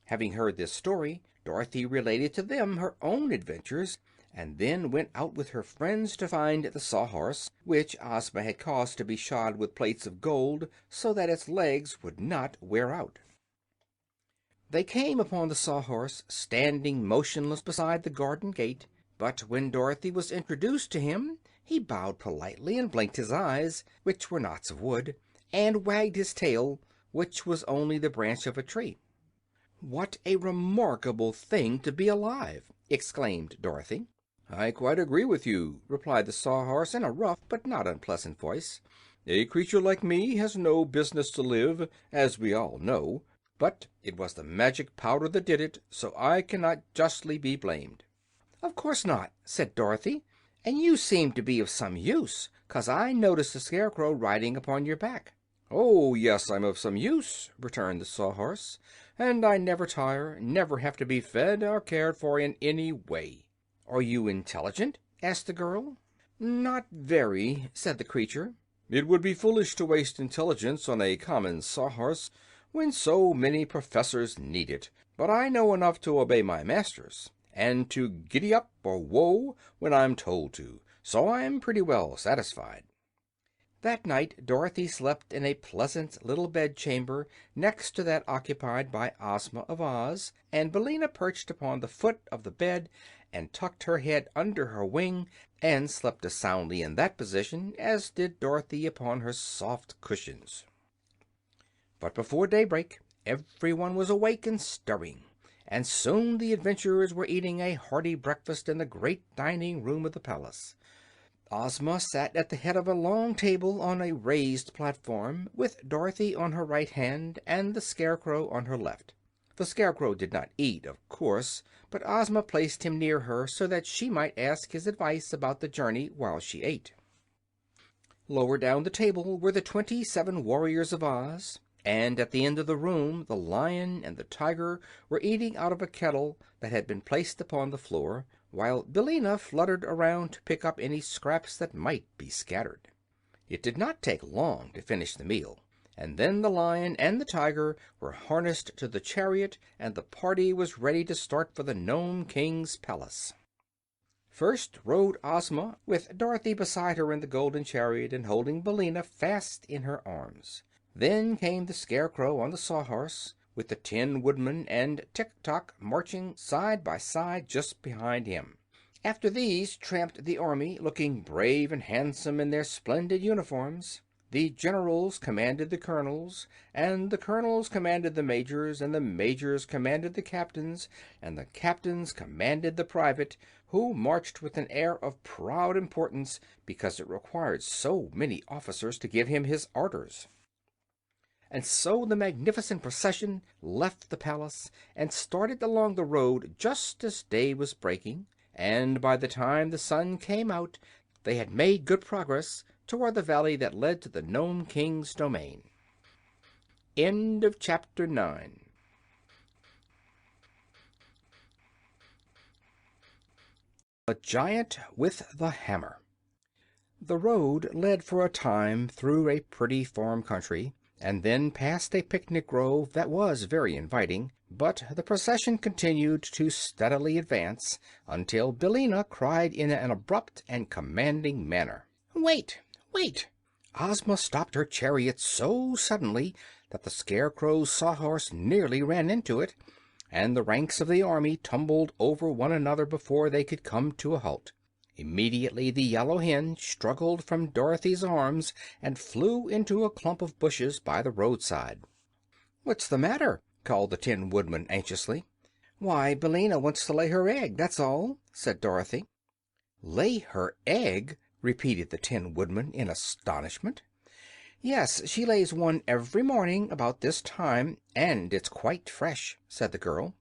Speaker 2: Having heard this story, Dorothy related to them her own adventures, and then went out with her friends to find the Sawhorse, which Ozma had caused to be shod with plates of gold so that its legs would not wear out. They came upon the Sawhorse standing motionless beside the garden gate, but when Dorothy was introduced to him he bowed politely and blinked his eyes, which were knots of wood, and wagged his tail, which was only the branch of a tree. "What a remarkable thing to be alive!" exclaimed Dorothy. "I quite agree with you," replied the Sawhorse in a rough but not unpleasant voice. "A creature like me has no business to live, as we all know. But it was the magic powder that did it, so I cannot justly be blamed." "Of course not," said Dorothy. "And you seem to be of some use, 'cause I noticed the Scarecrow riding upon your back." "Oh, yes, I'm of some use," returned the Sawhorse, "and I never tire, never have to be fed or cared for in any way." "Are you intelligent?" asked the girl. "Not very," said the creature. "It would be foolish to waste intelligence on a common Sawhorse when so many professors need it. But I know enough to obey my masters, and to giddy up or whoa when I'm told to, so I'm pretty well satisfied." That night Dorothy slept in a pleasant little bedchamber next to that occupied by Ozma of Oz, and Billina perched upon the foot of the bed and tucked her head under her wing and slept as soundly in that position as did Dorothy upon her soft cushions. But before daybreak everyone was awake and stirring, and soon the adventurers were eating a hearty breakfast in the great dining room of the palace. Ozma sat at the head of a long table on a raised platform, with Dorothy on her right hand and the Scarecrow on her left. The Scarecrow did not eat, of course, but Ozma placed him near her so that she might ask his advice about the journey while she ate. Lower down the table were the 27 warriors of Oz, and at the end of the room the Lion and the Tiger were eating out of a kettle that had been placed upon the floor, while Billina fluttered around to pick up any scraps that might be scattered. It did not take long to finish the meal, and then the Lion and the Tiger were harnessed to the chariot, and the party was ready to start for the Nome King's palace. First rode Ozma, with Dorothy beside her in the golden chariot and holding Billina fast in her arms. Then came the Scarecrow on the Sawhorse, with the Tin Woodman and Tik-Tok marching side by side just behind him. After these tramped the army, looking brave and handsome in their splendid uniforms. The generals commanded the colonels, and the colonels commanded the majors, and the majors commanded the captains, and the captains commanded the private, who marched with an air of proud importance because it required so many officers to give him his orders. And so the magnificent procession left the palace and started along the road just as day was breaking, and by the time the sun came out they had made good progress toward the valley that led to the Nome King's domain. End of chapter 9. The Giant with the Hammer. The road led for a time through a pretty farm country, and then past a picnic grove that was very inviting, but the procession continued to steadily advance until Billina cried in an abrupt and commanding manner, "Wait! Wait!" Ozma stopped her chariot so suddenly that the Scarecrow's Sawhorse nearly ran into it, and the ranks of the army tumbled over one another before they could come to a halt. Immediately the yellow hen struggled from Dorothy's arms and flew into a clump of bushes by the roadside. "What's the matter?" called the Tin Woodman anxiously. "Why, Billina wants to lay her egg, that's all," said Dorothy. "Lay her egg?" repeated the Tin Woodman in astonishment. "Yes, she lays one every morning about this time, and it's quite fresh," said the girl.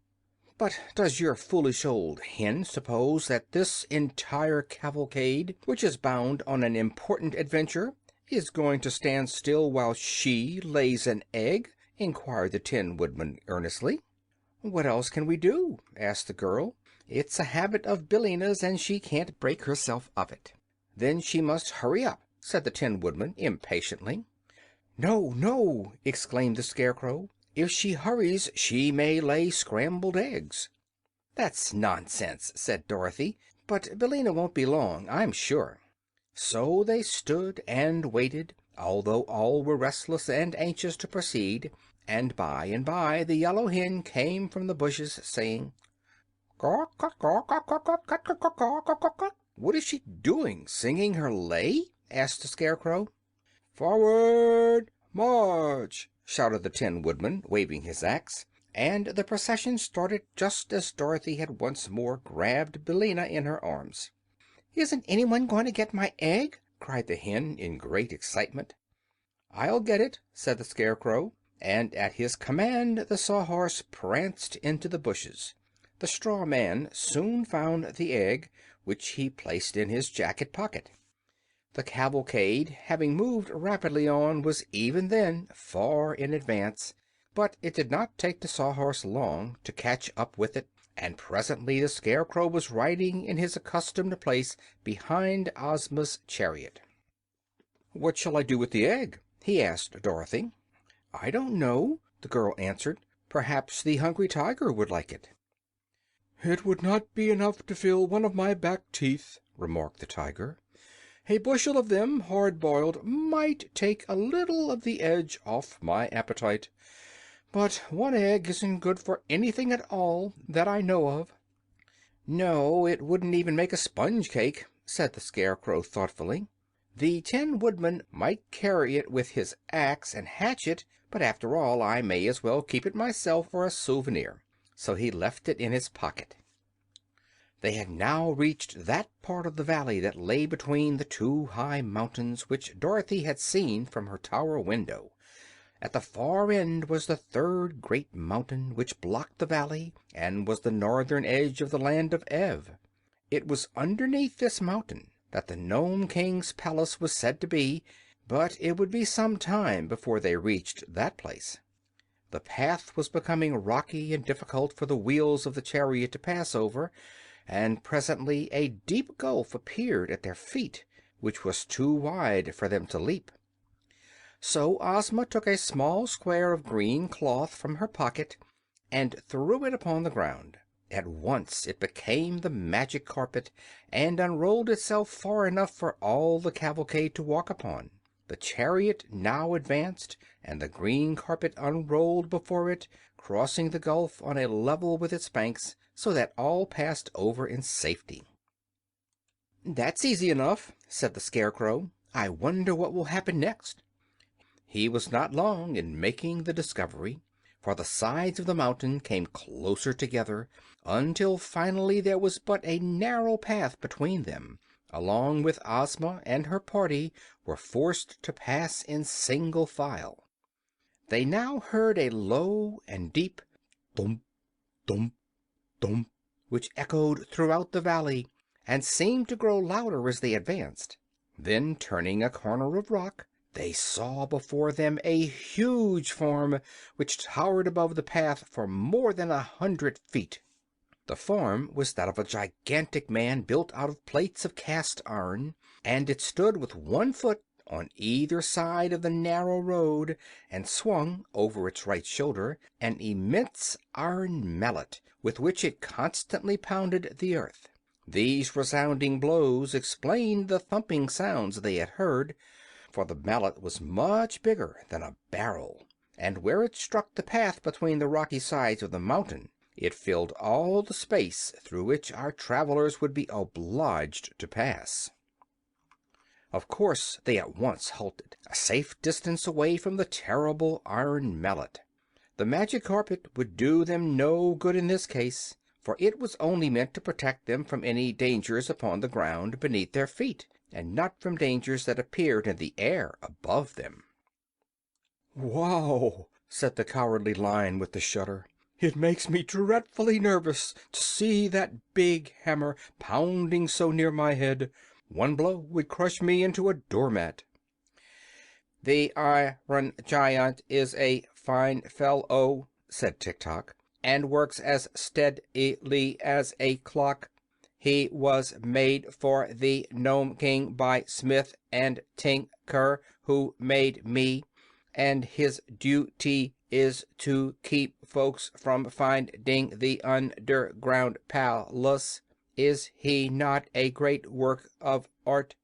Speaker 2: "But does your foolish old hen suppose that this entire cavalcade, which is bound on an important adventure, is going to stand still while she lays an egg?" inquired the Tin Woodman earnestly. "What else can we do?" asked the girl. "It's a habit of Billina's, and she can't break herself of it." "Then she must hurry up," said the Tin Woodman impatiently. "No, no!" exclaimed the Scarecrow. "If she hurries she may lay scrambled eggs." "That's nonsense," said Dorothy. "But Billina won't be long, I'm sure." So they stood and waited, although all were restless and anxious to proceed, and by the yellow hen came from the bushes, saying, "Caw, caw, caw, caw, caw, caw, caw, caw, caw, caw, caw, caw." "What is she doing? Singing her lay?" asked the Scarecrow. "Forward, march!" shouted the Tin Woodman, waving his axe, and the procession started just as Dorothy had once more grabbed Billina in her arms. "Isn't anyone going to get my egg?" cried the hen in great excitement. "I'll get it," said the Scarecrow, and at his command the Sawhorse pranced into the bushes. The straw man soon found the egg, which he placed in his jacket pocket. The cavalcade, having moved rapidly on, was even then far in advance, but it did not take the Sawhorse long to catch up with it, and presently the Scarecrow was riding in his accustomed place behind Ozma's chariot. "What shall I do with the egg?" he asked Dorothy. "I don't know," the girl answered. "Perhaps the Hungry Tiger would like it." "It would not be enough to fill one of my back teeth," remarked the Tiger. "A bushel of them, hard boiled, might take a little of the edge off my appetite. But one egg isn't good for anything at all that I know of." "No, it wouldn't even make a sponge cake," said the Scarecrow thoughtfully. "The Tin Woodman might carry it with his axe and hatch it, but after all I may as well keep it myself for a souvenir." So he left it in his pocket. They had now reached that part of the valley that lay between the two high mountains which Dorothy had seen from her tower window. At the far end was the third great mountain, which blocked the valley and was the northern edge of the land of Ev. It was underneath this mountain that the Nome King's palace was said to be, but it would be some time before they reached that place. The path was becoming rocky and difficult for the wheels of the chariot to pass over, and presently a deep gulf appeared at their feet, which was too wide for them to leap. So Ozma took a small square of green cloth from her pocket and threw it upon the ground. At once it became the magic carpet, and unrolled itself far enough for all the cavalcade to walk upon. The chariot now advanced, and the green carpet unrolled before it, crossing the gulf on a level with its banks, so that all passed over in safety. "That's easy enough," said the Scarecrow. "I wonder what will happen next." He was not long in making the discovery, for the sides of the mountain came closer together until finally there was but a narrow path between them, along which Ozma and her party were forced to pass in single file. They now heard a low and deep thump, thump, thump, which echoed throughout the valley and seemed to grow louder as they advanced. Then, turning a corner of rock, they saw before them a huge form which towered above the path for more than 100 feet. The form was that of a gigantic man built out of plates of cast iron, and it stood with one foot on either side of the narrow road, and swung over its right shoulder an immense iron mallet, with which it constantly pounded the earth. These resounding blows explained the thumping sounds they had heard, for the mallet was much bigger than a barrel, and where it struck the path between the rocky sides of the mountain, it filled all the space through which our travelers would be obliged to pass. Of course, they at once halted, a safe distance away from the terrible iron mallet. The magic carpet would do them no good in this case, for it was only meant to protect them from any dangers upon the ground beneath their feet, and not from dangers that appeared in the air above them.
Speaker 1: "Wow!" said the Cowardly Lion with a shudder. "It makes me dreadfully nervous to see that big hammer pounding so near my head. One blow would crush me into a doormat."
Speaker 2: "The Iron Giant is a fine fellow," said Tik-Tok, "and works as steadily as a clock. He was made for the Nome King by Smith and Tinker, who made me, and his duty is to keep folks from finding the underground palace. Is he not a great work of art?"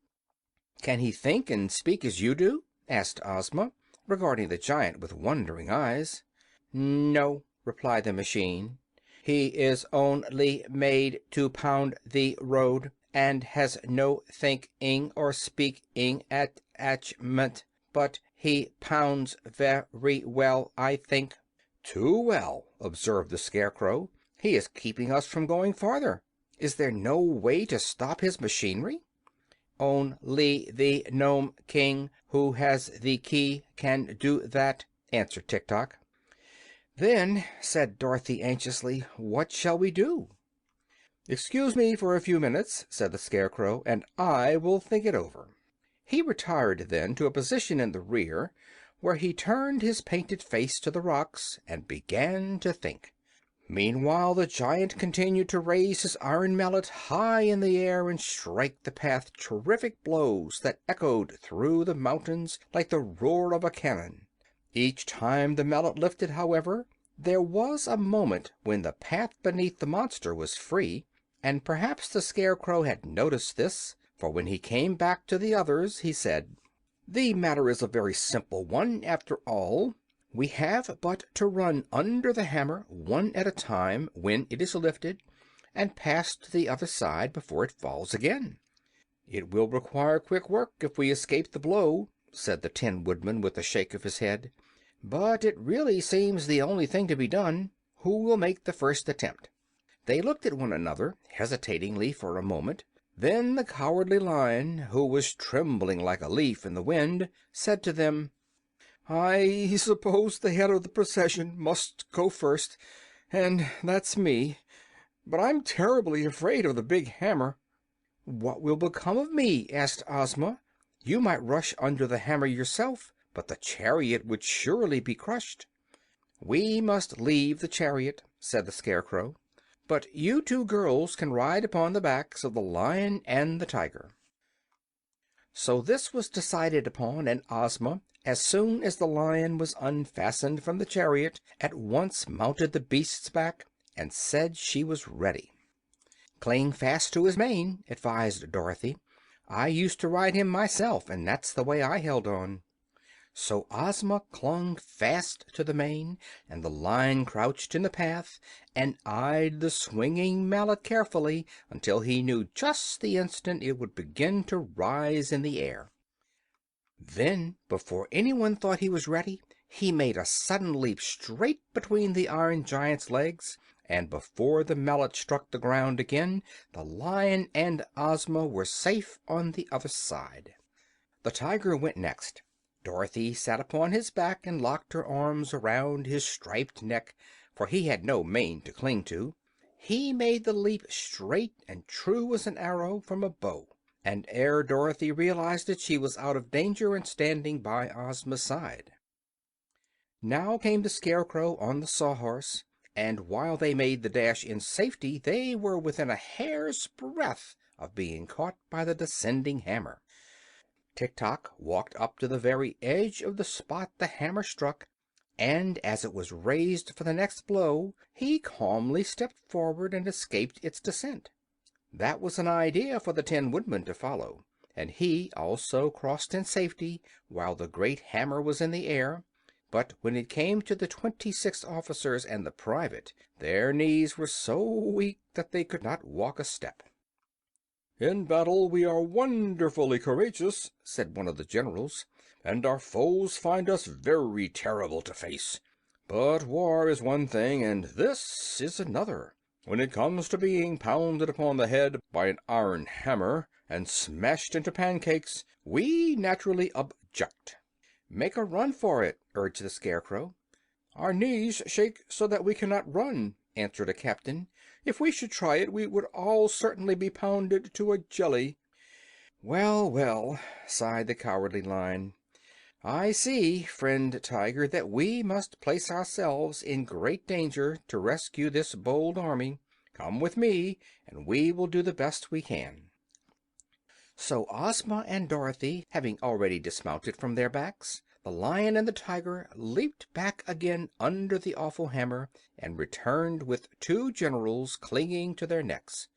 Speaker 1: "Can he think and speak as you do?" asked Ozma, regarding the giant with wondering eyes.
Speaker 2: "No," replied the machine. "He is only made to pound the road, and has no thinking or speaking attachment. But he pounds very well, I think."
Speaker 1: "Too well," observed the Scarecrow. "He is keeping us from going farther. Is there no way to stop his machinery?"
Speaker 2: "Only the Nome King, who has the key, can do that," answered Tik-Tok.
Speaker 1: "Then," said Dorothy anxiously, "what shall we do?" "Excuse me for a few minutes," said the Scarecrow, "and I will think it over." He retired then to a position in the rear, where he turned his painted face to the rocks and began to think. Meanwhile the giant continued to raise his iron mallet high in the air and strike the path terrific blows that echoed through the mountains like the roar of a cannon. Each time the mallet lifted, however, there was a moment when the path beneath the monster was free, and perhaps the Scarecrow had noticed this, for when he came back to the others he said: "The matter is a very simple one, after all. We have but to run under the hammer one at a time when it is lifted, and pass to the other side before it falls again." "It will require quick work if we escape the blow," said the Tin Woodman with a shake of his head, "but it really seems the only thing to be done. Who will make the first attempt?" They looked at one another hesitatingly for a moment. Then the Cowardly Lion, who was trembling like a leaf in the wind, said to them: "I suppose the head of the procession must go first, and that's me. But I'm terribly afraid of the big hammer." "What will become of me?" asked Ozma. "You might rush under the hammer yourself, but the chariot would surely be crushed." "We must leave the chariot," said the Scarecrow. "But you two girls can ride upon the backs of the Lion and the Tiger." So this was decided upon, and Ozma, as soon as the Lion was unfastened from the chariot, at once mounted the beast's back and said she was ready. "Cling fast to his mane," advised Dorothy. "I used to ride him myself, and that's the way I held on." So Ozma clung fast to the mane, and the Lion crouched in the path and eyed the swinging mallet carefully until he knew just the instant it would begin to rise in the air. Then, before anyone thought he was ready, he made a sudden leap straight between the Iron Giant's legs, and before the mallet struck the ground again the Lion and Ozma were safe on the other side. The Tiger went next.
Speaker 2: Dorothy sat upon his back and locked her arms around his striped neck, for he had no mane to cling to. He made the leap straight and true as an arrow from a bow, and ere Dorothy realized it she was out of danger and standing by Ozma's side. Now came the Scarecrow on the Sawhorse, and while they made the dash in safety they were within a hair's breadth of being caught by the descending hammer. Tik-Tok walked up to the very edge of the spot the hammer struck, and as it was raised for the next blow he calmly stepped forward and escaped its descent. That was an idea for the Tin Woodman to follow, and he also crossed in safety while the great hammer was in the air. But when it came to the 26 officers and the private, their knees were so weak that they could not walk a step. "In battle we are wonderfully courageous," said one of the generals, "and our foes find us very terrible to face. But war is one thing, and this is another. When it comes to being pounded upon the head by an iron hammer and smashed into pancakes, we naturally object." "Make a run for it," urged the Scarecrow. "Our knees shake so that we cannot run," answered a captain. "If we should try it, we would all certainly be pounded to a jelly." "Well, well," sighed the Cowardly Lion, "I see, friend Tiger, that we must place ourselves in great danger to rescue this bold army. Come with me, and we will do the best we can." So Ozma and Dorothy, having already dismounted from their backs, the Lion and the Tiger leaped back again under the awful hammer and returned with 2 generals clinging to their necks.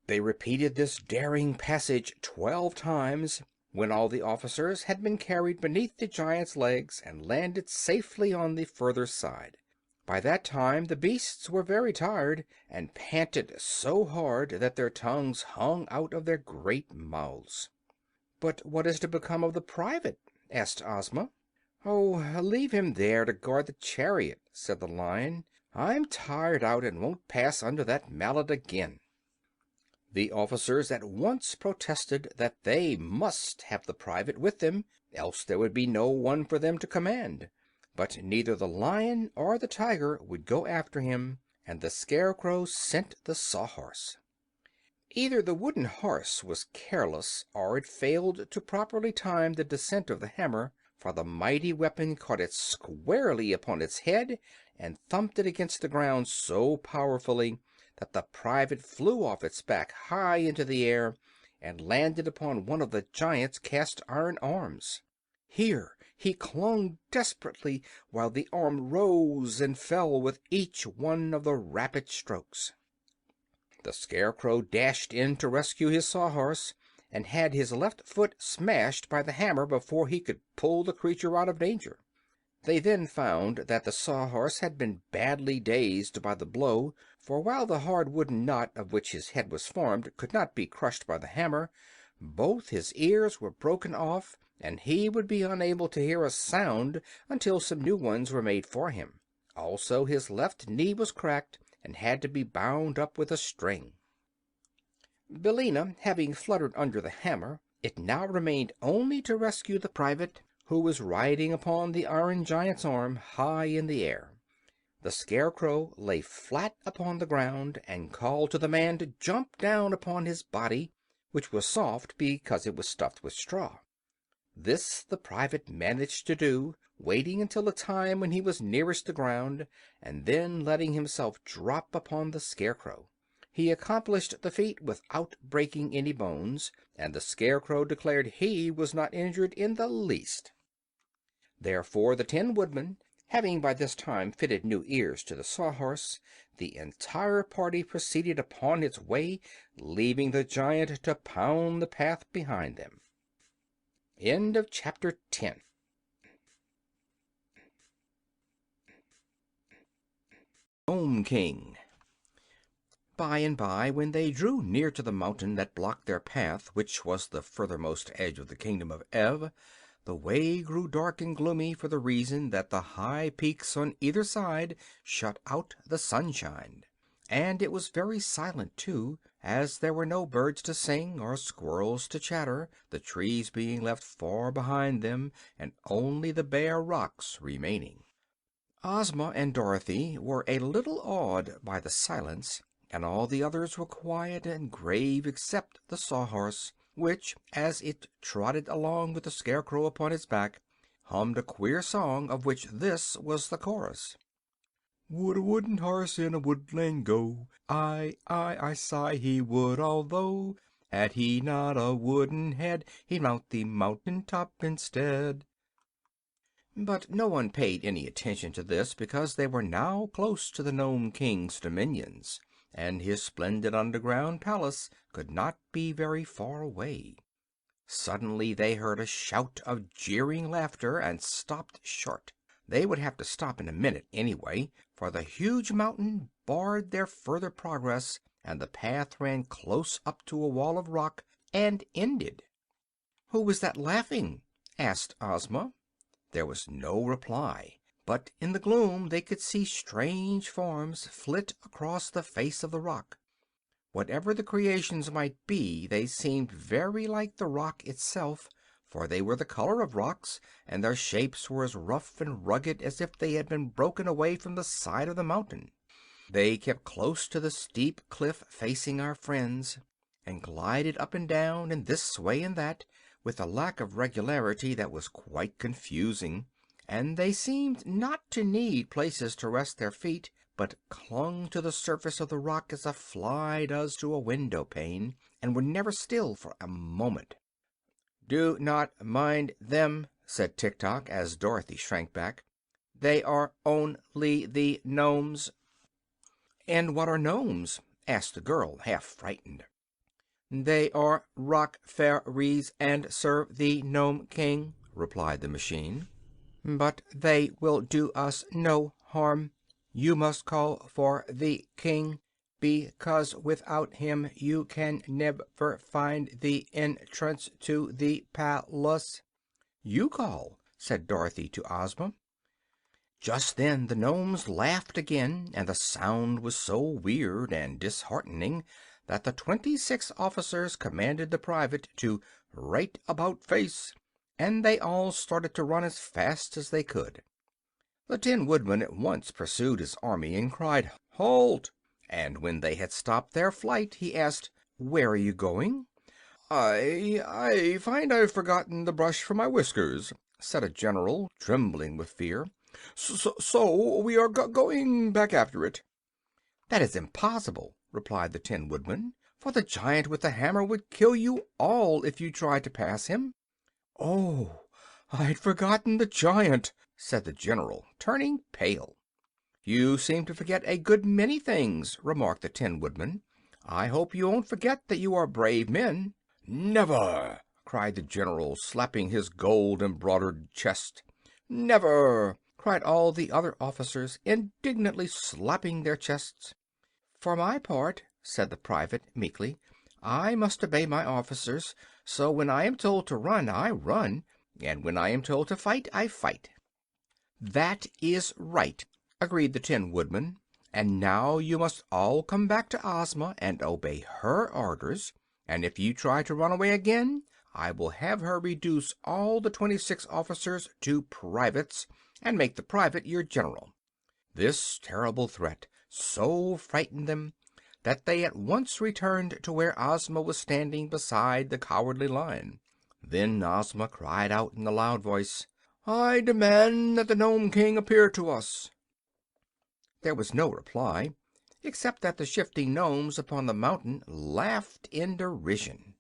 Speaker 2: They repeated this daring passage 12 times, when all the officers had been carried beneath the giant's legs and landed safely on the further side. By that time the beasts were very tired, and panted so hard that their tongues hung out of their great mouths. "But what is to become of the private?" asked Ozma. "Oh, leave him there to guard the chariot," said the Lion. "I'm tired out and won't pass under that mallet again." The officers at once protested that they must have the private with them, else there would be no one for them to command. But neither the Lion or the Tiger would go after him, and the Scarecrow sent the Sawhorse. Either the wooden horse was careless, or it failed to properly time the descent of the hammer, for the mighty weapon caught it squarely upon its head and thumped it against the ground so powerfully that the private flew off its back high into the air and landed upon one of the giant's cast-iron arms. Here he clung desperately while the arm rose and fell with each one of the rapid strokes. The Scarecrow dashed in to rescue his Sawhorse, and had his left foot smashed by the hammer before he could pull the creature out of danger. They then found that the Sawhorse had been badly dazed by the blow, for while the hard wooden knot of which his head was formed could not be crushed by the hammer, both his ears were broken off, and he would be unable to hear a sound until some new ones were made for him. Also, his left knee was cracked and had to be bound up with a string. Billina having fluttered under the hammer, it now remained only to rescue the private, who was riding upon the iron giant's arm high in the air. The Scarecrow lay flat upon the ground and called to the man to jump down upon his body, which was soft because it was stuffed with straw. This the private managed to do, waiting until the time when he was nearest the ground, and then letting himself drop upon the Scarecrow. He accomplished the feat without breaking any bones, and the Scarecrow declared he was not injured in the least. Therefore the Tin Woodman, having by this time fitted new ears to the Sawhorse, the entire party proceeded upon its way, leaving the giant to pound the path behind them. End of chapter 10. Gnome King. By and by, when they drew near to the mountain that blocked their path, which was the furthermost edge of the kingdom of Ev, the way grew dark and gloomy for the reason that the high peaks on either side shut out the sunshine.
Speaker 1: and it was very silent, too, as there were no birds to sing or squirrels to chatter, the trees being left far behind them and only the bare rocks remaining. Ozma and Dorothy were a little awed by the silence, and all the others were quiet and grave except the Sawhorse, which, as it trotted along with the Scarecrow upon its back, hummed a queer song of which this was the chorus: "Would a wooden horse in a woodland go? I sigh he would, although had he not a wooden head, he'd mount the mountain top instead." But no one paid any attention to this, because they were now close to the Nome King's dominions, and his splendid underground palace could not be very far away. Suddenly they heard a shout of jeering laughter and stopped short. They would have to stop in a minute, anyway, for the huge mountain barred their further progress, and the path ran close up to a wall of rock and ended. "Who was that laughing?" asked Ozma. There was no reply, but in the gloom they could see strange forms flit across the face of the rock. Whatever the creations might be, they seemed very like the rock itself, for they were the color of rocks, and their shapes were as rough and rugged as if they had been broken away from the side of the mountain. They kept close to the steep cliff facing our friends, and glided up and down, and this way and that, with a lack of regularity that was quite confusing, and they seemed not to need places to rest their feet, but clung to the surface of the rock as a fly does to a window pane, and were never still for a moment. "Do not mind them," said Tik-Tok, as Dorothy shrank back. "They are only the Nomes." "And what are Nomes?" asked the girl, half frightened. "They are rock fairies and serve the Nome King," replied the machine. "But they will do us no harm. You must call for the King, because without him you can never find the entrance to the palace." "You call," said Dorothy to Ozma. Just then the Nomes laughed again, and the sound was so weird and disheartening that the 26 officers commanded the private to "right about face," and they all started to run as fast as they could. The Tin Woodman at once pursued his army and cried "Halt!" and when they had stopped their flight he asked, "Where are you going?" "I find I've forgotten the brush for my whiskers," said a general, trembling with fear. So we are going back after it." "That is impossible," replied the Tin Woodman, "for the giant with the hammer would kill you all if you tried to pass him." "Oh, I'd forgotten the giant," said the general, turning pale. "You seem to forget a good many things," remarked the Tin Woodman. "I hope you won't forget that you are brave men." "Never!" cried the general, slapping his gold-embroidered chest. "Never!" cried all the other officers, indignantly slapping their chests. "For my part," said the private, meekly, "I must obey my officers, so when I am told to run I run, and when I am told to fight I fight." "That is right," agreed the Tin Woodman. "And now you must all come back to Ozma and obey her orders, and if you try to run away again I will have her reduce all the 26 officers to privates, and make the private your general." This terrible threat so frightened them that they at once returned to where Ozma was standing beside the Cowardly Lion. Then Ozma cried out in a loud voice, "I demand that the Nome King appear to us." There was no reply, except that the shifting nomes upon the mountain laughed in derision.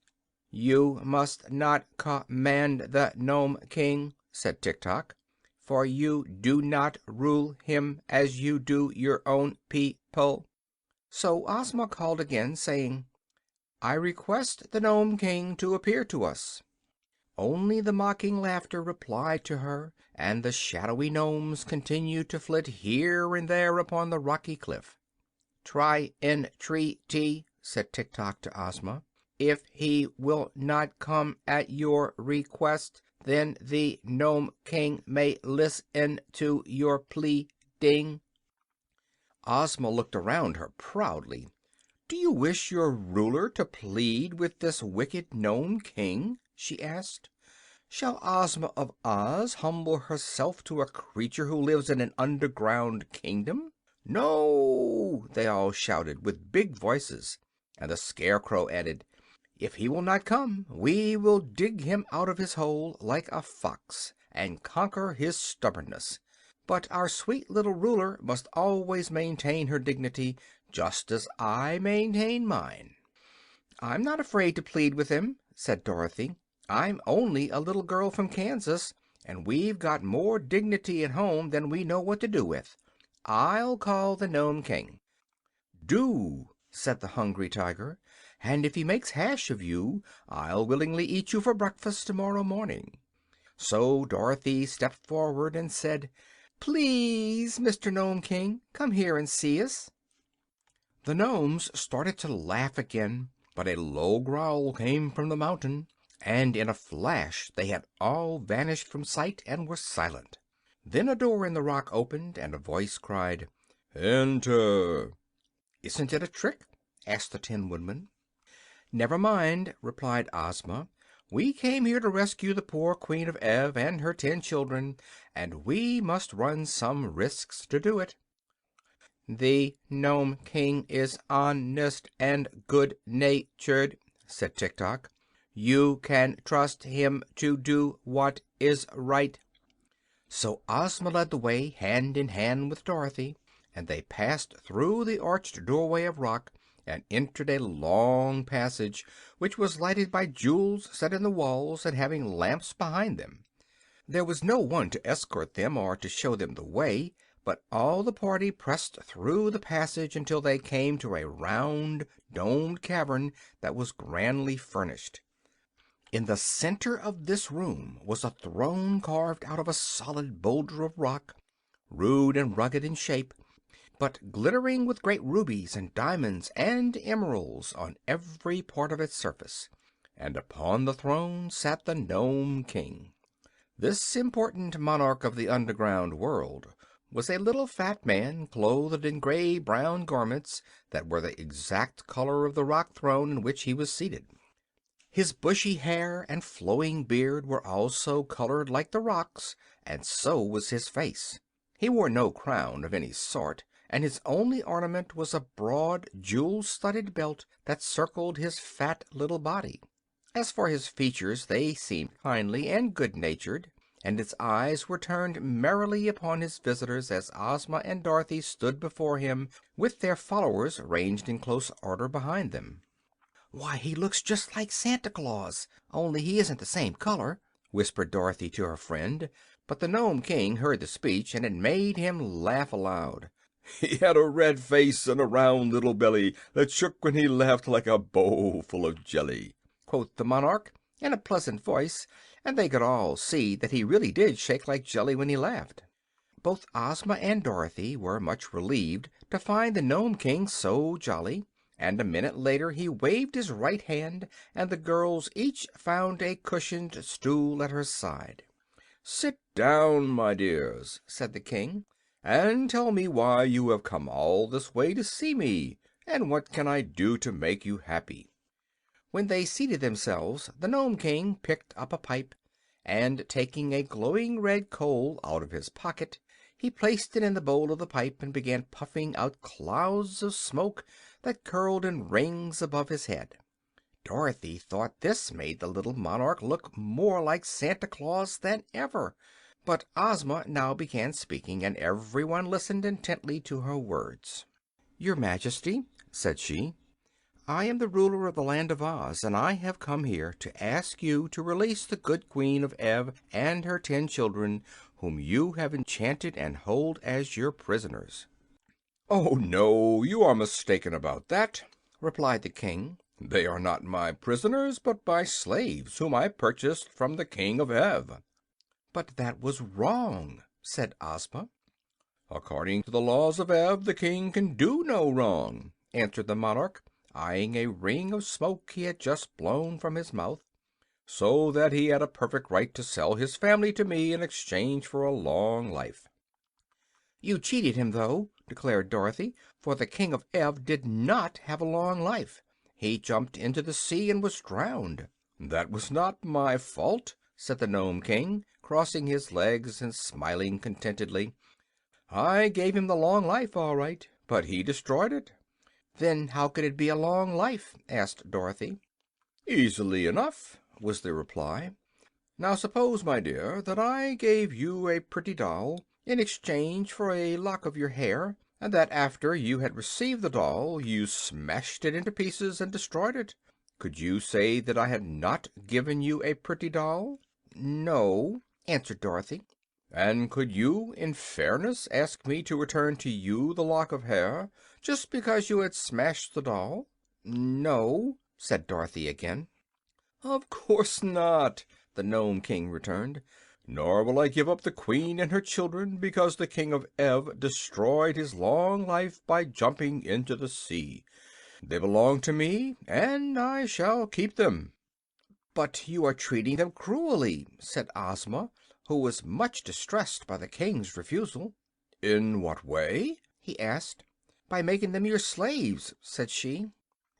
Speaker 1: "You must not command the Nome King," said Tik-Tok, "for you do not rule him as you do your own people." So Ozma called again, saying, "I request the Nome King to appear to us." Only the mocking laughter replied to her, and the shadowy nomes continued to flit here and there upon the rocky cliff. "Try entreaty," said Tik-Tok to Ozma. "If he will not come at your request, then the Nome King may listen to your pleading." Ozma looked around her proudly. "Do you wish your ruler to plead with this wicked Nome King?" she asked. "Shall Ozma of Oz humble herself to a creature who lives in an underground kingdom?" "No!" they all shouted, with big voices, and the Scarecrow added, "If he will not come, we will dig him out of his hole like a fox, and conquer his stubbornness. But our sweet little ruler must always maintain her dignity, just as I maintain mine." "I'm not afraid to plead with him," said Dorothy. "I'm only a little girl from Kansas, and we've got more dignity at home than we know what to do with. I'll call the Nome King." "Do," said the Hungry Tiger, "and if he makes hash of you I'll willingly eat you for breakfast tomorrow morning." So Dorothy stepped forward and said, "Please, Mr. Nome King, come here and see us." The Nomes started to laugh again, but a low growl came from the mountain, and in a flash they had all vanished from sight and were silent. Then a door in the rock opened, and a voice cried, "Enter!" "Isn't it a trick?" asked the Tin Woodman. "Never mind," replied Ozma. "We came here to rescue the poor Queen of Ev and her 10 children, and we must run some risks to do it." "The Nome King is honest and good-natured," said Tik-Tok. "You can trust him to do what is right." So Ozma led the way, hand in hand with Dorothy, and they passed through the arched doorway of rock and entered a long passage which was lighted by jewels set in the walls and having lamps behind them. There was no one to escort them or to show them the way, but all the party pressed through the passage until they came to a round, domed cavern that was grandly furnished. In the center of this room was a throne carved out of a solid boulder of rock, rude and rugged in shape, but glittering with great rubies and diamonds and emeralds on every part of its surface. And upon the throne sat the Nome King. This important monarch of the underground world was a little fat man clothed in gray-brown garments that were the exact color of the rock throne in which he was seated. His bushy hair and flowing beard were also colored like the rocks, and so was his face. He wore no crown of any sort, and his only ornament was a broad, jewel-studded belt that circled his fat little body. As for his features, they seemed kindly and good-natured, and his eyes were turned merrily upon his visitors as Ozma and Dorothy stood before him, with their followers ranged in close order behind them. "Why, he looks just like Santa Claus, only he isn't the same color," whispered Dorothy to her friend; but the Nome King heard the speech, and it made him laugh aloud.
Speaker 3: "He had a red face and a round little belly that shook when he laughed like a bowl full of jelly,"
Speaker 1: quoth the monarch, in a pleasant voice, and they could all see that he really did shake like jelly when he laughed. Both Ozma and Dorothy were much relieved to find the Nome King so jolly, and a minute later he waved his right hand and the girls each found a cushioned stool at her side.
Speaker 3: "Sit down, my dears," said the King, "and tell me why you have come all this way to see me, and what can I do to make you happy?"
Speaker 1: When they seated themselves the Nome King picked up a pipe, and taking a glowing red coal out of his pocket, he placed it in the bowl of the pipe and began puffing out clouds of smoke that curled in rings above his head. Dorothy thought this made the little monarch look more like Santa Claus than ever. But Ozma now began speaking, and everyone listened intently to her words. "Your Majesty," said she, "I am the ruler of the Land of Oz, and I have come here to ask you to release the good Queen of Ev and her 10 children, whom you have enchanted and hold as your prisoners."
Speaker 3: "Oh, no, you are mistaken about that," replied the King. "They are not my prisoners, but my slaves, whom I purchased from the King of Ev."
Speaker 1: "But that was wrong," said Ozma.
Speaker 3: "According to the laws of Ev, the king can do no wrong," answered the monarch, eyeing a ring of smoke he had just blown from his mouth, "so that he had a perfect right to sell his family to me in exchange for a long life."
Speaker 1: "You cheated him, though,
Speaker 2: declared Dorothy, "for the King of Ev did not have a long life. He jumped into the sea and was drowned."
Speaker 3: "That was not my fault," said the Nome King, crossing his legs and smiling contentedly. "I gave him the long life, all right, but he destroyed it."
Speaker 2: "Then how could it be a long life?" asked Dorothy.
Speaker 3: "Easily enough," was the reply. "Now suppose, my dear, that I gave you a pretty doll in exchange for a lock of your hair, and that after you had received the doll you smashed it into pieces and destroyed it. Could you say that I had not given you a pretty doll?"
Speaker 2: "No," answered Dorothy.
Speaker 3: "And could you, in fairness, ask me to return to you the lock of hair, just because you had smashed the doll?"
Speaker 2: "No," said Dorothy again.
Speaker 3: "Of course not," the Nome King returned. "Nor will I give up the Queen and her children because the King of Ev destroyed his long life by jumping into the sea. They belong to me, and I shall keep them."
Speaker 2: "But you are treating them cruelly," said Ozma, who was much distressed by the King's refusal.
Speaker 3: "In what way?"
Speaker 2: he asked. "By making them your slaves," said she.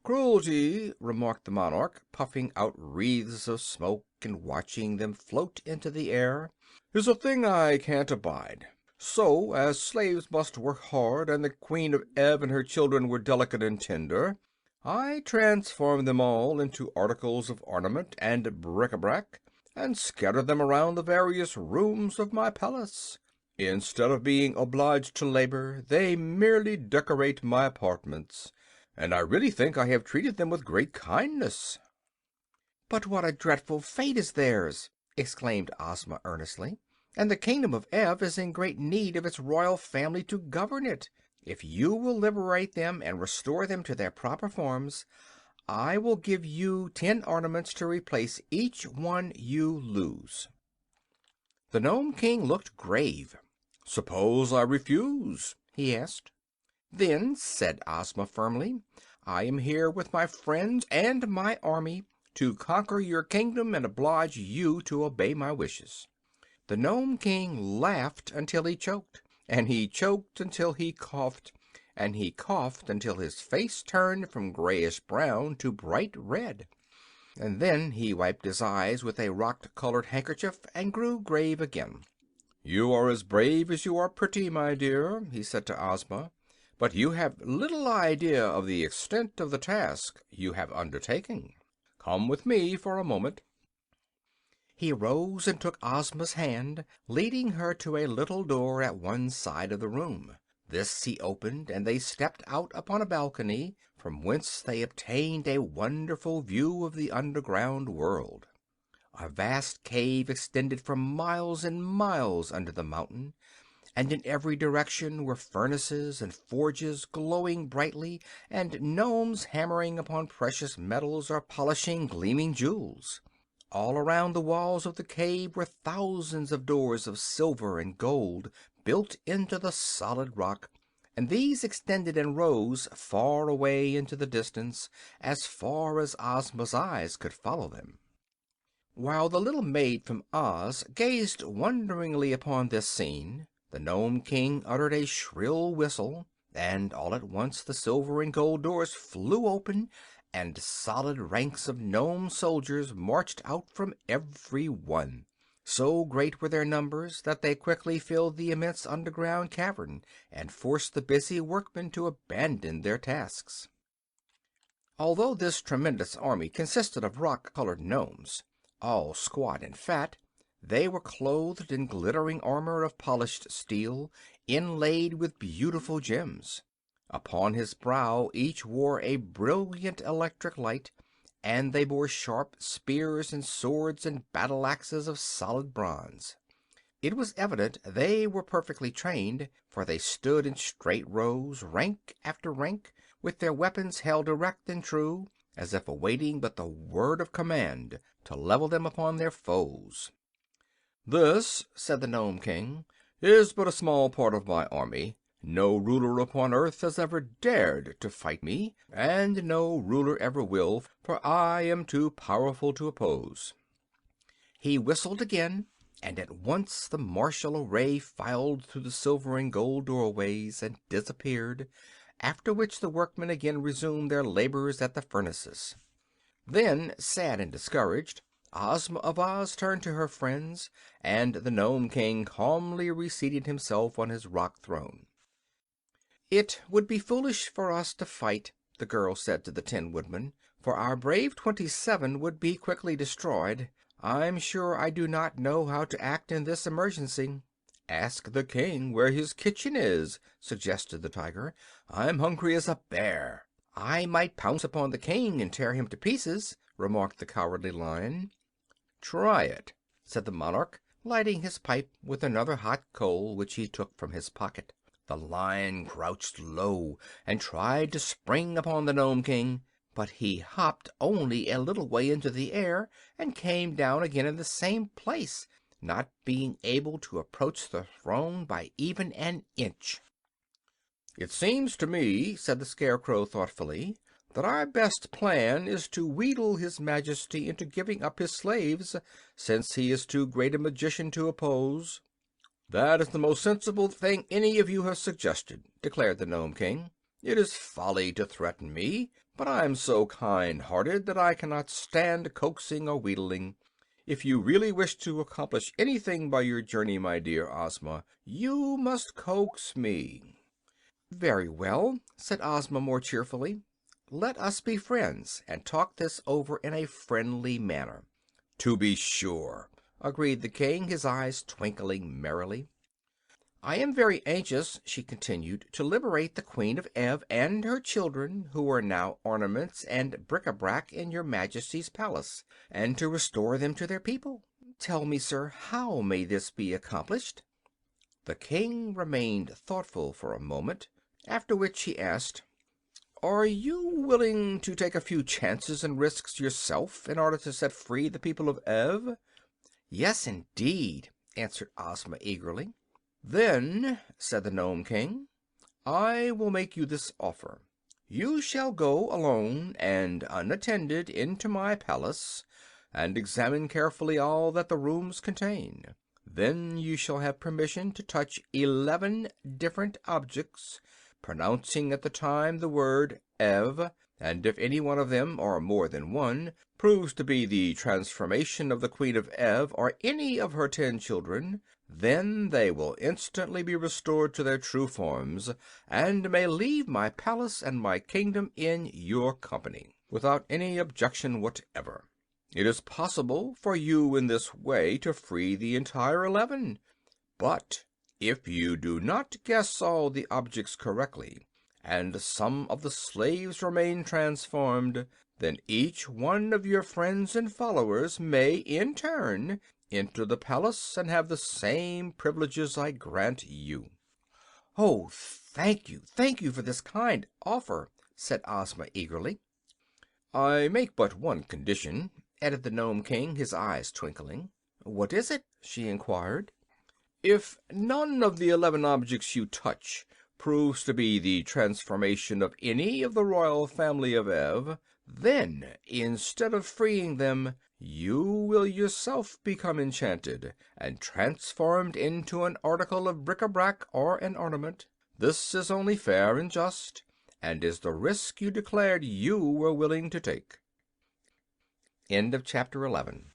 Speaker 3: "Cruelty," remarked the monarch, puffing out wreaths of smoke and watching them float into the air, "is a thing I can't abide. So, as slaves must work hard, and the Queen of Ev and her children were delicate and tender, I transformed them all into articles of ornament and bric-a-brac, and scattered them around the various rooms of my palace. Instead of being obliged to labor, they merely decorate my apartments, and I really think I have treated them with great kindness."
Speaker 2: "But what a dreadful fate is theirs!" exclaimed Ozma earnestly. "And the Kingdom of Ev is in great need of its royal family to govern it. If you will liberate them and restore them to their proper forms, I will give you 10 ornaments to replace each one you lose." The Nome King looked grave.
Speaker 3: "Suppose I refuse?"
Speaker 2: he asked. "Then," said Ozma firmly, "I am here with my friends and my army to conquer your kingdom and oblige you to obey my wishes." The Nome King laughed until he choked, and he choked until he coughed, and he coughed until his face turned from grayish brown to bright red. And then he wiped his eyes with a rock-colored handkerchief and grew grave again.
Speaker 3: "You are as brave as you are pretty, my dear," he said to Ozma, "but you have little idea of the extent of the task you have undertaken. Come with me for a moment."
Speaker 2: He rose and took Ozma's hand, leading her to a little door at one side of the room. This he opened, and they stepped out upon a balcony, from whence they obtained a wonderful view of the underground world. A vast cave extended for miles and miles under the mountain, and in every direction were furnaces and forges glowing brightly, and gnomes hammering upon precious metals or polishing gleaming jewels. All around the walls of the cave were thousands of doors of silver and gold built into the solid rock, and these extended in rows far away into the distance, as far as Ozma's eyes could follow them. While the little maid from Oz gazed wonderingly upon this scene, the Nome King uttered a shrill whistle, and all at once the silver and gold doors flew open, and solid ranks of Nome soldiers marched out from every one. So great were their numbers that they quickly filled the immense underground cavern and forced the busy workmen to abandon their tasks. Although this tremendous army consisted of rock-colored nomes, all squat and fat, they were clothed in glittering armor of polished steel, inlaid with beautiful gems. Upon his brow each wore a brilliant electric light, and they bore sharp spears and swords and battle-axes of solid bronze. It was evident they were perfectly trained, for they stood in straight rows, rank after rank, with their weapons held erect and true, as if awaiting but the word of command to level them upon their foes.
Speaker 3: "This," said the Nome King, "is but a small part of my army. No ruler upon earth has ever dared to fight me, and no ruler ever will, for I am too powerful to oppose."
Speaker 2: He whistled again,
Speaker 1: and at once the martial array filed through the silver and gold doorways and disappeared, after which the workmen again resumed their labors at the furnaces. Then, sad and discouraged, Ozma of Oz turned to her friends, and the Nome King calmly reseated himself on his rock throne. "It would be foolish for us to fight," the girl said to the Tin Woodman, "for our brave 27 would be quickly destroyed. I'm sure I do not know how to act in this emergency." "Ask the King where his kitchen is," suggested the Tiger. "I'm hungry as a bear." "I might pounce upon the King and tear him to pieces," remarked the Cowardly Lion. "Try it," said the monarch, lighting his pipe with another hot coal which he took from his pocket. The Lion crouched low and tried to spring upon the Nome King, but he hopped only a little way into the air and came down again in the same place, not being able to approach the throne by even an inch. "It seems to me," said the Scarecrow thoughtfully, "that our best plan is to wheedle his Majesty into giving up his slaves, since he is too great a magician to oppose." "That is the most sensible thing any of you have suggested," declared the Nome King. "It is folly to threaten me, but I'm so kind-hearted that I cannot stand coaxing or wheedling. If you really wish to accomplish anything by your journey, my dear Ozma, you must coax me." "Very well," said Ozma more cheerfully. "Let us be friends and talk this over in a friendly manner." "To be sure," agreed the King, his eyes twinkling merrily. "I am very anxious," she continued, "to liberate the Queen of Ev and her children, who are now ornaments and bric-a-brac in your Majesty's palace, and to restore them to their people. Tell me, sir, how may this be accomplished?" The King remained thoughtful for a moment, after which he asked, "Are you willing to take a few chances and risks yourself in order to set free the people of Ev?" "Yes, indeed," answered Ozma eagerly. "Then," said the Nome King, "I will make you this offer. You shall go alone and unattended into my palace and examine carefully all that the rooms contain. Then you shall have permission to touch 11 different objects, pronouncing at the time the word Ev, and if any one of them, or more than one, proves to be the transformation of the Queen of Ev or any of her 10 children, then they will instantly be restored to their true forms, and may leave my palace and my kingdom in your company, without any objection whatever. It is possible for you in this way to free the entire 11, but if you do not guess all the objects correctly, and some of the slaves remain transformed, then each one of your friends and followers may, in turn, enter the palace and have the same privileges I grant you." "Oh, thank you for this kind offer," said Ozma eagerly. "I make but one condition," added the Nome King, his eyes twinkling. "What is it?" she inquired. "If none of the 11 objects you touch proves to be the transformation of any of the royal family of Ev, then, instead of freeing them, you will yourself become enchanted and transformed into an article of bric-a-brac or an ornament. This is only fair and just, and is the risk you declared you were willing to take." End of chapter 11.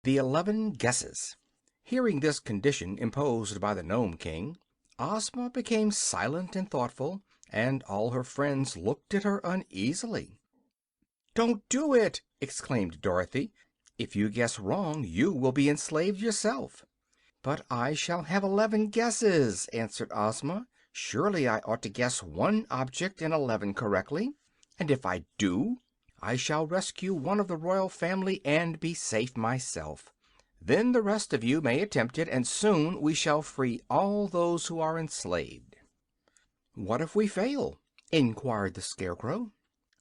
Speaker 1: The 11 Guesses. Hearing this condition imposed by the Nome King, Ozma became silent and thoughtful, and all her friends looked at her uneasily. "Don't do it!" exclaimed Dorothy. "If you guess wrong, you will be enslaved yourself." "But I shall have 11 guesses," answered Ozma. "Surely I ought to guess one object in 11 correctly. And if I do, I shall rescue one of the royal family and be safe myself. Then the rest of you may attempt it, and soon we shall free all those who are enslaved." "What if we fail?" inquired the Scarecrow.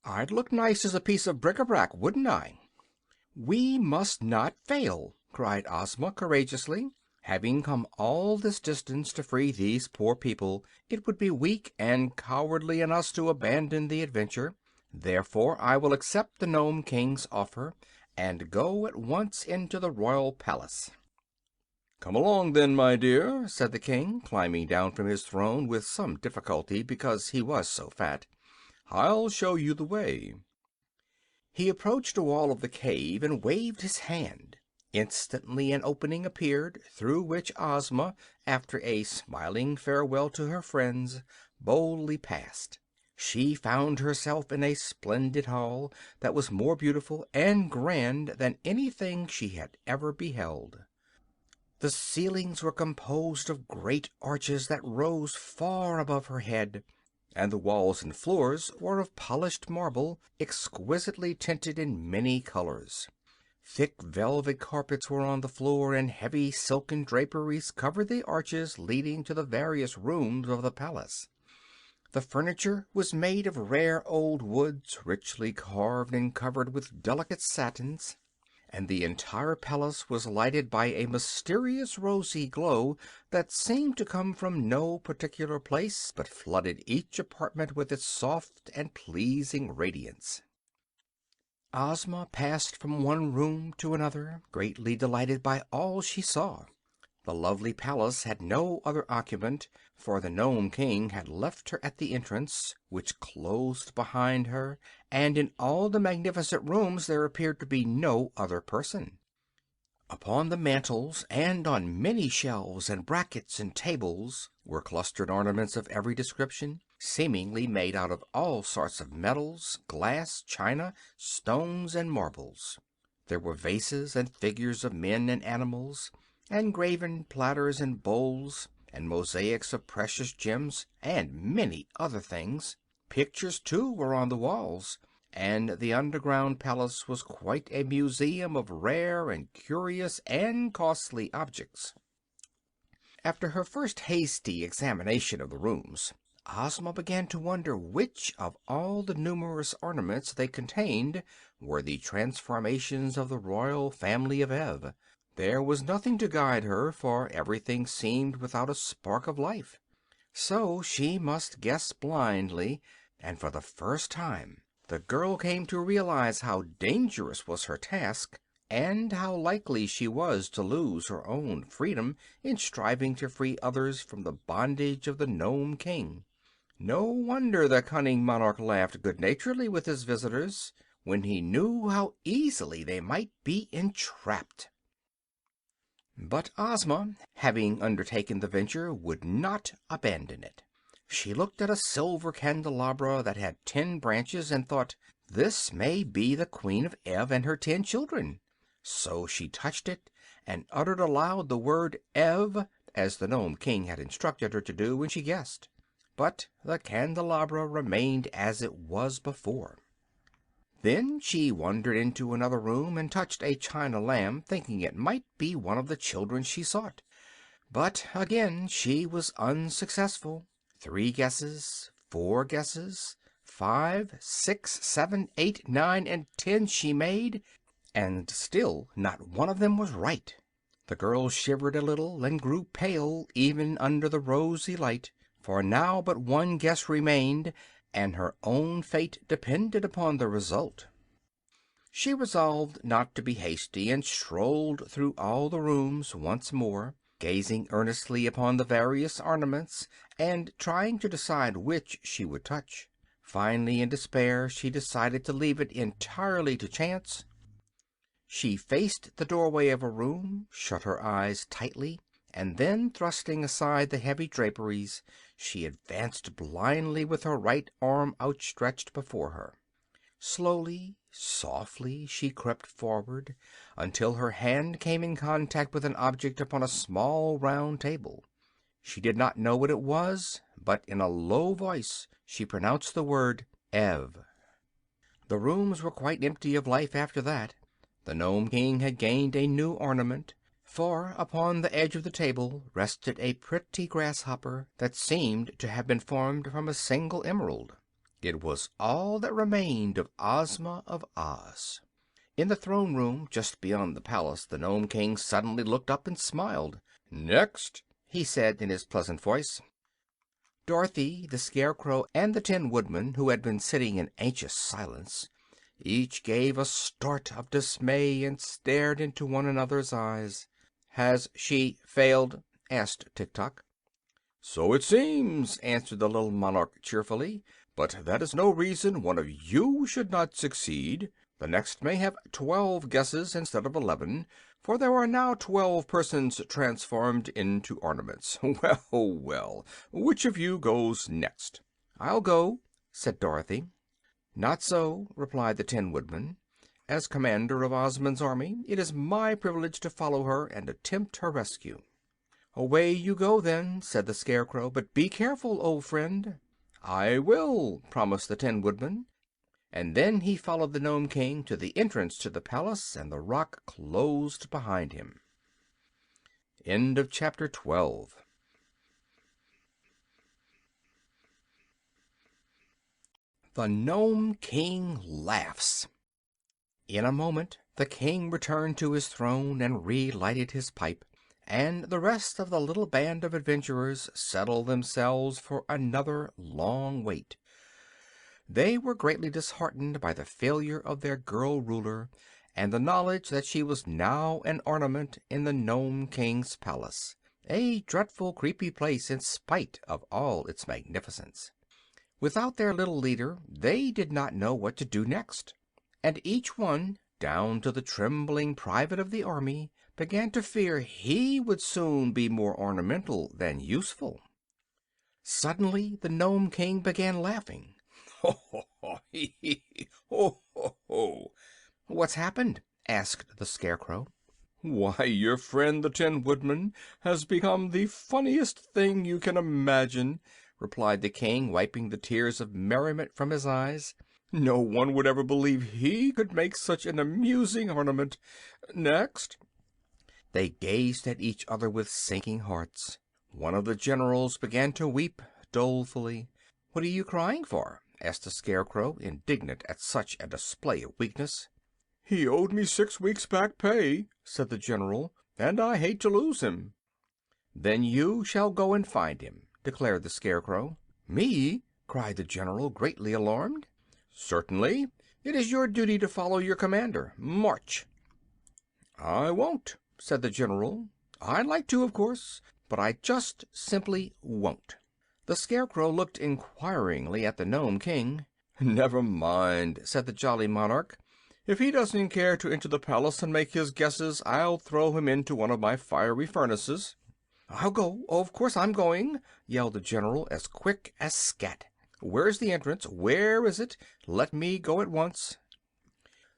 Speaker 1: "I'd look nice as a piece of bric-a-brac, wouldn't I?" "We must not fail," cried Ozma courageously. "Having come all this distance to free these poor people, it would be weak and cowardly in us to abandon the adventure. Therefore I will accept the Nome King's offer and go at once into the royal palace."
Speaker 3: "Come along, then, my dear," said the king, climbing down from his throne with some difficulty because he was so fat. "I'll show you the way."
Speaker 1: He approached a wall of the cave and waved his hand. Instantly an opening appeared, through which Ozma, after a smiling farewell to her friends, boldly passed. She found herself in a splendid hall that was more beautiful and grand than anything she had ever beheld. The ceilings were composed of great arches that rose far above her head, and the walls and floors were of polished marble, exquisitely tinted in many colors. Thick velvet carpets were on the floor, and heavy silken draperies covered the arches leading to the various rooms of the palace. The furniture was made of rare old woods, richly carved and covered with delicate satins, and the entire palace was lighted by a mysterious rosy glow that seemed to come from no particular place, but flooded each apartment with its soft and pleasing radiance. Ozma passed from one room to another, greatly delighted by all she saw. The lovely palace had no other occupant, for the Nome King had left her at the entrance, which closed behind her, and in all the magnificent rooms there appeared to be no other person. Upon the mantels and on many shelves and brackets and tables were clustered ornaments of every description, seemingly made out of all sorts of metals, glass, china, stones, and marbles. There were vases and figures of men and animals, and graven platters and bowls, and mosaics of precious gems, and many other things. Pictures, too, were on the walls, and the underground palace was quite a museum of rare and curious and costly objects. After her first hasty examination of the rooms, Ozma began to wonder which of all the numerous ornaments they contained were the transformations of the royal family of Ev. There was nothing to guide her, for everything seemed without a spark of life. So she must guess blindly, and for the first time the girl came to realize how dangerous was her task, and how likely she was to lose her own freedom in striving to free others from the bondage of the Nome King. No wonder the cunning monarch laughed good-naturedly with his visitors when he knew how easily they might be entrapped. But Ozma, having undertaken the venture, would not abandon it. She looked at a silver candelabra that had 10 branches and thought, "This may be the Queen of Ev and her 10 children." So she touched it and uttered aloud the word Ev, as the Nome King had instructed her to do when she guessed. But the candelabra remained as it was before. Then she wandered into another room and touched a china lamp, thinking it might be one of the children she sought. But again she was unsuccessful. 3 guesses, 4 guesses, 5, 6, 7, 8, 9, and 10 she made, and still not one of them was right. The girl shivered a little and grew pale even under the rosy light, for now but one guess remained, and her own fate depended upon the result. She resolved not to be hasty, and strolled through all the rooms once more, gazing earnestly upon the various ornaments and trying to decide which she would touch. Finally, in despair, she decided to leave it entirely to chance. She faced the doorway of a room, shut her eyes tightly, and then, thrusting aside the heavy draperies, she advanced blindly with her right arm outstretched before her. Slowly, softly, she crept forward until her hand came in contact with an object upon a small round table. She did not know what it was, but in a low voice she pronounced the word Ev. The rooms were quite empty of life after that. The Nome King had gained a new ornament, for upon the edge of the table rested a pretty grasshopper that seemed to have been formed from a single emerald. It was all that remained of Ozma of Oz. In the throne room just beyond the palace the Nome King suddenly looked up and smiled. "Next," he said in his pleasant voice.
Speaker 2: Dorothy, the Scarecrow, and the Tin Woodman, who had been sitting in anxious silence, each gave a start of dismay and stared into one another's eyes. "Has she failed?" asked Tik-Tok.
Speaker 3: "So it seems," answered the little monarch cheerfully. "But that is no reason one of you should not succeed. The next may have 12 guesses instead of 11, for there are now 12 persons transformed into ornaments. Well, well, which of you goes next?"
Speaker 2: "I'll go," said Dorothy.
Speaker 1: "Not so," replied the Tin Woodman. "As commander of Ozma's army, it is my privilege to follow her and attempt her rescue." "Away you go, then," said the Scarecrow. "But be careful, old friend."
Speaker 3: "I will," promised the Tin Woodman.
Speaker 1: And then he followed the Nome King to the entrance to the palace, and the rock closed behind him. End of chapter 12. The Nome King laughs. In a moment the king returned to his throne and relighted his pipe, and the rest of the little band of adventurers settled themselves for another long wait. They were greatly disheartened by the failure of their girl ruler, and the knowledge that she was now an ornament in the Nome King's palace, a dreadful, creepy place in spite of all its magnificence. Without their little leader they did not know what to do next, and each one, down to the trembling private of the army, began to fear he would soon be more ornamental than useful. Suddenly the Nome King began laughing.
Speaker 3: "Ho, ho, ho! Hee, hee, hee! Ho, ho, ho!"
Speaker 1: "What's happened?" asked the Scarecrow.
Speaker 3: "Why, your friend the Tin Woodman has become the funniest thing you can imagine," replied the king, wiping the tears of merriment from his eyes. "No one would ever believe he could make such an amusing ornament. Next."
Speaker 1: They gazed at each other with sinking hearts. One of the generals began to weep dolefully. "What are you crying for?" asked the Scarecrow, indignant at such a display of weakness.
Speaker 3: "He owed me 6 weeks' back pay," said the general, "and I hate to lose him."
Speaker 1: "Then you shall go and find him," declared the Scarecrow.
Speaker 2: "Me?"
Speaker 1: cried the general, greatly alarmed.
Speaker 3: "Certainly.
Speaker 1: "It is your duty to follow your commander. March!"
Speaker 3: "I won't,"
Speaker 1: said the general. "I'd like to, of course, but I just simply won't." The Scarecrow looked inquiringly at the Nome King.
Speaker 3: "Never mind," said the jolly monarch. "If he doesn't care to enter the palace and make his guesses, I'll throw him into one of my fiery furnaces."
Speaker 1: "I'll go. Of course I'm going!" yelled the general, as quick as scat. "Where's the entrance? Where is it? Let me go at once."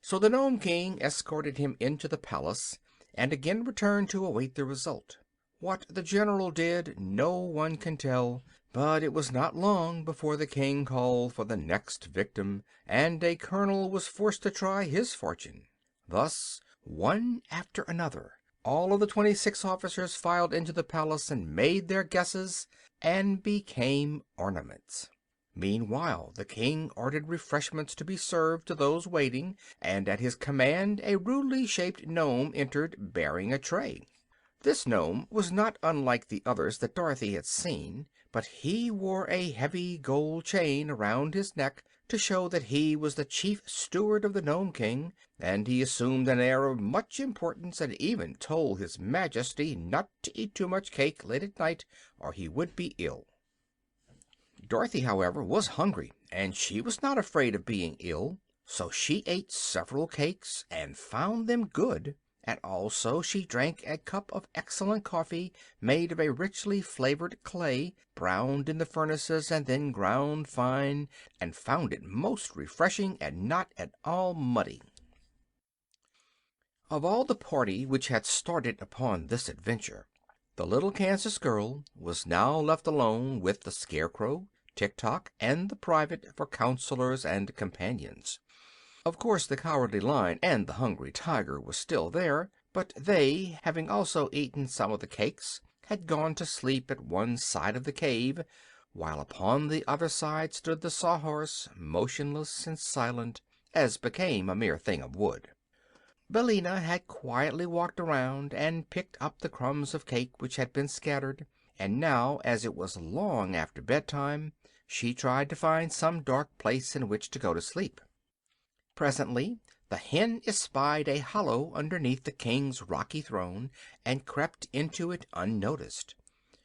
Speaker 1: So the Nome King escorted him into the palace, and again returned to await the result. What the general did no one can tell, but it was not long before the king called for the next victim, and a colonel was forced to try his fortune. Thus, one after another, all of the 26 officers filed into the palace and made their guesses, and became ornaments. Meanwhile the king ordered refreshments to be served to those waiting, and at his command a rudely shaped gnome entered, bearing a tray. This gnome was not unlike the others that Dorothy had seen, but he wore a heavy gold chain around his neck to show that he was the chief steward of the Nome King, and he assumed an air of much importance and even told his Majesty not to eat too much cake late at night or he would be ill. Dorothy, however, was hungry, and she was not afraid of being ill, so she ate several cakes and found them good, and also she drank a cup of excellent coffee made of a richly flavored clay, browned in the furnaces and then ground fine, and found it most refreshing and not at all muddy. Of all the party which had started upon this adventure, the little Kansas girl was now left alone with the Scarecrow, Tik-Tok, and the private for counselors and companions. Of course the Cowardly Lion and the Hungry Tiger were still there, but they, having also eaten some of the cakes, had gone to sleep at one side of the cave, while upon the other side stood the Sawhorse, motionless and silent, as became a mere thing of wood. Billina had quietly walked around and picked up the crumbs of cake which had been scattered,
Speaker 2: and now, as it was long after bedtime, she tried to find some dark place in which to go to sleep. Presently the hen espied a hollow underneath the king's rocky throne, and crept into it unnoticed.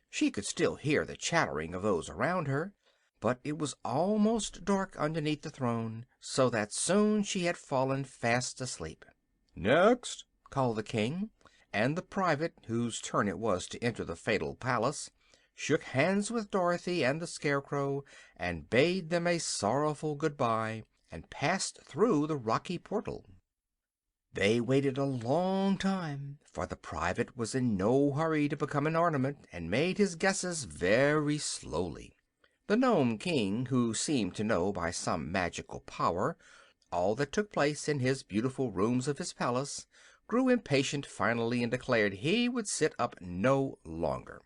Speaker 2: She could still hear the chattering of those around her, but it was almost dark underneath the throne, so that soon she had fallen fast asleep.
Speaker 3: "Next!"
Speaker 2: called the king, and the private, whose turn it was to enter the fatal palace, shook hands with Dorothy and the Scarecrow, and bade them a sorrowful good-bye, and passed through the rocky portal. They waited a long time, for the private was in no hurry to become an ornament, and made his guesses very slowly. The Nome King, who seemed to know by some magical power all that took place in his beautiful rooms of his palace, grew impatient finally, and declared he would sit up no longer.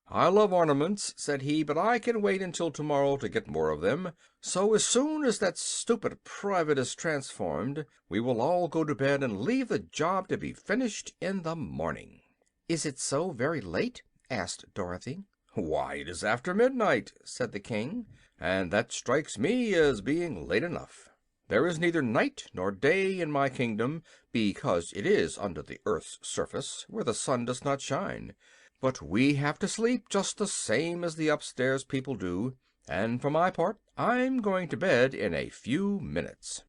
Speaker 3: "I love ornaments," said he, "but I can wait until tomorrow to get more of them. So as soon as that stupid private is transformed, we will all go to bed and leave the job to be finished in the morning."
Speaker 2: "Is it so very late?" asked Dorothy.
Speaker 3: "Why, it is after midnight," said the king, "and that strikes me as being late enough. There is neither night nor day in my kingdom, because it is under the earth's surface, where the sun does not shine. But we have to sleep just the same as the upstairs people do, and for my part I'm going to bed in a few minutes."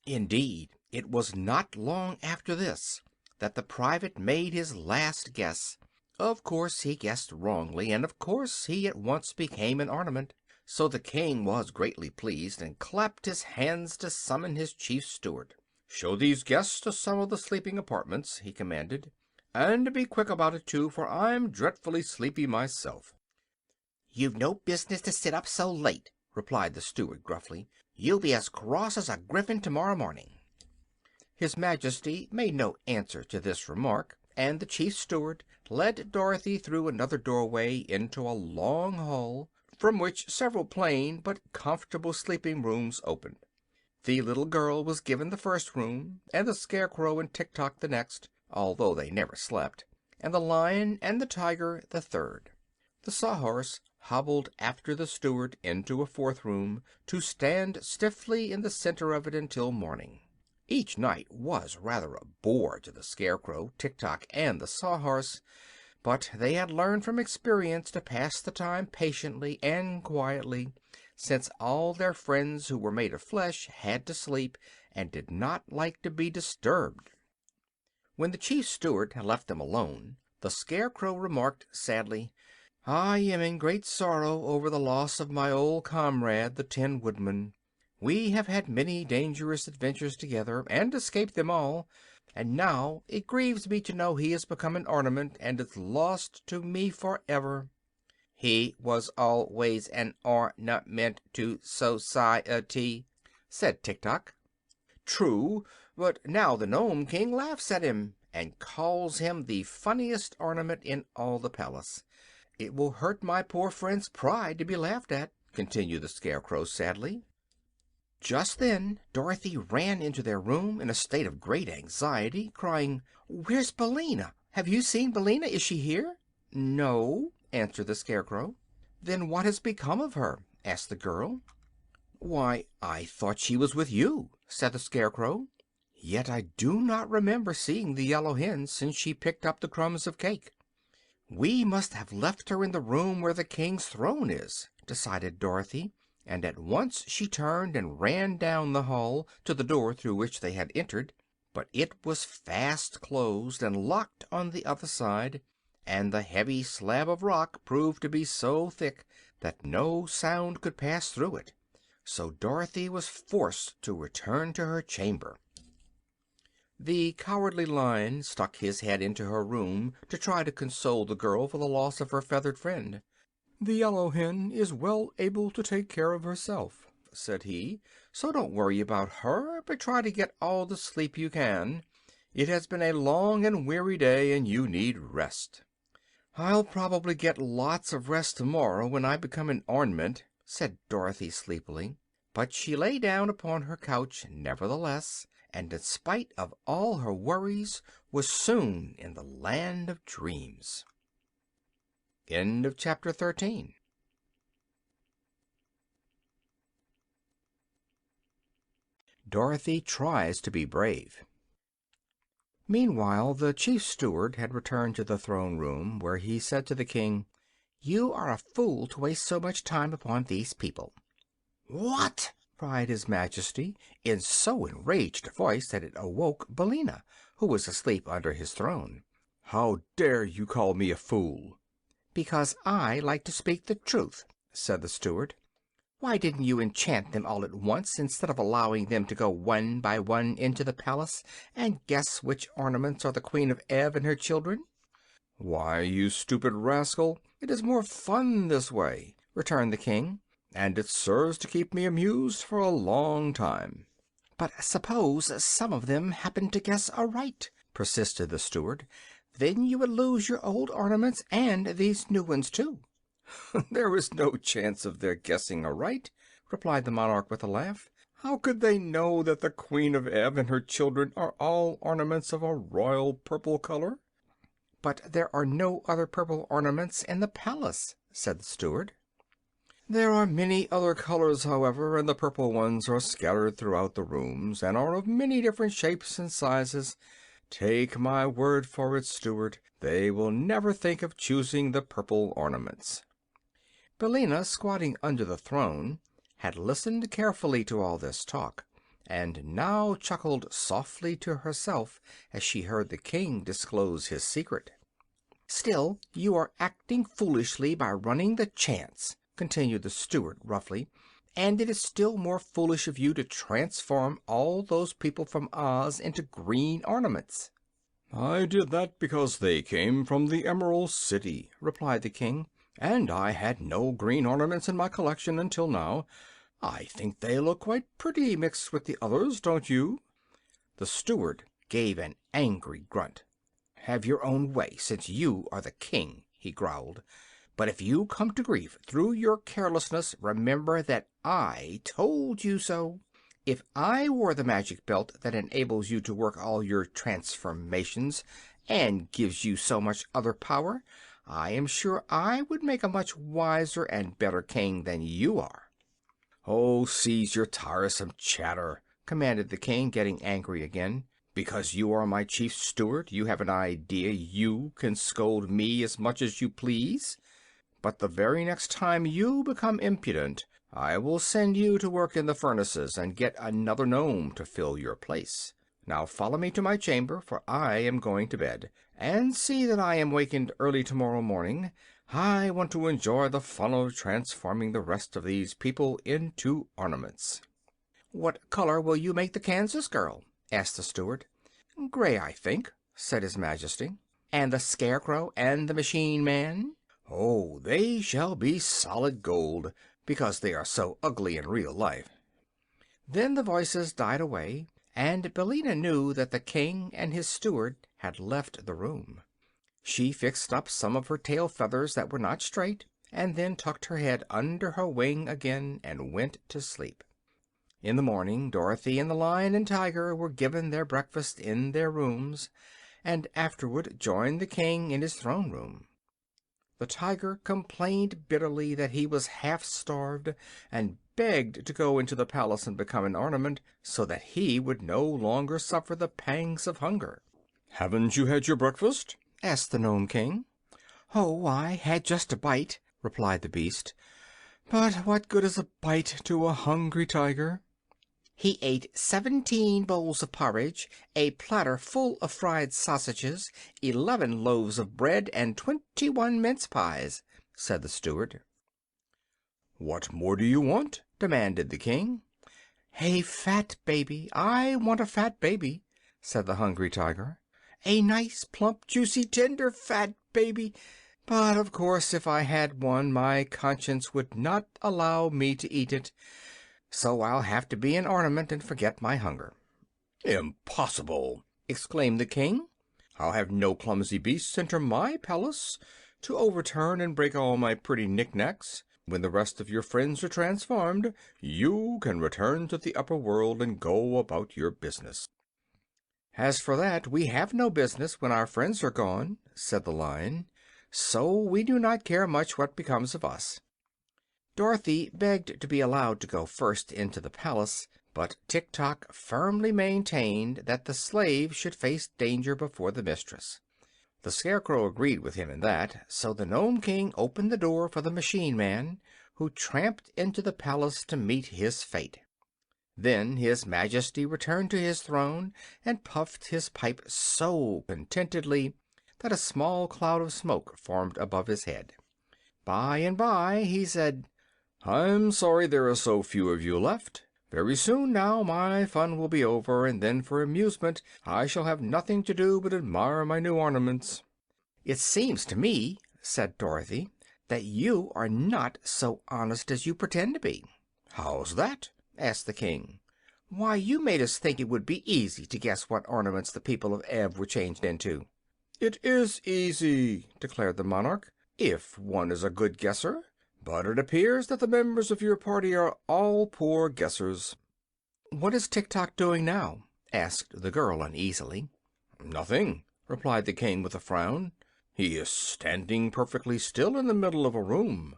Speaker 2: Indeed, it was not long after this that the private made his last guess. Of course he guessed wrongly, and of course he at once became an ornament. So the king was greatly pleased, and clapped his hands to summon his chief steward. "Show these guests to some of the sleeping apartments," he commanded. "And be quick about it, too, for I'm dreadfully sleepy myself." "You've no business to sit up so late," replied the steward gruffly. "You'll be as cross as a griffin tomorrow morning." His Majesty made no answer to this remark, and the chief steward led Dorothy through another doorway into a long hall, from which several plain but comfortable sleeping rooms opened. The little girl was given the first room, and the Scarecrow and Tik-Tok the next, although they never slept, and the Lion and the Tiger the third. The Sawhorse hobbled after the steward into a fourth room, to stand stiffly in the center of it until morning. Each night was rather a bore to the Scarecrow, Tik-Tok, and the Sawhorse, but they had learned from experience to pass the time patiently and quietly, since all their friends who were made of flesh had to sleep, and did not like to be disturbed. When the chief steward had left them alone, the Scarecrow remarked sadly, "I am in great sorrow over the loss of my old comrade, the Tin Woodman. We have had many dangerous adventures together, and escaped them all, and now it grieves me to know he has become an ornament and is lost to me forever." "He was always an ornament to society," said Tik-Tok. "True, but now the Nome King laughs at him, and calls him the funniest ornament in all the palace. It will hurt my poor friend's pride to be laughed at," continued the Scarecrow sadly. Just then Dorothy ran into their room in a state of great anxiety, crying, "Where's Billina? Have you seen Billina? Is she here?" "No," answered the Scarecrow. "Then what has become of her?" asked the girl. "Why, I thought she was with you," said the Scarecrow. "Yet I do not remember seeing the yellow hen since she picked up the crumbs of cake." "We must have left her in the room where the king's throne is," decided Dorothy, and at once she turned and ran down the hall to the door through which they had entered. But it was fast closed and locked on the other side, and the heavy slab of rock proved to be so thick that no sound could pass through it. So Dorothy was forced to return to her chamber. The Cowardly Lion stuck his head into her room to try to console the girl for the loss of her feathered friend. "The yellow hen is well able to take care of herself," said he, "so don't worry about her, but try to get all the sleep you can. It has been a long and weary day, and you need rest." "I'll probably get lots of rest tomorrow, when I become an ornament," said Dorothy sleepily. But she lay down upon her couch nevertheless, and in spite of all her worries was soon in the land of dreams.
Speaker 1: End of chapter 13. Dorothy tries to be brave. Meanwhile, the chief steward had returned to the throne room, where he said to the king, "You are a fool to waste so much time upon these people." "What?" cried his majesty, in so enraged a voice that it awoke Billina, who was asleep under his throne.
Speaker 3: "How dare you call me a fool?"
Speaker 1: "Because I like to speak the truth," said the steward. "Why didn't you enchant them all at once, instead of allowing them to go one by one into the palace and guess which ornaments are the Queen of Ev and her children?"
Speaker 3: "Why, you stupid rascal, it is more fun this way," returned the king, "and it serves to keep me amused for a long time."
Speaker 1: "But suppose some of them happened to guess aright," persisted the steward. "Then you would lose your old ornaments and these new ones, too."
Speaker 3: "There is no chance of their guessing aright," replied the monarch with a laugh. "How could they know that the Queen of Ev and her children are all ornaments of a royal purple color?"
Speaker 1: "But there are no other purple ornaments in the palace," said the steward.
Speaker 3: "There are many other colors, however, and the purple ones are scattered throughout the rooms, and are of many different shapes and sizes. Take my word for it, steward, they will never think of choosing the purple ornaments."
Speaker 1: Billina, squatting under the throne, had listened carefully to all this talk, and now chuckled softly to herself as she heard the king disclose his secret. "Still, you are acting foolishly by running the chance," continued the steward roughly, "and it is still more foolish of you to transform all those people from Oz into green ornaments."
Speaker 3: "I did that because they came from the Emerald City," replied the king, "and I had no green ornaments in my collection until now. I think they look quite pretty mixed with the others, don't you?"
Speaker 1: The steward gave an angry grunt. "Have your own way, since you are the king," he growled. "But if you come to grief through your carelessness, remember that I told you so. If I wore the magic belt that enables you to work all your transformations and gives you so much other power, I am sure I would make a much wiser and better king than you are."
Speaker 3: "Oh, cease your tiresome chatter," commanded the king, getting angry again. "Because you are my chief steward, you have an idea you can scold me as much as you please. But the very next time you become impudent, I will send you to work in the furnaces and get another gnome to fill your place. Now follow me to my chamber, for I am going to bed, and see that I am wakened early tomorrow morning. I want to enjoy the fun of transforming the rest of these people into ornaments."
Speaker 1: "What color will you make the Kansas girl?" asked the steward. "Gray, I think," said his majesty. "And the Scarecrow and the Machine Man?"
Speaker 3: "Oh, they shall be solid gold, because they are so ugly in real life."
Speaker 1: Then the voices died away, and Billina knew that the king and his steward had left the room. She fixed up some of her tail feathers that were not straight, and then tucked her head under her wing again and went to sleep. In the morning Dorothy and the Lion and Tiger were given their breakfast in their rooms, and afterward joined the king in his throne room. The Tiger complained bitterly that he was half starved, and begged to go into the palace and become an ornament, so that he would no longer suffer the pangs of hunger.
Speaker 3: "Haven't you had your breakfast?"
Speaker 1: asked the Nome King. "Oh, I had just a bite," replied the beast. "But what good is a bite to a hungry tiger?" "He ate 17 bowls of porridge, a platter full of fried sausages, 11 loaves of bread, and 21 mince pies," said the steward.
Speaker 3: "What more do you want?" demanded the king.
Speaker 1: "A fat baby. I want a fat baby," said the hungry tiger. "A nice, plump, juicy, tender, fat baby. But, of course, if I had one, my conscience would not allow me to eat it. So I'll have to be an ornament and forget my hunger."
Speaker 3: "Impossible!" exclaimed the king. "I'll have no clumsy beasts enter my palace to overturn and break all my pretty knickknacks. When the rest of your friends are transformed, you can return to the upper world and go about your business."
Speaker 1: "As for that, we have no business when our friends are gone," said the Lion.
Speaker 2: so we do not care much what becomes of us." Dorothy begged to be allowed to go first into the palace, but Tik-Tok firmly maintained that the slave should face danger before the mistress. The Scarecrow agreed with him in that, so the Nome King opened the door for the machine man, who tramped into the palace to meet his fate. Then his Majesty returned to his throne and puffed his pipe so contentedly that a small cloud of smoke formed above his head. By and by he said, "I'm sorry there are so few of you left. Very soon now my fun will be over, and then for amusement I shall have nothing to do but admire my new ornaments." "It seems to me," said Dorothy, "that you are not so honest as you pretend to be." "How's that?" asked the King. "Why, you made us think it would be easy to guess what ornaments the people of Ev were changed into." "It is easy," declared the monarch, "if one is a good guesser. But it appears that the members of your party are all poor guessers." "What is Tik-Tok doing now?" asked the girl uneasily. "Nothing," replied the King with a frown. "He is standing perfectly still in the middle of a room."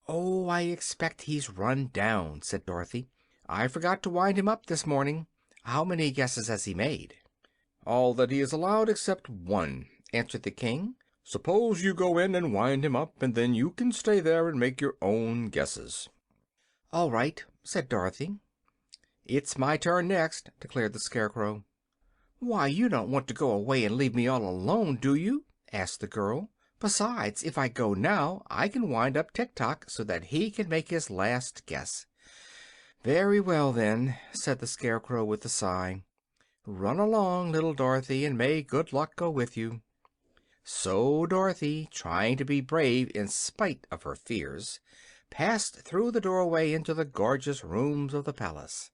Speaker 2: "Oh, I expect he's run down," said Dorothy. "I forgot to wind him up this morning. How many guesses has he made?" "All that he is allowed except one," answered the King. "Suppose you go in and wind him up, and then you can stay there and make your own guesses." "All right," said Dorothy. "It's my turn next," declared the Scarecrow. "Why, you don't want to go away and leave me all alone, do you?" asked the girl. "Besides, if I go now I can wind up Tik-Tok so that he can make his last guess." "Very well, then," said the Scarecrow with a sigh. "Run along, little Dorothy, and may good luck go with you." So Dorothy, trying to be brave in spite of her fears, passed through the doorway into the gorgeous rooms of the palace.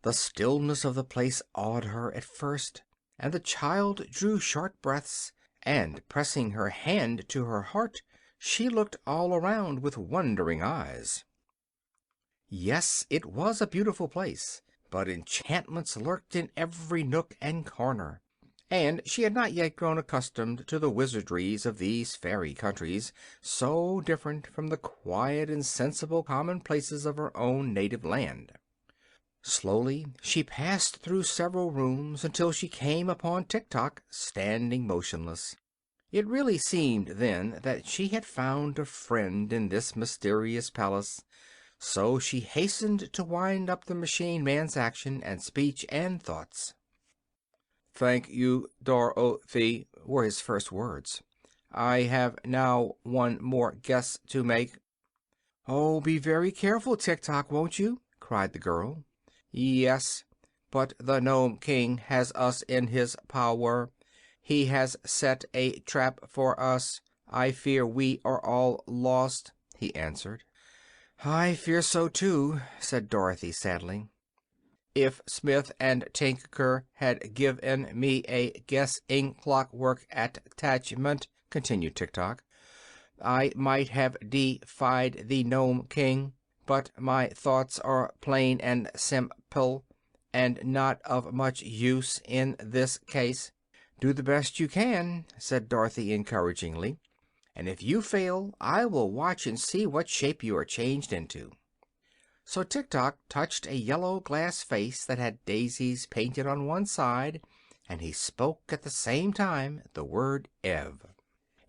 Speaker 2: The stillness of the place awed her at first, and the child drew short breaths, and pressing her hand to her heart, she looked all around with wondering eyes. Yes, it was a beautiful place, but enchantments lurked in every nook and corner, and she had not yet grown accustomed to the wizardries of these fairy countries, so different from the quiet and sensible commonplaces of her own native land. Slowly she passed through several rooms until she came upon Tik-Tok standing motionless. It really seemed then that she had found a friend in this mysterious palace, so she hastened to wind up the machine man's action and speech and thoughts. "Thank you, Dorothy," were his first words. "I have now one more guess to make." "Oh, be very careful, Tik-Tok, won't you?" cried the girl. "Yes, but the Nome King has us in his power. He has set a trap for us. I fear we are all lost," he answered. "I fear so, too," said Dorothy sadly. "If Smith and Tinker had given me a guessing clockwork attachment," continued Tik-Tok, "I might have defied the Nome King. But my thoughts are plain and simple, and not of much use in this case." "Do the best you can," said Dorothy encouragingly, "and if you fail I will watch and see what shape you are changed into." So Tik-Tok touched a yellow glass face that had daisies painted on one side, and he spoke at the same time the word Ev.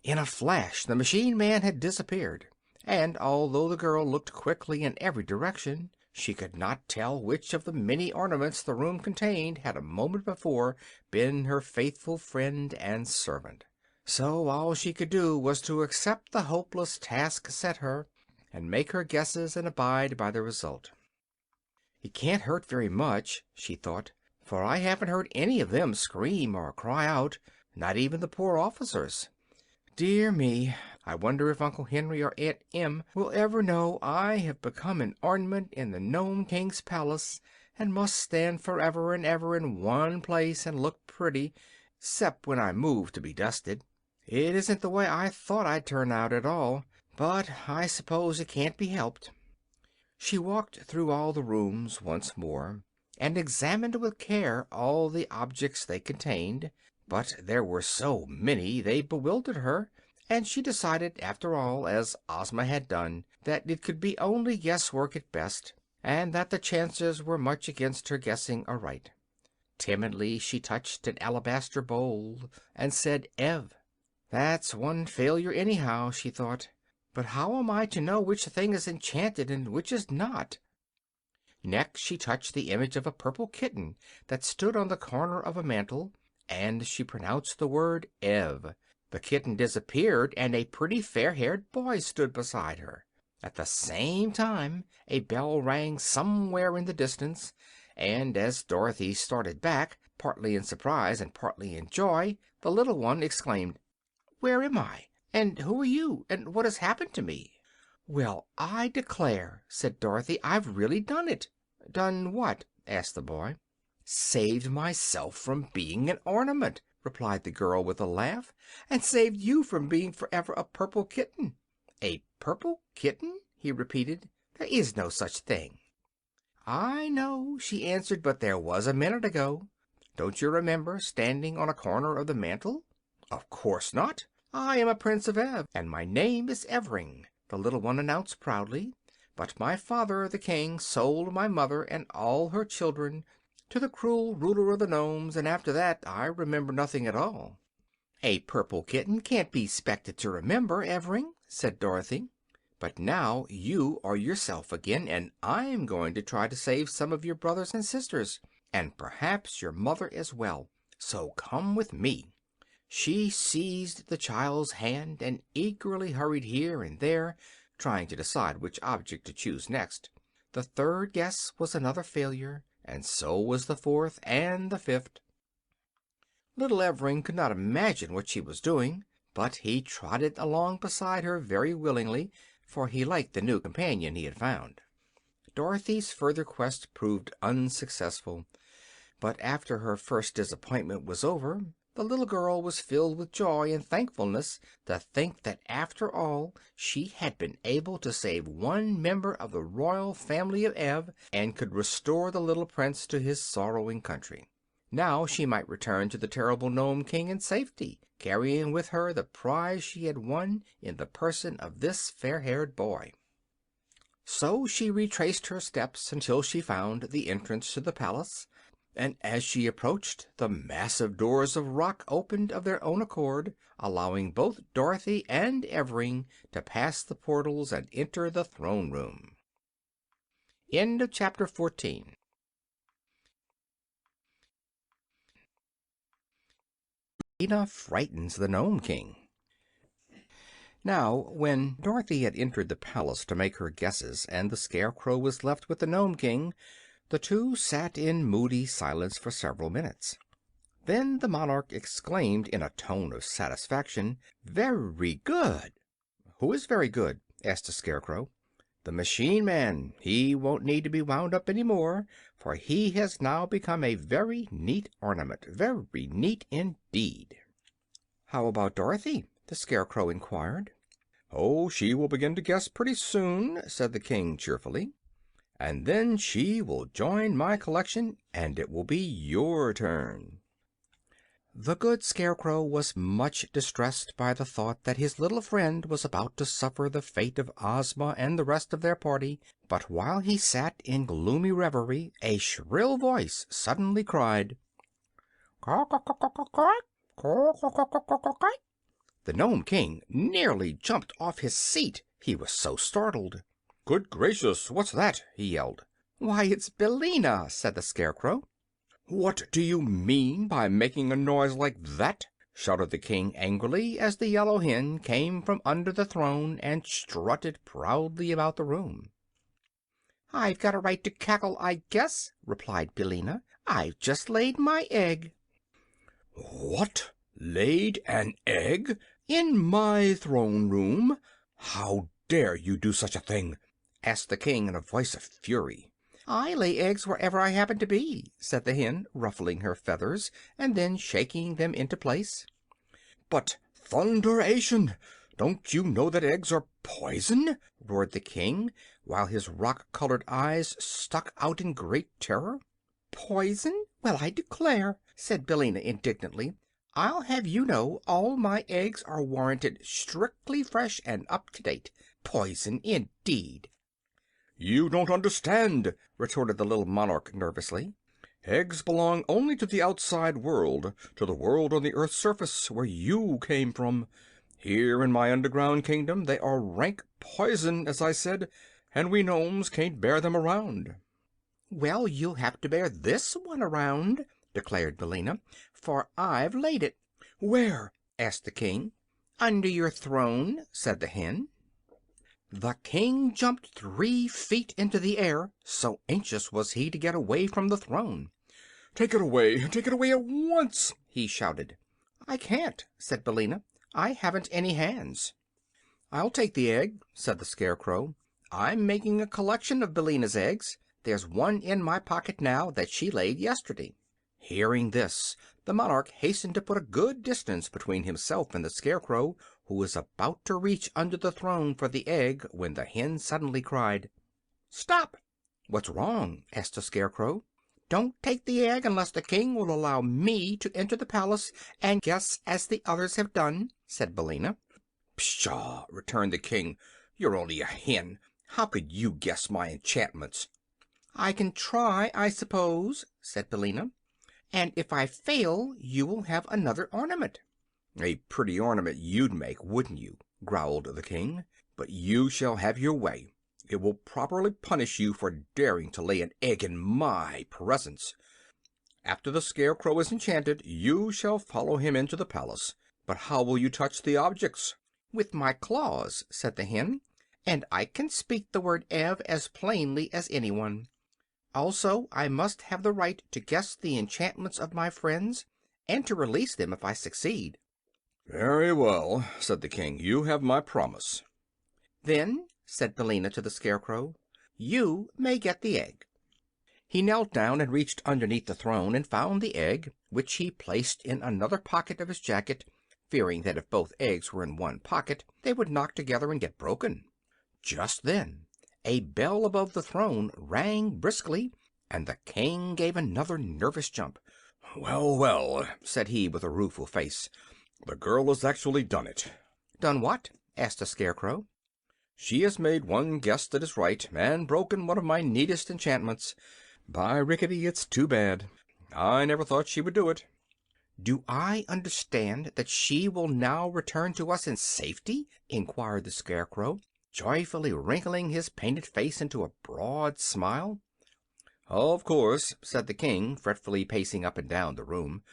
Speaker 2: In a flash the machine man had disappeared, and although the girl looked quickly in every direction, she could not tell which of the many ornaments the room contained had a moment before been her faithful friend and servant. So all she could do was to accept the hopeless task set her, and make her guesses and abide by the result. "It can't hurt very much," she thought, "for I haven't heard any of them scream or cry out, not even the poor officers. Dear me, I wonder if Uncle Henry or Aunt Em will ever know I have become an ornament in the Nome King's palace, and must stand forever and ever in one place and look pretty, 'cept when I move to be dusted. It isn't the way I thought I'd turn out at all, but I suppose it can't be helped." She walked through all the rooms once more, and examined with care all the objects they contained, but there were so many they bewildered her, and she decided, after all, as Ozma had done, that it could be only guesswork at best, and that the chances were much against her guessing aright. Timidly she touched an alabaster bowl and said Ev. "That's one failure anyhow," she thought. "But how am I to know which thing is enchanted and which is not?" Next she touched the image of a purple kitten that stood on the corner of a mantel, and she pronounced the word Ev. The kitten disappeared, and a pretty fair-haired boy stood beside her. At the same time a bell rang somewhere in the distance, and as Dorothy started back, partly in surprise and partly in joy, the little one exclaimed, "Where am I? And who are you? And what has happened to me?" "Well, I declare," said Dorothy, "I've really done it." "Done what?" asked the boy. "Saved myself from being an ornament," replied the girl with a laugh, "and saved you from being forever a purple kitten." "A purple kitten?" he repeated. "There is no such thing." "I know," she answered, "but there was a minute ago. Don't you remember standing on a corner of the mantel?" "Of course not. I am a Prince of Ev, and my name is Evring," the little one announced proudly. "But my father, the king, sold my mother and all her children to the cruel ruler of the Nomes, and after that I remember nothing at all." "A purple kitten can't be 'spected to remember, Evring," said Dorothy. "But now you are yourself again, and I'm going to try to save some of your brothers and sisters, and perhaps your mother as well. So come with me." She seized the child's hand and eagerly hurried here and there, trying to decide which object to choose next. The third guess was another failure, and so was the fourth and the fifth. Little Evring could not imagine what she was doing, but he trotted along beside her very willingly, for he liked the new companion he had found. Dorothy's further quest proved unsuccessful, but after her first disappointment was over, the little girl was filled with joy and thankfulness to think that after all she had been able to save one member of the royal family of Ev, and could restore the little prince to his sorrowing country. Now she might return to the terrible Nome King in safety, carrying with her the prize she had won in the person of this fair-haired boy. So she retraced her steps until she found the entrance to the palace, and as she approached, the massive doors of rock opened of their own accord, allowing both Dorothy and Evring to pass the portals and enter the throne room. End of chapter 14. Tina frightens the Nome King. Now, when Dorothy had entered the palace to make her guesses, and the Scarecrow was left with the Nome King, the two sat in moody silence for several minutes. Then the monarch exclaimed in a tone of satisfaction, "Very good!" "Who is very good?" asked the Scarecrow. "The machine man. He won't need to be wound up any more, for he has now become a very neat ornament. Very neat indeed." "How about Dorothy?" the Scarecrow inquired. "Oh, she will begin to guess pretty soon," said the King cheerfully. "And then she will join my collection, and it will be your turn." The good Scarecrow was much distressed by the thought that his little friend was about to suffer the fate of Ozma and the rest of their party, but while he sat in gloomy reverie a shrill voice suddenly cried, "Caw, caw, caw, caw, caw, caw, caw, caw, caw, caw, caw, caw." The Nome King nearly jumped off his seat, he was so startled. "Good gracious, what's that?" he yelled. "Why, it's Billina," said the Scarecrow. "What do you mean by making a noise like that?" shouted the King angrily, as the yellow hen came from under the throne and strutted proudly about the room. "I've got a right to cackle, I guess," replied Billina. "I've just laid my egg." "What? Laid an egg? In my throne room? How dare you do such a thing?" asked the King in a voice of fury. "I lay eggs wherever I happen to be," said the hen, ruffling her feathers and then shaking them into place. "But thunderation! Don't you know that eggs are poison?" roared the King, while his rock-colored eyes stuck out in great terror. "Poison? Well, I declare!" said Billina indignantly. I'll have you know all my eggs are warranted strictly fresh and up to date. Poison, indeed!"
Speaker 3: "You don't understand," retorted the little monarch nervously. "Eggs belong only to the outside world, to the world on the earth's surface, where you came from. Here in my underground kingdom they are rank poison, as I said, and we gnomes can't bear them around."
Speaker 2: "Well, you'll have to bear this one around," declared Billina, "for I've laid it."
Speaker 3: "Where?"
Speaker 2: asked the king. "Under your throne," said the hen. The king jumped 3 feet into the air, so anxious was he to get away from the throne.
Speaker 3: Take it away! Take it away at once!" he shouted.
Speaker 2: "I can't," said Billina. "I haven't any hands." "I'll take the egg," said the Scarecrow. "I'm making a collection of Billina's eggs. There's one in my pocket now that she laid yesterday." Hearing this, the monarch hastened to put a good distance between himself and the Scarecrow, who was about to reach under the throne for the egg when the hen suddenly cried, "Stop!" "What's wrong?" asked the Scarecrow. "Don't take the egg unless the king will allow me to enter the palace and guess as the others have done," said Billina.
Speaker 3: "Pshaw!" returned the king. "You're only a hen. How could you guess my enchantments?"
Speaker 2: "I can try, I suppose," said Billina. "And if I fail you will have another ornament."
Speaker 3: "A pretty ornament you'd make, wouldn't you?" growled the king. "But you shall have your way. It will properly punish you for daring to lay an egg in my presence. After the Scarecrow is enchanted, you shall follow him into the palace. But how will you touch the objects?"
Speaker 2: "With my claws," said the hen, "and I can speak the word Ev as plainly as anyone. Also, I must have the right to guess the enchantments of my friends, and to release them if I succeed."
Speaker 3: "Very well," said the king. "You have my promise."
Speaker 2: "Then," said Billina to the Scarecrow, "you may get the egg." He knelt down and reached underneath the throne and found the egg, which he placed in another pocket of his jacket, fearing that if both eggs were in one pocket they would knock together and get broken. Just then a bell above the throne rang briskly, and the king gave another nervous jump.
Speaker 3: "Well, well," said he with a rueful face, "the girl has actually done it."
Speaker 2: "Done what?" asked the Scarecrow.
Speaker 3: "She has made one guess that is right, and broken one of my neatest enchantments. By rickety, it's too bad. I never thought she would do it."
Speaker 2: "Do I understand that she will now return to us in safety?" inquired the Scarecrow, joyfully wrinkling his painted face into a broad smile.
Speaker 3: "Of course," said the king, fretfully pacing up and down the room.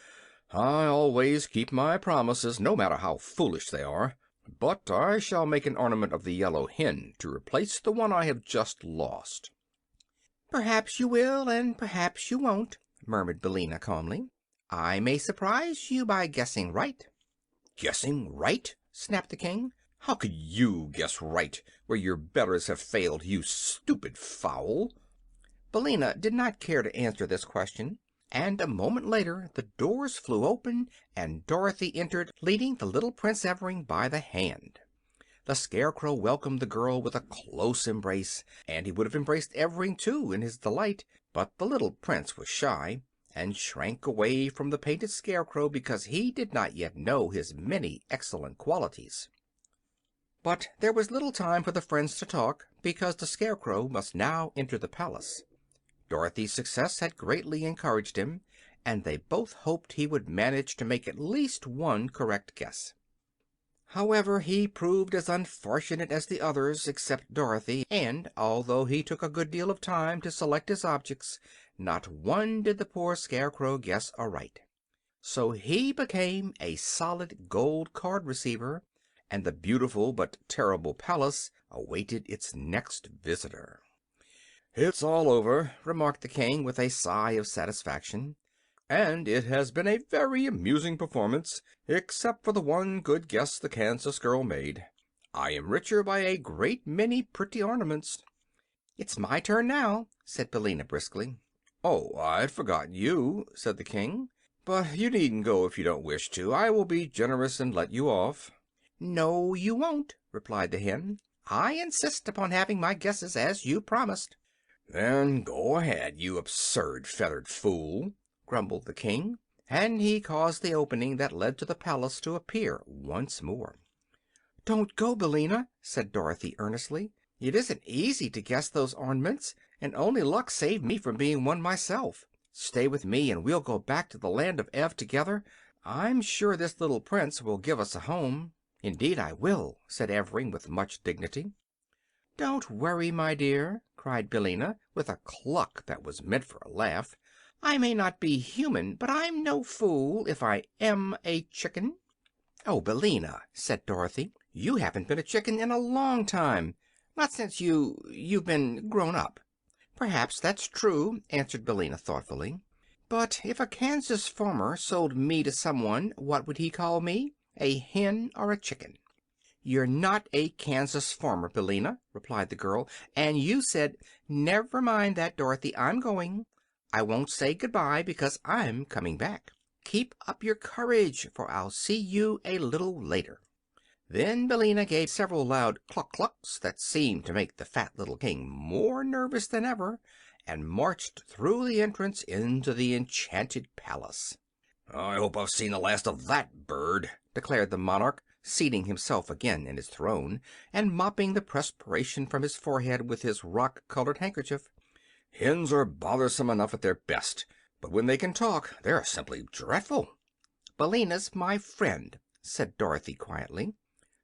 Speaker 3: "I always keep my promises, no matter how foolish they are. But I shall make an ornament of the yellow hen to replace the one I have just lost."
Speaker 2: "Perhaps you will, and perhaps you won't," murmured Billina calmly. "I may surprise you by guessing right."
Speaker 3: "Guessing right?" snapped the king. "How could you guess right where your betters have failed, you stupid fowl?"
Speaker 2: Billina did not care to answer this question, and a moment later the doors flew open and Dorothy entered, leading the little Prince Evering by the hand. The Scarecrow welcomed the girl with a close embrace, and he would have embraced Evering, too, in his delight, but the little Prince was shy, and shrank away from the painted Scarecrow because he did not yet know his many excellent qualities. But there was little time for the friends to talk, because the Scarecrow must now enter the palace. Dorothy's success had greatly encouraged him, and they both hoped he would manage to make at least one correct guess. However, he proved as unfortunate as the others except Dorothy, and although he took a good deal of time to select his objects, not one did the poor Scarecrow guess aright. So he became a solid gold card receiver, and the beautiful but terrible palace awaited its next visitor.
Speaker 3: "It's all over," remarked the king with a sigh of satisfaction, "and it has been a very amusing performance, except for the one good guess the Kansas girl made. I am richer by a great many pretty ornaments."
Speaker 2: "It's my turn now," said Billina briskly.
Speaker 3: "Oh, I'd forgotten you," said the king. "But you needn't go if you don't wish to. I will be generous and let you off."
Speaker 2: "No, you won't," replied the hen. "I insist upon having my guesses as you promised."
Speaker 3: "Then go ahead, you absurd feathered fool," grumbled the king,
Speaker 2: and he caused the opening that led to the palace to appear once more. "Don't go, Billina," said Dorothy earnestly. "It isn't easy to guess those ornaments, and only luck saved me from being one myself. Stay with me, and we'll go back to the land of Ev together. I'm sure this little prince will give us a home." "Indeed I will," said Evring with much dignity. "Don't worry, my dear," cried Billina, with a cluck that was meant for a laugh. "I may not be human, but I'm no fool if I am a chicken." "Oh, Billina," said Dorothy, "you haven't been a chicken in a long time. Not since you've been grown up." "Perhaps that's true," answered Billina thoughtfully. "But if a Kansas farmer sold me to someone, what would he call me? A hen or a chicken?" "You're not a Kansas farmer, Billina," replied the girl, "and you said—" "Never mind that, Dorothy. I'm going. I won't say good-bye, because I'm coming back. Keep up your courage, for I'll see you a little later." Then Billina gave several loud cluck-clucks that seemed to make the fat little King more nervous than ever, and marched through the entrance into the enchanted palace.
Speaker 3: I hope I've seen the last of that bird,
Speaker 2: declared the monarch, seating himself again in his throne and mopping the perspiration from his forehead with his rock-colored handkerchief.
Speaker 3: Hens are bothersome enough at their best, but when they can talk, they're simply dreadful.
Speaker 2: "Billina's my friend," said Dorothy quietly.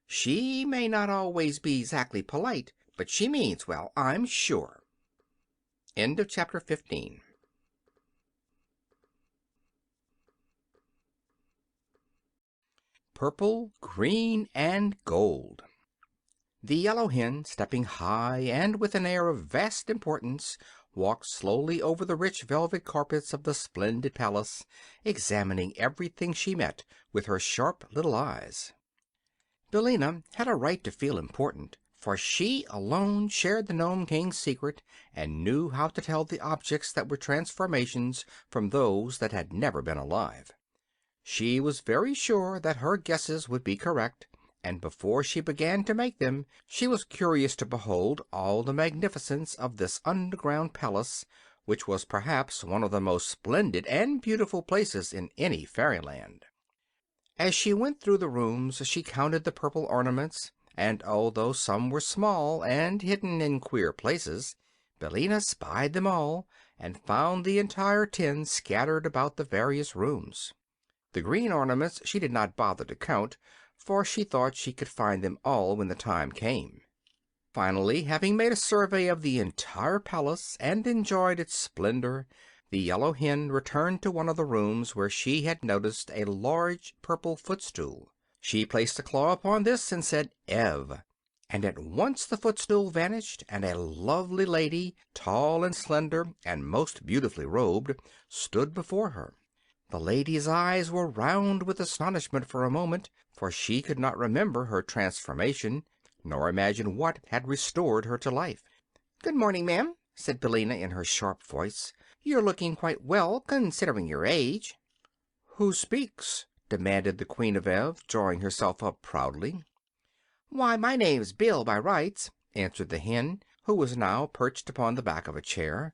Speaker 2: "She may not always be exactly polite, but she means well, I'm sure." End of chapter 15. Purple, Green, and Gold. The yellow hen, stepping high and with an air of vast importance, walked slowly over the rich velvet carpets of the splendid palace, examining everything she met with her sharp little eyes. Billina had a right to feel important, for she alone shared the Nome King's secret and knew how to tell the objects that were transformations from those that had never been alive. She was very sure that her guesses would be correct, and before she began to make them she was curious to behold all the magnificence of this underground palace, which was perhaps one of the most splendid and beautiful places in any fairyland. As she went through the rooms she counted the purple ornaments, and although some were small and hidden in queer places, Billina spied them all and found the entire 10 scattered about the various rooms. The green ornaments she did not bother to count, for she thought she could find them all when the time came. Finally, having made a survey of the entire palace and enjoyed its splendor, the yellow hen returned to one of the rooms where she had noticed a large purple footstool. She placed a claw upon this and said "Ev," and at once the footstool vanished, and a lovely lady, tall and slender and most beautifully robed, stood before her. The lady's eyes were round with astonishment for a moment, for she could not remember her transformation, nor imagine what had restored her to life. "Good morning, ma'am," said Billina in her sharp voice. "You're looking quite well, considering your age." "Who speaks?" demanded the Queen of Ev, drawing herself up proudly. "Why, my name's Bill by rights," answered the hen, who was now perched upon the back of a chair,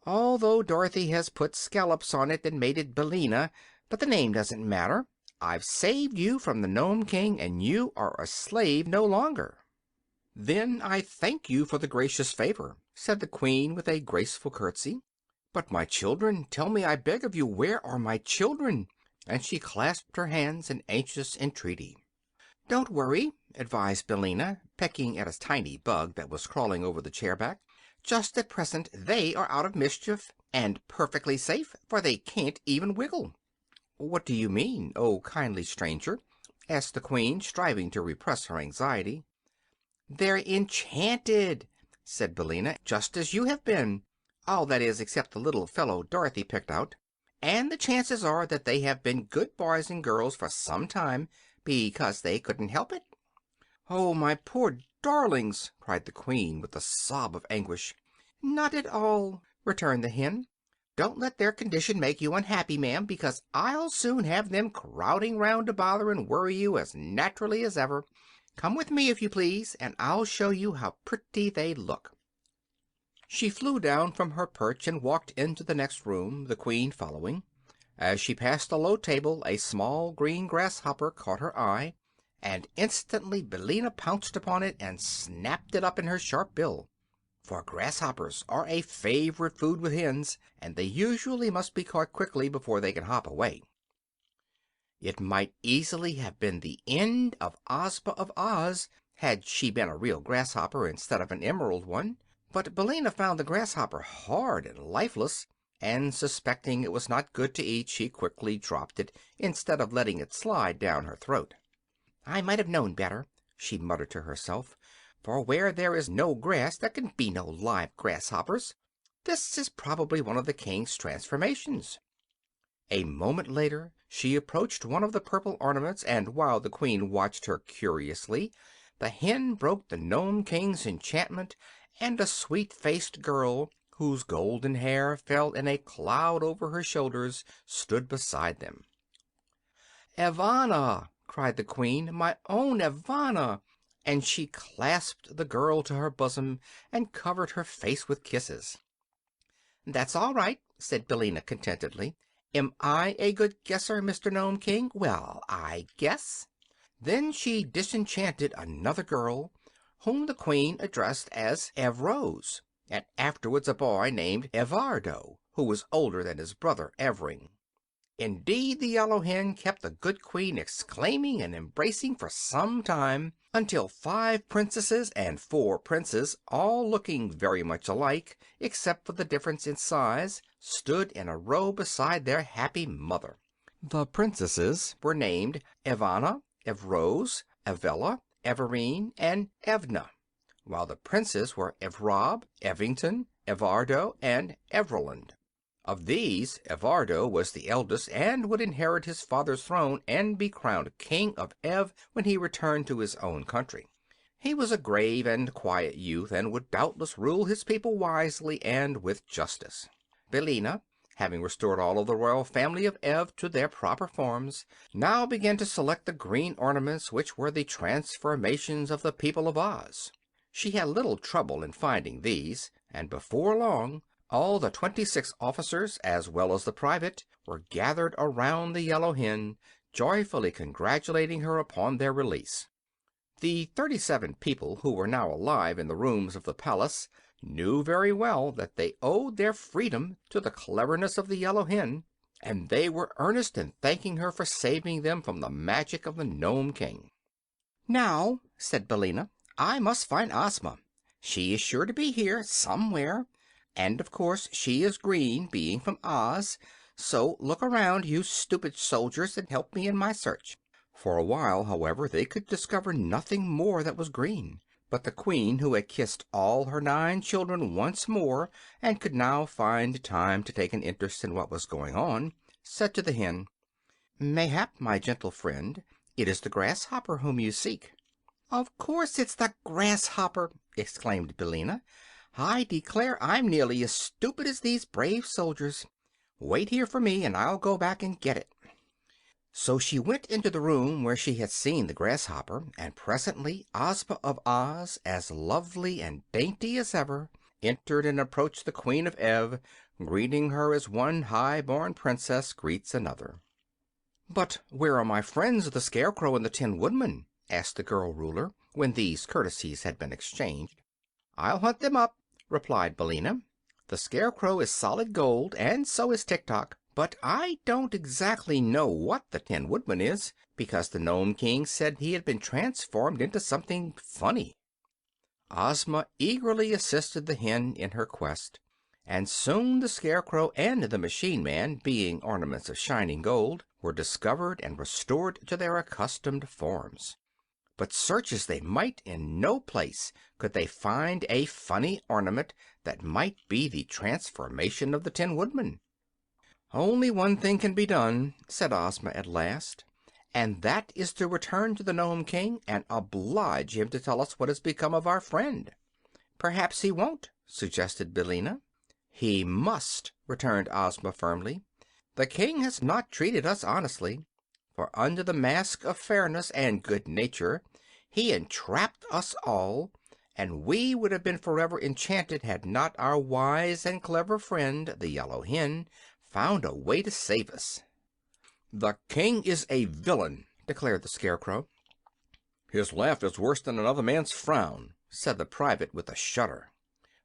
Speaker 2: "although Dorothy has put scallops on it and made it Billina. But the name doesn't matter. I've saved you from the Nome King, and you are a slave no longer." "Then I thank you for the gracious favor," said the Queen with a graceful curtsy. "But my children, tell me, I beg of you, where are my children?" And she clasped her hands in anxious entreaty. "Don't worry," advised Billina, pecking at a tiny bug that was crawling over the chair back. "Just at present they are out of mischief, and perfectly safe, for they can't even wiggle." "What do you mean, oh kindly stranger?" asked the Queen, striving to repress her anxiety. "They're enchanted," said Billina, "just as you have been. All, that is, except the little fellow Dorothy picked out. And the chances are that they have been good boys and girls for some time, because they couldn't help it." "Oh, my poor darlings!" cried the Queen with a sob of anguish. "Not at all," returned the hen. "Don't let their condition make you unhappy, ma'am, because I'll soon have them crowding round to bother and worry you as naturally as ever. Come with me, if you please, and I'll show you how pretty they look." She flew down from her perch and walked into the next room, the Queen following. As she passed a low table, a small green grasshopper caught her eye, and instantly Billina pounced upon it and snapped it up in her sharp bill. For grasshoppers are a favorite food with hens, and they usually must be caught quickly before they can hop away. It might easily have been the end of Ozma of Oz had she been a real grasshopper instead of an emerald one, but Billina found the grasshopper hard and lifeless, and suspecting it was not good to eat, she quickly dropped it instead of letting it slide down her throat. "I might have known better," she muttered to herself, "for where there is no grass there can be no live grasshoppers. This is probably one of the king's transformations." A moment later she approached one of the purple ornaments, and while the queen watched her curiously, the hen broke the Nome King's enchantment, and a sweet-faced girl, whose golden hair fell in a cloud over her shoulders, stood beside them. "Evanna!" cried the queen, "my own Evanna!" and she clasped the girl to her bosom and covered her face with kisses. "That's all right," said Billina contentedly. "Am I a good guesser, Mr. Nome King? Well, I guess." Then she disenchanted another girl, whom the queen addressed as Evrose, and afterwards a boy named Evardo, who was older than his brother Evring. Indeed, the yellow hen kept the good queen exclaiming and embracing for some time, until 5 princesses and 4 princes, all looking very much alike except for the difference in size, stood in a row beside their happy mother. The princesses were named Evanna, Evrose, Evella, Everine, and Evna, while the princes were Evrob, Evington, Evardo, and Evroland. Of these, Evardo was the eldest, and would inherit his father's throne and be crowned King of Ev when he returned to his own country. He was a grave and quiet youth, and would doubtless rule his people wisely and with justice. Billina, having restored all of the royal family of Ev to their proper forms, now began to select the green ornaments which were the transformations of the people of Oz. She had little trouble in finding these, and before long all the 26 officers, as well as the private, were gathered around the yellow hen, joyfully congratulating her upon their release. The 37 people who were now alive in the rooms of the palace knew very well that they owed their freedom to the cleverness of the yellow hen, and they were earnest in thanking her for saving them from the magic of the Nome King. "Now," said Billina, "I must find Ozma. She is sure to be here somewhere. And, of course, she is green, being from Oz, so look around, you stupid soldiers, and help me in my search." For a while, however, they could discover nothing more that was green. But the queen, who had kissed all her 9 children once more and could now find time to take an interest in what was going on, said to the hen, "Mayhap, my gentle friend, it is the grasshopper whom you seek." "Of course it's the grasshopper!" exclaimed Billina. "I declare I'm nearly as stupid as these brave soldiers. Wait here for me, and I'll go back and get it." So she went into the room where she had seen the grasshopper, and presently Ozma of Oz, as lovely and dainty as ever, entered and approached the Queen of Ev, greeting her as one high-born princess greets another. "But where are my friends, the Scarecrow and the Tin Woodman?" asked the girl ruler, when these courtesies had been exchanged. "I'll hunt them up," replied Billina. "The Scarecrow is solid gold, and so is Tik-Tok. But I don't exactly know what the Tin Woodman is, because the Nome King said he had been transformed into something funny." Ozma eagerly assisted the hen in her quest, and soon the Scarecrow and the Machine Man, being ornaments of shining gold, were discovered and restored to their accustomed forms. But search as they might, in no place could they find a funny ornament that might be the transformation of the Tin Woodman. "Only one thing can be done," said Ozma at last, "and that is to return to the Nome King and oblige him to tell us what has become of our friend." "Perhaps he won't," suggested Billina. "He must," returned Ozma firmly. "The King has not treated us honestly, for under the mask of fairness and good nature he entrapped us all, and we would have been forever enchanted had not our wise and clever friend, the yellow hen, found a way to save us." "The king is a villain," declared the Scarecrow.
Speaker 3: "His laugh is worse than another man's frown,"
Speaker 2: said the private with a shudder.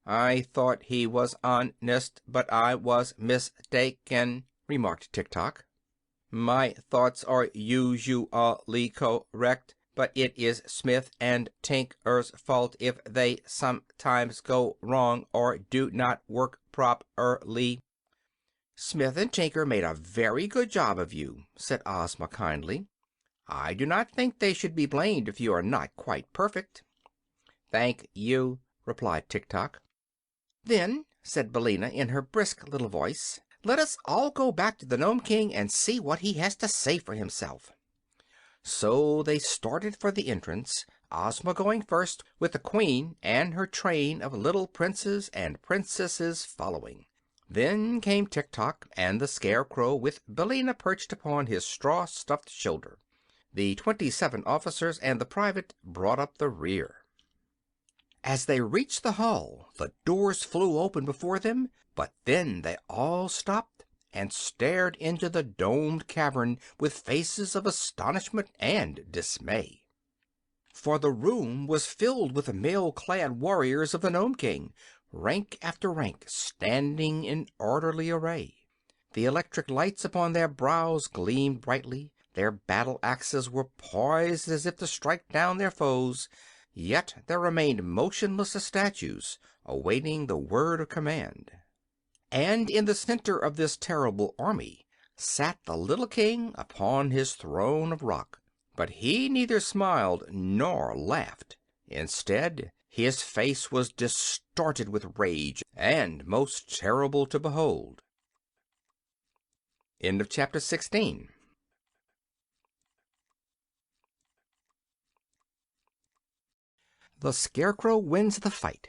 Speaker 2: "I thought he was honest, but I was mistaken," remarked Tik-Tok. "My thoughts are usually correct, but it is Smith and Tinker's fault if they sometimes go wrong or do not work properly." "Smith and Tinker made a very good job of you," said Ozma kindly. "I do not think they should be blamed if you are not quite perfect." "Thank you," replied Tik-Tok. "Then," said Billina in her brisk little voice, "let us all go back to the Nome King and see what he has to say for himself." So they started for the entrance, Ozma going first, with the Queen and her train of little princes and princesses following. Then came Tik-Tok and the Scarecrow, with Billina perched upon his straw-stuffed shoulder. The 27 officers and the private brought up the rear. As they reached the hall, the doors flew open before them, but then they all stopped and stared into the domed cavern with faces of astonishment and dismay. For the room was filled with the mail-clad warriors of the Nome King, rank after rank, standing in orderly array. The electric lights upon their brows gleamed brightly. Their battle axes were poised as if to strike down their foes, yet they remained motionless as statues, awaiting the word of command. And in the center of this terrible army sat the little King upon his throne of rock. But he neither smiled nor laughed. Instead, his face was distorted with rage and most terrible to behold. End of chapter 16. The Scarecrow wins the fight.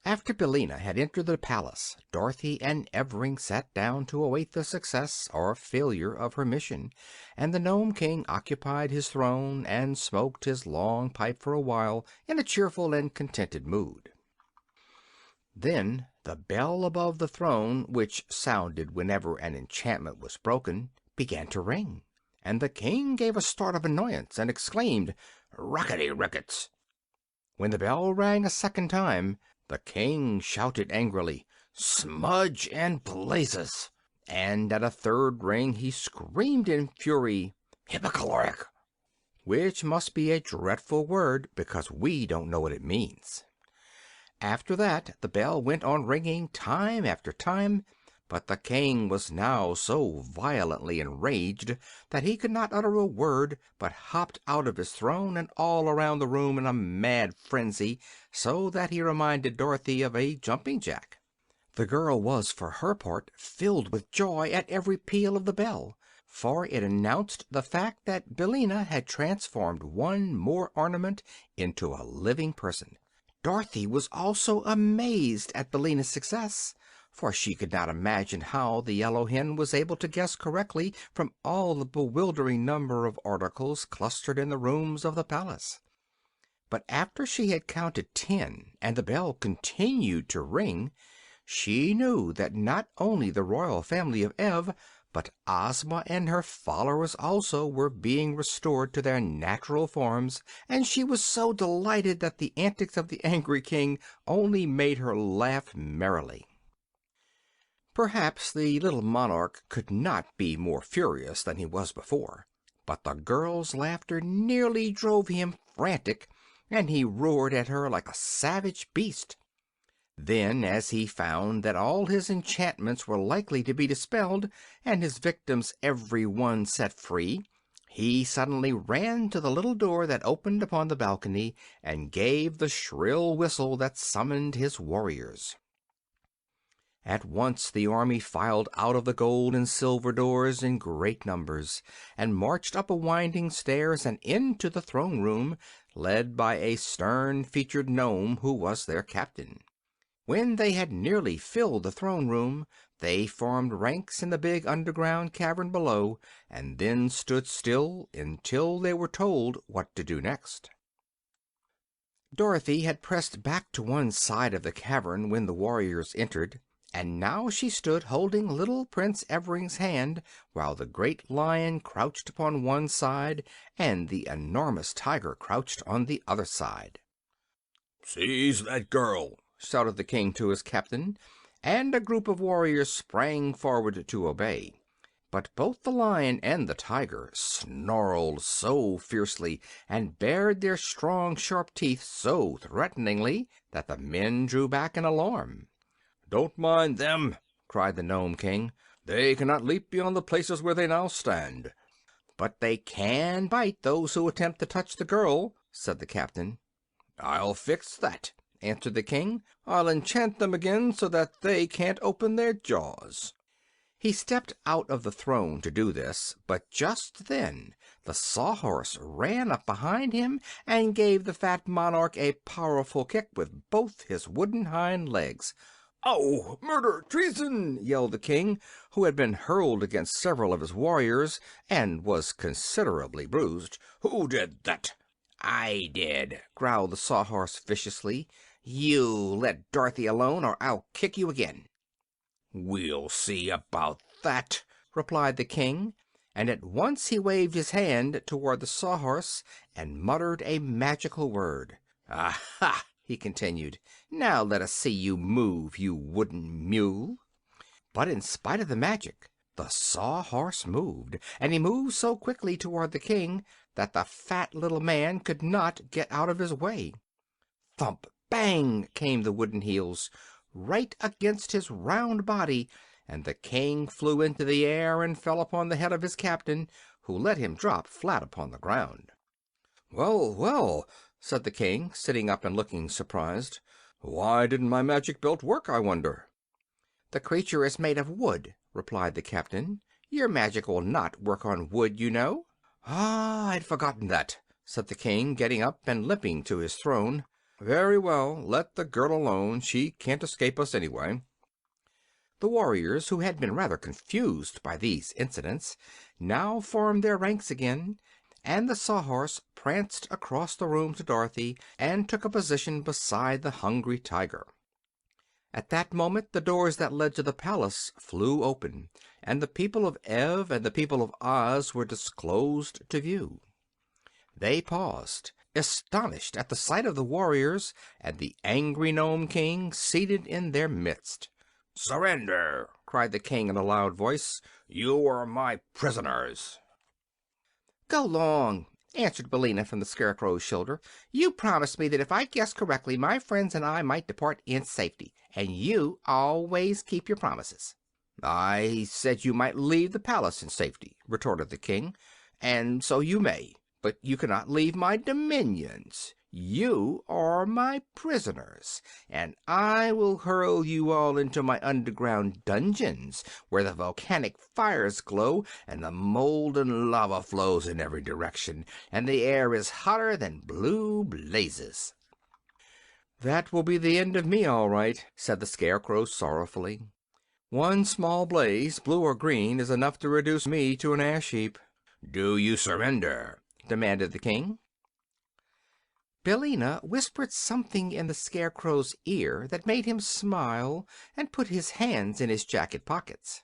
Speaker 2: After Billina had entered the palace, Dorothy and Evring sat down to await the success or failure of her mission, and the Nome King occupied his throne and smoked his long pipe for a while in a cheerful and contented mood. Then the bell above the throne, which sounded whenever an enchantment was broken, began to ring, and the King gave a start of annoyance and exclaimed, "Rockety rickets!" When the bell rang a second time, the King shouted angrily, "Smudge and blazes!" And at a third ring he screamed in fury, "Hippocaloric!" which must be a dreadful word, because we don't know what it means. After that the bell went on ringing time after time, but the King was now so violently enraged that he could not utter a word, but hopped out of his throne and all around the room in a mad frenzy, so that he reminded Dorothy of a jumping jack. The girl was, for her part, filled with joy at every peal of the bell, for it announced the fact that Billina had transformed one more ornament into a living person. Dorothy was also amazed at Billina's success, for she could not imagine how the yellow hen was able to guess correctly from all the bewildering number of articles clustered in the rooms of the palace. But after she had counted 10 and the bell continued to ring, she knew that not only the royal family of Ev, but Ozma and her followers also were being restored to their natural forms, and she was so delighted that the antics of the angry King only made her laugh merrily. Perhaps the little monarch could not be more furious than he was before, but the girl's laughter nearly drove him frantic, and he roared at her like a savage beast. Then, as he found that all his enchantments were likely to be dispelled and his victims every one set free, he suddenly ran to the little door that opened upon the balcony and gave the shrill whistle that summoned his warriors. At once the army filed out of the gold and silver doors in great numbers, and marched up a winding stairs and into the throne room, led by a stern-featured gnome who was their captain. When they had nearly filled the throne room, they formed ranks in the big underground cavern below, and then stood still until they were told what to do next. Dorothy had pressed back to one side of the cavern when the warriors entered, and now she stood holding little Prince Evering's hand, while the great lion crouched upon one side and the enormous tiger crouched on the other side.
Speaker 3: "Seize that girl!"
Speaker 2: shouted the king to his captain, and a group of warriors sprang forward to obey. But both the lion and the tiger snarled so fiercely and bared their strong, sharp teeth so threateningly that the men drew back in alarm.
Speaker 3: "Don't mind them!" cried the Nome King. "They cannot leap beyond the places where they now stand."
Speaker 2: "But they can bite those who attempt to touch the girl," said the captain.
Speaker 3: "I'll fix that," answered the king. "I'll enchant them again so that they can't open their jaws."
Speaker 2: He stepped out of the throne to do this, but just then the Sawhorse ran up behind him and gave the fat monarch a powerful kick with both his wooden hind legs.
Speaker 3: "Oh, murder! Treason!" yelled the king, who had been hurled against several of his warriors and was considerably bruised. "Who did that?"
Speaker 2: "I did," growled the Sawhorse viciously. "You let Dorothy alone, or I'll kick you again."
Speaker 3: "We'll see about that,"
Speaker 2: replied the king, and at once he waved his hand toward the Sawhorse and muttered a magical word. "Aha!" he continued. "Now let us see you move, you wooden mule." But in spite of the magic, the Sawhorse moved, and he moved so quickly toward the king that the fat little man could not get out of his way. Thump! Bang! came the wooden heels, right against his round body, and the king flew into the air and fell upon the head of his captain, who let him drop flat upon the ground.
Speaker 3: "Well, well," said the king, sitting up and looking surprised. "Why didn't my magic belt work, I wonder?"
Speaker 2: "The creature is made of wood," replied the captain. "Your magic will not work on wood, you know."
Speaker 3: "Ah, I'd forgotten that," said the king, getting up and limping to his throne. "Very well, let the girl alone. She can't escape us anyway."
Speaker 2: The warriors, who had been rather confused by these incidents, now formed their ranks again, and the Sawhorse pranced across the room to Dorothy and took a position beside the hungry tiger. At that moment the doors that led to the palace flew open, and the people of Ev and the people of Oz were disclosed to view. They paused, astonished at the sight of the warriors and the angry Nome King seated in their midst.
Speaker 3: "Surrender!" cried the king in a loud voice. "You are my prisoners."
Speaker 2: "Go long!" answered Billina from the Scarecrow's shoulder. "You promised me that if I guessed correctly my friends and I might depart in safety, and you always keep your promises."
Speaker 3: "I said you might leave the palace in safety," retorted the king, "and so you may. But you cannot leave my dominions. You are my prisoners, and I will hurl you all into my underground dungeons, where the volcanic fires glow and the molten lava flows in every direction, and the air is hotter than blue blazes."
Speaker 1: "That will be the end of me, all right," said the Scarecrow sorrowfully. "One small blaze, blue or green, is enough to reduce me to an ash heap."
Speaker 3: "Do you surrender?" demanded the king.
Speaker 2: Billina whispered something in the Scarecrow's ear that made him smile and put his hands in his jacket pockets.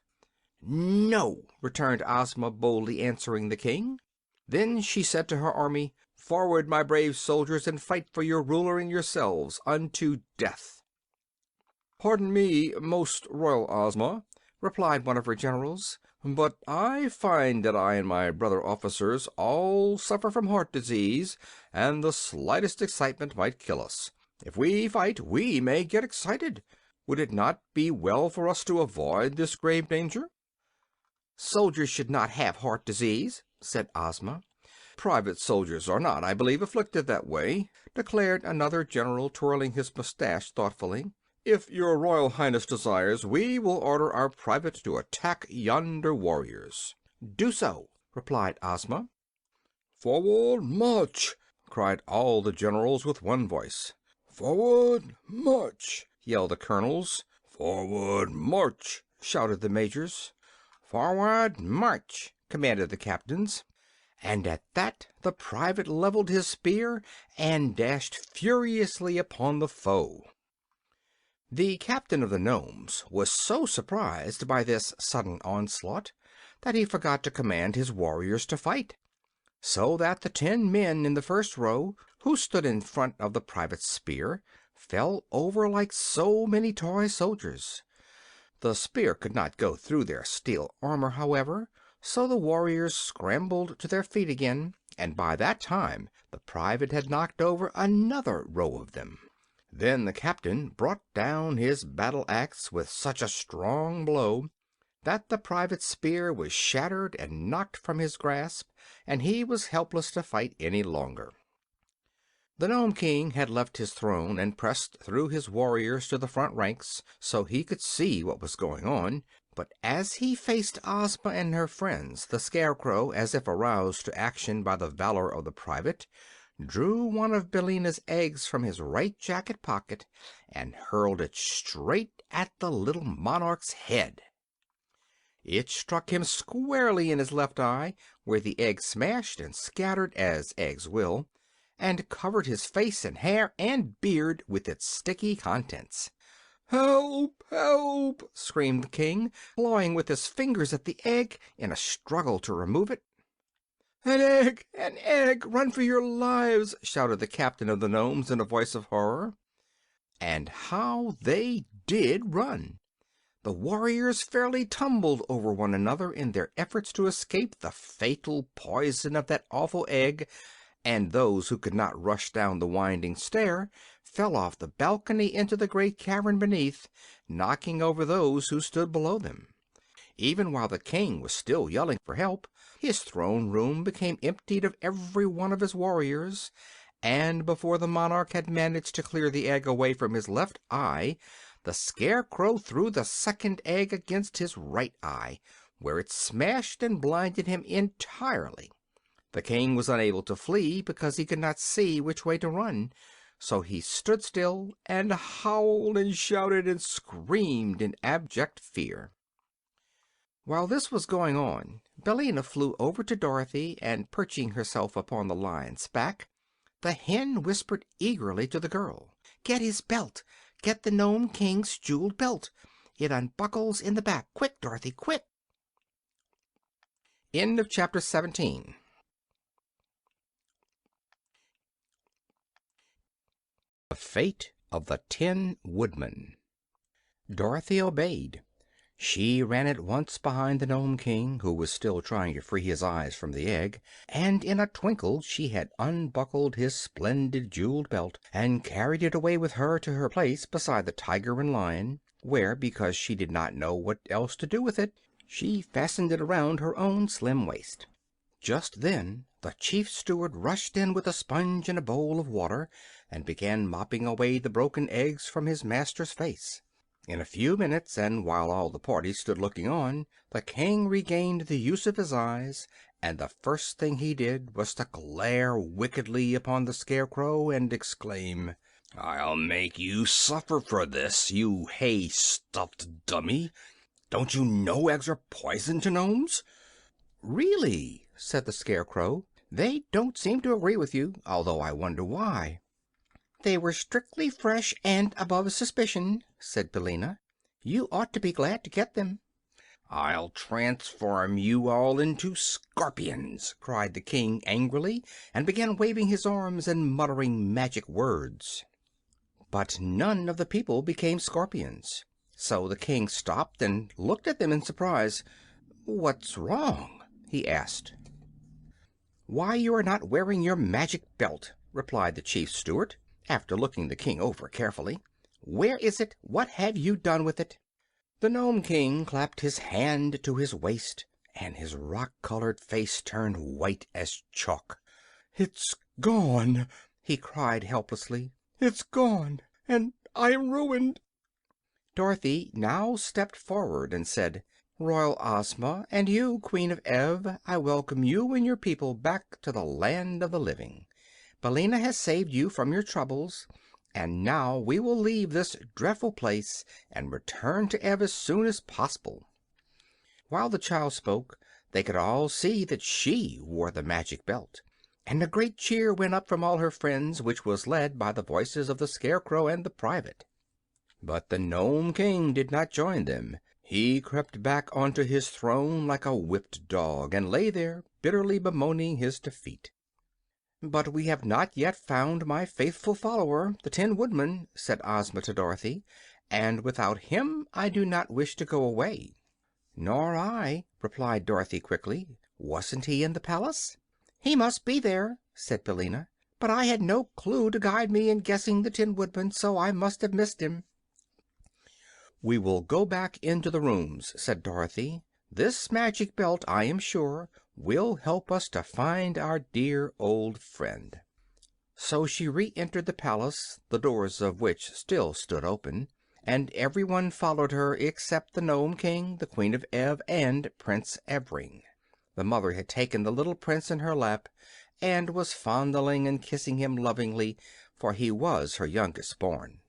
Speaker 1: "No," returned Ozma, boldly answering the king. Then she said to her army, "Forward, my brave soldiers, and fight for your ruler and yourselves unto death." "Pardon me, most royal Ozma," replied one of her generals, "but I find that I and my brother officers all suffer from heart disease, and the slightest excitement might kill us. If we fight, we may get excited. Would it not be well for us to avoid this grave danger?"
Speaker 2: "Soldiers should not have heart disease," said Ozma.
Speaker 1: "Private soldiers are not, I believe, afflicted that way," declared another general, twirling his mustache thoughtfully. "If your Royal Highness desires, we will order our private to attack yonder warriors."
Speaker 2: "Do so," replied Ozma.
Speaker 3: "Forward, march!" cried all the generals with one voice. "Forward, march!" yelled the colonels. "Forward, march!" shouted the majors.
Speaker 2: "Forward, march!" commanded the captains. And at that the private leveled his spear and dashed furiously upon the foe.
Speaker 1: The captain of the gnomes was so surprised by this sudden onslaught that he forgot to command his warriors to fight, so that the 10 men in the first row, who stood in front of the private spear, fell over like so many toy soldiers. The spear could not go through their steel armor, however, so the warriors scrambled to their feet again, and by that time the private had knocked over another row of them. Then the captain brought down his battle axe with such a strong blow that the private's spear was shattered and knocked from his grasp, and he was helpless to fight any longer. The Nome King had left his throne and pressed through his warriors to the front ranks so he could see what was going on, but as he faced Ozma and her friends, the Scarecrow, as if aroused to action by the valor of the private, drew one of Billina's eggs from his right jacket pocket and hurled it straight at the little monarch's head. It struck him squarely in his left eye, where the egg smashed and scattered, as eggs will, and covered his face and hair and beard with its sticky contents. "Help! Help!" screamed the king, clawing with his fingers at the egg in a struggle to remove it. "An egg! An egg! Run for your lives!" shouted the captain of the gnomes in a voice of horror. And how they did run! The warriors fairly tumbled over one another in their efforts to escape the fatal poison of that awful egg, and those who could not rush down the winding stair fell off the balcony into the great cavern beneath, knocking over those who stood below them. Even while the king was still yelling for help, his throne room became emptied of every one of his warriors, and before the monarch had managed to clear the egg away from his left eye, the Scarecrow threw the second egg against his right eye, where it smashed and blinded him entirely. The king was unable to flee because he could not see which way to run, so he stood still and howled and shouted and screamed in abject fear. While this was going on, Billina flew over to Dorothy, and perching herself upon the lion's back, the hen whispered eagerly to the girl, "Get his belt! Get the Nome King's jeweled belt! It unbuckles in the back! Quick, Dorothy, quick!" End of chapter 17. The Fate of the Tin Woodman. Dorothy obeyed. She ran at once behind the Nome King, who was still trying to free his eyes from the egg, and in a twinkle she had unbuckled his splendid jeweled belt and carried it away with her to her place beside the Tiger and Lion, where, because she did not know what else to do with it, she fastened it around her own slim waist. Just then the chief steward rushed in with a sponge and a bowl of water, and began mopping away the broken eggs from his master's face. In a few minutes, and while all the party stood looking on, the king regained the use of his eyes, and the first thing he did was to glare wickedly upon the Scarecrow and exclaim, "I'll make you suffer for this, you hay-stuffed dummy! Don't you know eggs are poison to gnomes?" "Really," said the Scarecrow, "they don't seem to agree with you, although I wonder why." "They were strictly fresh and above suspicion," said Billina. "You ought to be glad to get them." "I'll transform you all into scorpions!" cried the king angrily, and began waving his arms and muttering magic words. But none of the people became scorpions, so the king stopped and looked at them in surprise. "What's wrong?" he asked. "Why, you are not wearing your magic belt," replied the chief steward, after looking the king over carefully. "Where is it? What have you done with it?" The Nome King clapped his hand to his waist, and his rock-colored face turned white as chalk. "It's gone!" he cried helplessly. "It's gone, and I am ruined!" Dorothy now stepped forward and said, "Royal Ozma, and you, Queen of Ev, I welcome you and your people back to the land of the living. Billina has saved you from your troubles, and now we will leave this dreadful place and return to Ev as soon as possible." While the child spoke, they could all see that she wore the magic belt, and a great cheer went up from all her friends, which was led by the voices of the Scarecrow and the private.
Speaker 3: But the Nome King did not join them. He crept back onto his throne like a whipped dog, and lay there, bitterly bemoaning his defeat.
Speaker 2: "But we have not yet found my faithful follower, the Tin Woodman," said Ozma to Dorothy, "and without him I do not wish to go away." "Nor I," replied Dorothy quickly. "Wasn't he in the palace?" "He must be there," said Billina, "but I had no clue to guide me in guessing the Tin Woodman, so I must have missed him."
Speaker 3: "We will go back into the rooms," said Dorothy. "This magic belt, I am sure, will help us to find our dear old friend."
Speaker 2: So she re-entered the palace, the doors of which still stood open, and everyone followed her except the Nome King, the Queen of Ev, and Prince Evring. The mother had taken the little prince in her lap and was fondling and kissing him lovingly, for he was her youngest born.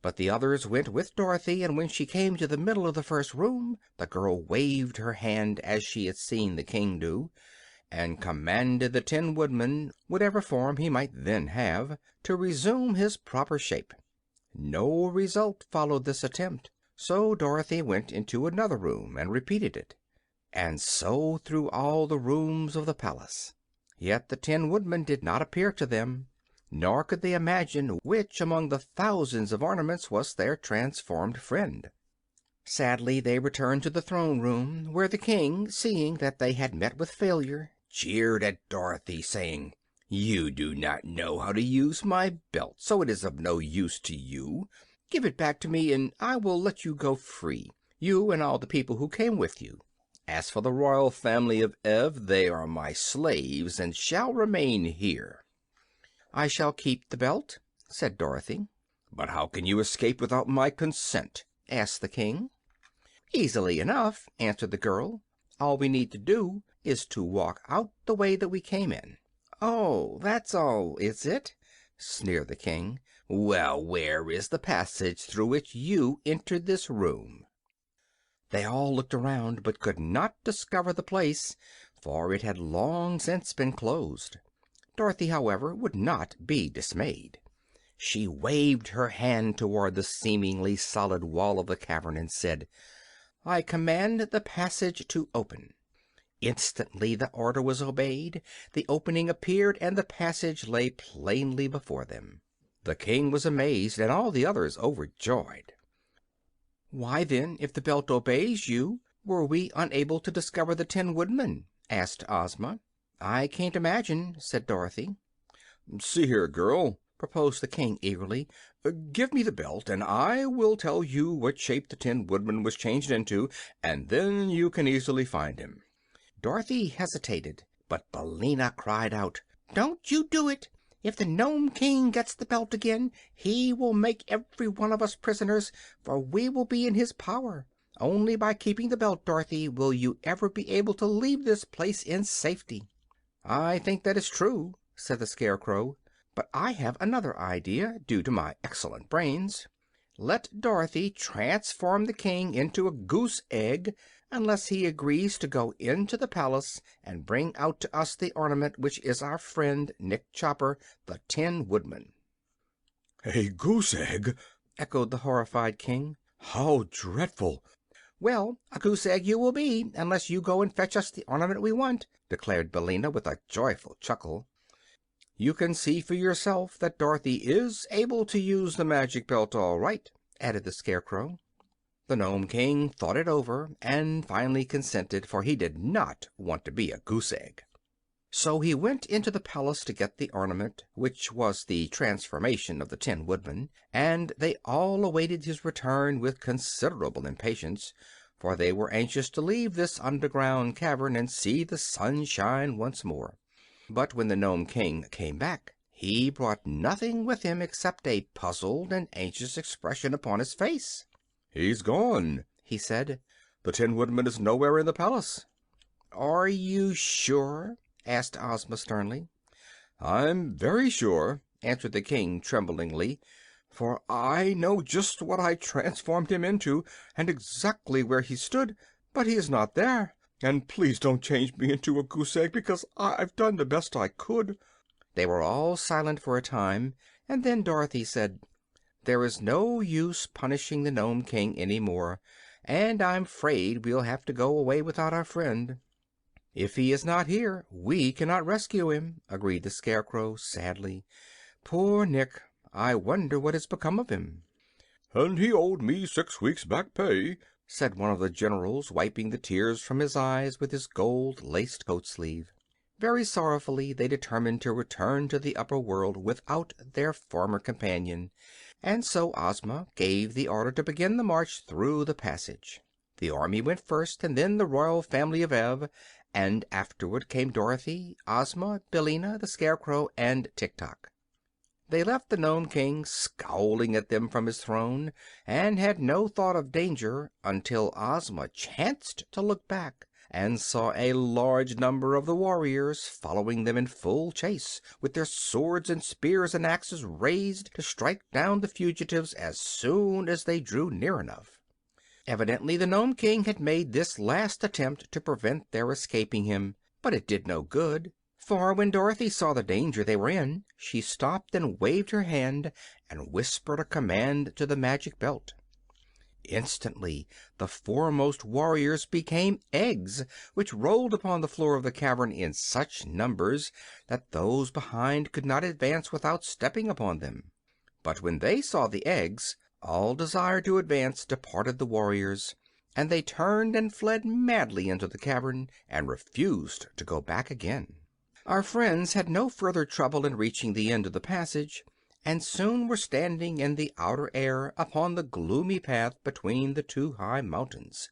Speaker 2: But the others went with Dorothy, and when she came to the middle of the first room the girl waved her hand as she had seen the King do, and commanded the Tin Woodman, whatever form he might then have, to resume his proper shape. No result followed this attempt, so Dorothy went into another room and repeated it, and so through all the rooms of the palace. Yet the Tin Woodman did not appear to them, nor could they imagine which among the thousands of ornaments was their transformed friend. Sadly they returned to the throne room, where the King, seeing that they had met with failure, jeered at Dorothy, saying, "You do not know how to use my belt, so it is of no use to you. Give it back to me, and I will let you go free, you and all the people who came with you. As for the royal family of Ev, they are my slaves and shall remain here." "I shall keep the belt," said Dorothy.
Speaker 3: "But how can you escape without my consent?"
Speaker 2: asked the King. "Easily enough," answered the girl. "All we need to do is to walk out the way that we came in." "Oh, that's all, is it?" sneered the King. "Well, where is the passage through which you entered this room?" They all looked around, but could not discover the place, for it had long since been closed. Dorothy, however, would not be dismayed. She waved her hand toward the seemingly solid wall of the cavern and said, "I command the passage to open." Instantly the order was obeyed, the opening appeared, and the passage lay plainly before them. The King was amazed, and all the others overjoyed. "Why, then, if the belt obeys you, were we unable to discover the Tin Woodman?" asked Ozma. "I can't imagine," said Dorothy.
Speaker 3: "See here, girl," proposed the King eagerly. "Give me the belt, and I will tell you what shape the Tin Woodman was changed into, and then you can easily find him."
Speaker 2: Dorothy hesitated, but Billina cried out, "Don't you do it! If the Nome King gets the belt again, he will make every one of us prisoners, for we will be in his power. Only by keeping the belt, Dorothy, will you ever be able to leave this place in safety." "I think that is true," said the Scarecrow, "but I have another idea, due to my excellent brains. Let Dorothy transform the King into a goose egg, unless he agrees to go into the palace and bring out to us the ornament which is our friend Nick Chopper, the Tin Woodman."
Speaker 3: "A goose egg!"
Speaker 2: echoed the horrified King.
Speaker 3: "How dreadful!"
Speaker 2: "Well, a goose egg you will be, unless you go and fetch us the ornament we want," declared Billina, with a joyful chuckle.
Speaker 3: "You can see for yourself that Dorothy is able to use the magic belt all right," added the Scarecrow.
Speaker 2: The Nome King thought it over and finally consented, for he did not want to be a goose egg. So he went into the palace to get the ornament, which was the transformation of the Tin Woodman, and they all awaited his return with considerable impatience, for they were anxious to leave this underground cavern and see the sunshine once more. But when the Nome King came back, he brought nothing with him except a puzzled and anxious expression upon his face.
Speaker 3: "He's gone," he said. "The Tin Woodman is nowhere in the palace."
Speaker 2: "Are you sure?" asked Ozma sternly.
Speaker 3: "I'm very sure," answered the King tremblingly, "for I know just what I transformed him into, and exactly where he stood. But he is not there. And please don't change me into a goose egg, because I've done the best I could."
Speaker 2: They were all silent for a time, and then Dorothy said, There is no use punishing the Nome King any more, and I'm afraid we'll have to go away without our friend." "If he is not here, we cannot rescue him," agreed the Scarecrow, sadly. "Poor Nick! I wonder what has become of him."
Speaker 3: "And he owed me 6 weeks' back pay,"
Speaker 2: said one of the generals, wiping the tears from his eyes with his gold-laced coat sleeve. Very sorrowfully they determined to return to the upper world without their former companion, and so Ozma gave the order to begin the march through the passage. The army went first, and then the royal family of Ev, and afterward came Dorothy, Ozma, Billina, the Scarecrow, and Tik-Tok. They left the Nome King scowling at them from his throne, and had no thought of danger until Ozma chanced to look back and saw a large number of the warriors following them in full chase, with their swords and spears and axes raised to strike down the fugitives as soon as they drew near enough. Evidently the Nome King had made this last attempt to prevent their escaping him, but it did no good, for when Dorothy saw the danger they were in, she stopped and waved her hand and whispered a command to the magic belt. Instantly the foremost warriors became eggs, which rolled upon the floor of the cavern in such numbers that those behind could not advance without stepping upon them. But when they saw the eggs, all desire to advance departed the warriors, and they turned and fled madly into the cavern and refused to go back again. Our friends had no further trouble in reaching the end of the passage, and soon were standing in the outer air upon the gloomy path between the two high mountains.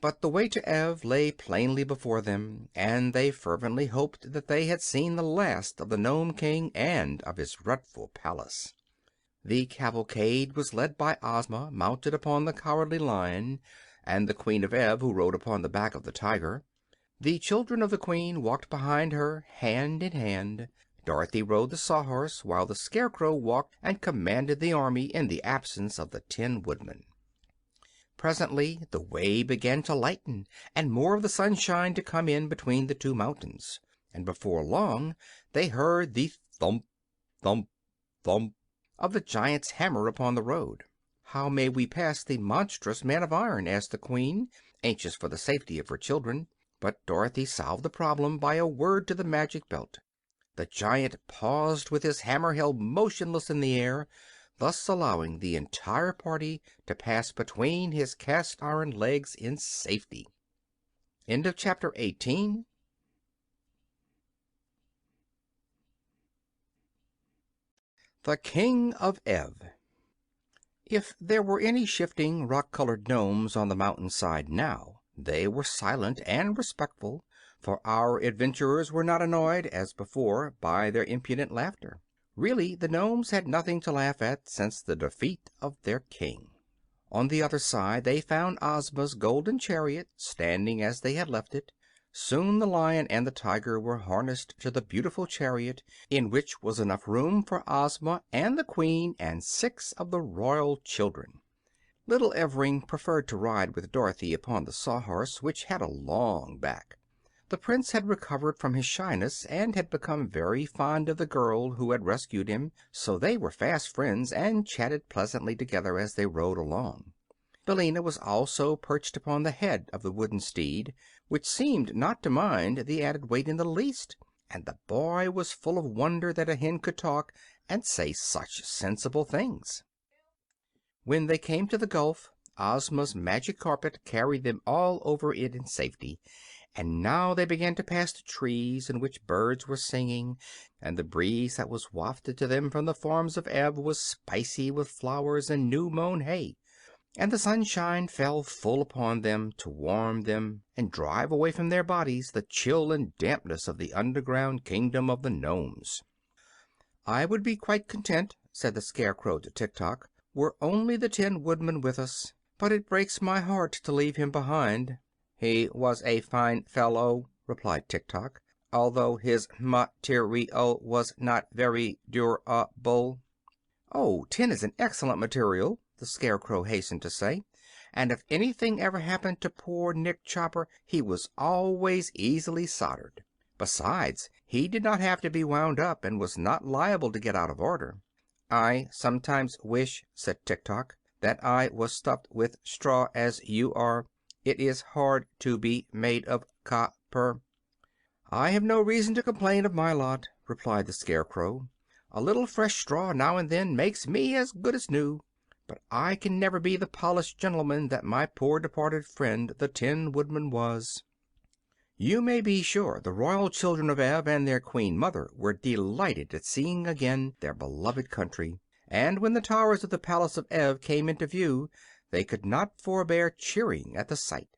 Speaker 2: But the way to Ev lay plainly before them, and they fervently hoped that they had seen the last of the Nome King and of his dreadful palace. The cavalcade was led by Ozma, mounted upon the Cowardly Lion, and the Queen of Ev, who rode upon the back of the Tiger. The children of the Queen walked behind her, hand in hand. Dorothy rode the Sawhorse, while the Scarecrow walked and commanded the army in the absence of the Tin Woodman. Presently the way began to lighten, and more of the sunshine to come in between the two mountains, and before long they heard the thump, thump, thump of the giant's hammer upon the road. "How may we pass the monstrous man of iron?" asked the Queen, anxious for the safety of her children. But Dorothy solved the problem by a word to the magic belt. The giant paused with his hammer held motionless in the air, thus allowing the entire party to pass between his cast iron legs in safety. End of chapter 18. The King of Ev. If there were any shifting, rock-colored gnomes on the mountainside now, they were silent and respectful, for our adventurers were not annoyed, as before, by their impudent laughter. Really, the gnomes had nothing to laugh at since the defeat of their king. On the other side they found Ozma's golden chariot standing as they had left it. Soon the Lion and the Tiger were harnessed to the beautiful chariot, in which was enough room for Ozma and the Queen and 6 of the royal children. Little Evring preferred to ride with Dorothy upon the Sawhorse, which had a long back. The Prince had recovered from his shyness and had become very fond of the girl who had rescued him, so they were fast friends and chatted pleasantly together as they rode along. Billina was also perched upon the head of the wooden steed, which seemed not to mind the added weight in the least, and the boy was full of wonder that a hen could talk and say such sensible things. When they came to the gulf, Ozma's magic carpet carried them all over it in safety, and now they began to pass the trees in which birds were singing, and the breeze that was wafted to them from the farms of Ev was spicy with flowers and new-mown hay, and the sunshine fell full upon them to warm them and drive away from their bodies the chill and dampness of the underground kingdom of the Nomes. "I would be quite content," said the Scarecrow to Tik-Tok, "were only the Tin Woodman with us, but it breaks my heart to leave him behind." "He was a fine fellow," replied Tik-Tok, "although his material was not very durable." "Oh, tin is an excellent material," the Scarecrow hastened to say, "and if anything ever happened to poor Nick Chopper he was always easily soldered. Besides, he did not have to be wound up, and was not liable to get out of order. "I sometimes wish," said Tik Tok, "that I was stuffed with straw as you are. It is hard to be made of copper."
Speaker 1: "I have no reason to complain of my lot," replied the Scarecrow. "A little fresh straw now and then makes me as good as new. But I can never be the polished gentleman that my poor departed friend the Tin Woodman was." You may be sure the royal children of Ev and their Queen Mother were delighted at seeing again their beloved country, and when the towers of the palace of Ev came into view they could not forbear cheering at the sight.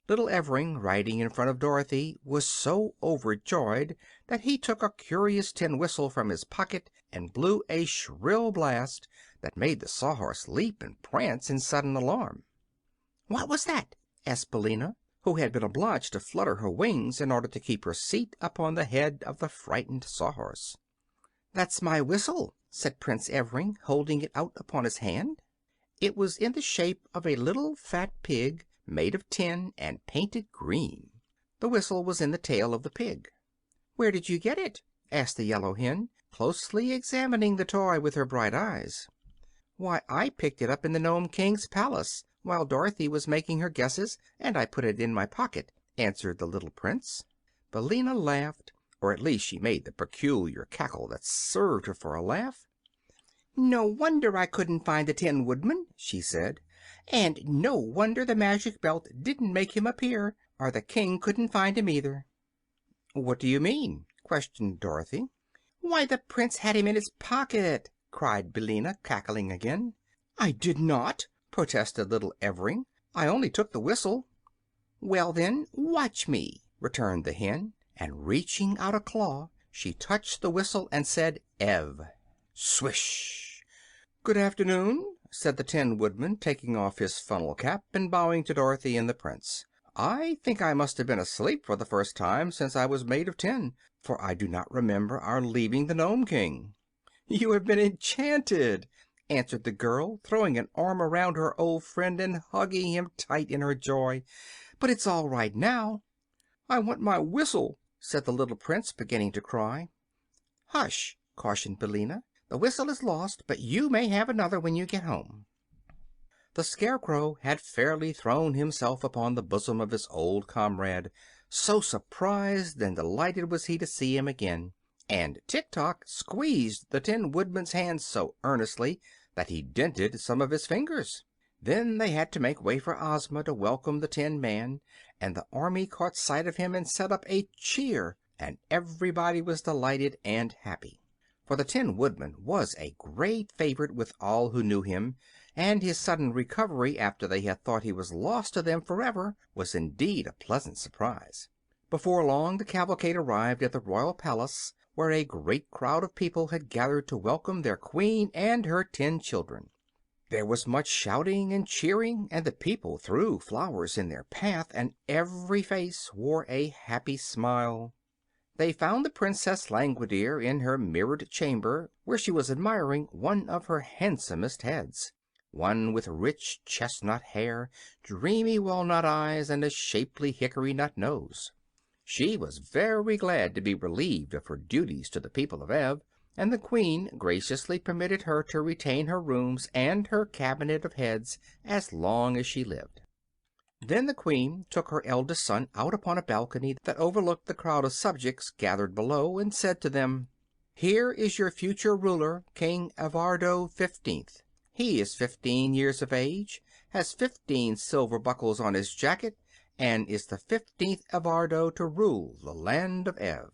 Speaker 1: Little Evring, riding in front of Dorothy, was so overjoyed that he took a curious tin whistle from his pocket and blew a shrill blast that made the Sawhorse leap and prance in sudden alarm. "What was that?" asked Billina, who had been obliged to flutter her wings in order to keep her seat upon the head of the frightened Sawhorse. "That's my whistle," said Prince Evring, holding it out upon his hand. It was in the shape of a little fat pig, made of tin and painted green. The whistle was in the tail of the pig. "Where did you get it?" asked the yellow hen, closely examining the toy with her bright eyes. "Why, I picked it up in the Nome King's palace while Dorothy was making her guesses, and I put it in my pocket," answered the little Prince. Billina laughed, or at least she made the peculiar cackle that served her for a laugh. "No wonder I couldn't find the Tin Woodman," she said, "and no wonder the magic belt didn't make him appear, or the King couldn't find him either." "What do you mean?" questioned Dorothy. "Why, the Prince had him in his pocket!" cried Billina, cackling again. "I did not!" protested little Evring. "I only took the whistle." "Well, then, watch me," returned the hen, and reaching out a claw she touched the whistle and said "Ev." Swish! "Good afternoon," said the Tin Woodman, taking off his funnel cap and bowing to Dorothy and the Prince. "I think I must have been asleep for the first time since I was made of tin, for I do not remember our leaving the Nome King." "You have been enchanted," answered the girl, throwing an arm around her old friend and hugging him tight in her joy. "But it's all right now." "I want my whistle," said the little Prince, beginning to cry. "Hush!" cautioned Billina. "The whistle is lost, but you may have another when you get home." The Scarecrow had fairly thrown himself upon the bosom of his old comrade, so surprised and delighted was he to see him again, and Tik Tok squeezed the Tin Woodman's hand so earnestly that he dented some of his fingers. Then they had to make way for Ozma to welcome the Tin Man, and the army caught sight of him and set up a cheer, and everybody was delighted and happy. For the Tin Woodman was a great favorite with all who knew him, and his sudden recovery after they had thought he was lost to them forever was indeed a pleasant surprise. Before long the cavalcade arrived at the royal palace, where a great crowd of people had gathered to welcome their queen and her 10 children. There was much shouting and cheering, and the people threw flowers in their path, and every face wore a happy smile. They found the Princess Langwidere in her mirrored chamber, where she was admiring one of her handsomest heads, one with rich chestnut hair, dreamy walnut eyes, and a shapely hickory nut nose. She was very glad to be relieved of her duties to the people of Ev, and the Queen graciously permitted her to retain her rooms and her cabinet of heads as long as she lived. Then the Queen took her eldest son out upon a balcony that overlooked the crowd of subjects gathered below, and said to them: "Here is your future ruler, King Evardo 15th. He is 15 years of age, has 15 silver buckles on his jacket, and is the 15th Evardo to rule the land of Ev."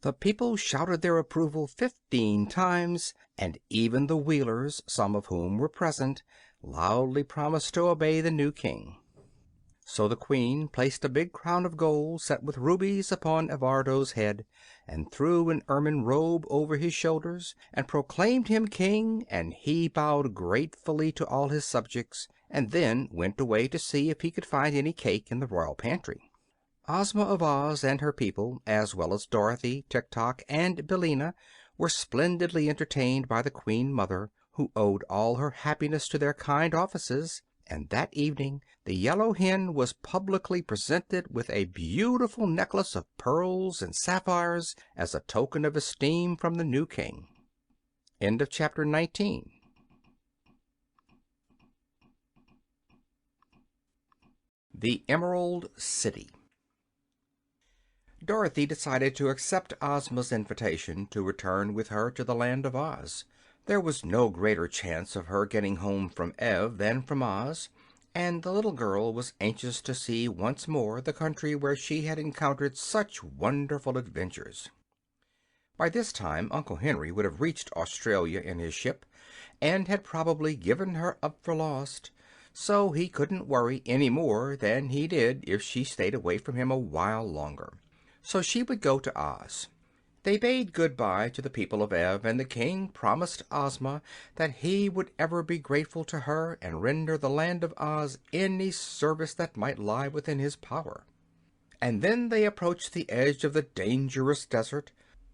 Speaker 1: The people shouted their approval 15 times, and even the Wheelers, some of whom were present, loudly promised to obey the new king. So the Queen placed a big crown of gold set with rubies upon Evardo's head, and threw an ermine robe over his shoulders, and proclaimed him king, and he bowed gratefully to all his subjects, and then went away to see if he could find any cake in the royal pantry. Ozma of Oz and her people, as well as Dorothy, Tik Tok, and Billina, were splendidly entertained by the Queen Mother, who owed all her happiness to their kind offices, and that evening the yellow hen was publicly presented with a beautiful necklace of pearls and sapphires as a token of esteem from the new king.
Speaker 2: End of chapter 19. The Emerald City. Dorothy decided to accept Ozma's invitation to return with her to the Land of Oz. There was no greater chance of her getting home from Ev than from Oz, and the little girl was anxious to see once more the country where she had encountered such wonderful adventures. By this time Uncle Henry would have reached Australia in his ship, and had probably given her up for lost, so he couldn't worry any more than he did if she stayed away from him a while longer. So she would go to Oz. They bade good-bye to the people of Ev, and the king promised Ozma that he would ever be grateful to her and render the Land of Oz any service that might lie within his power. And then they approached the edge of the dangerous desert,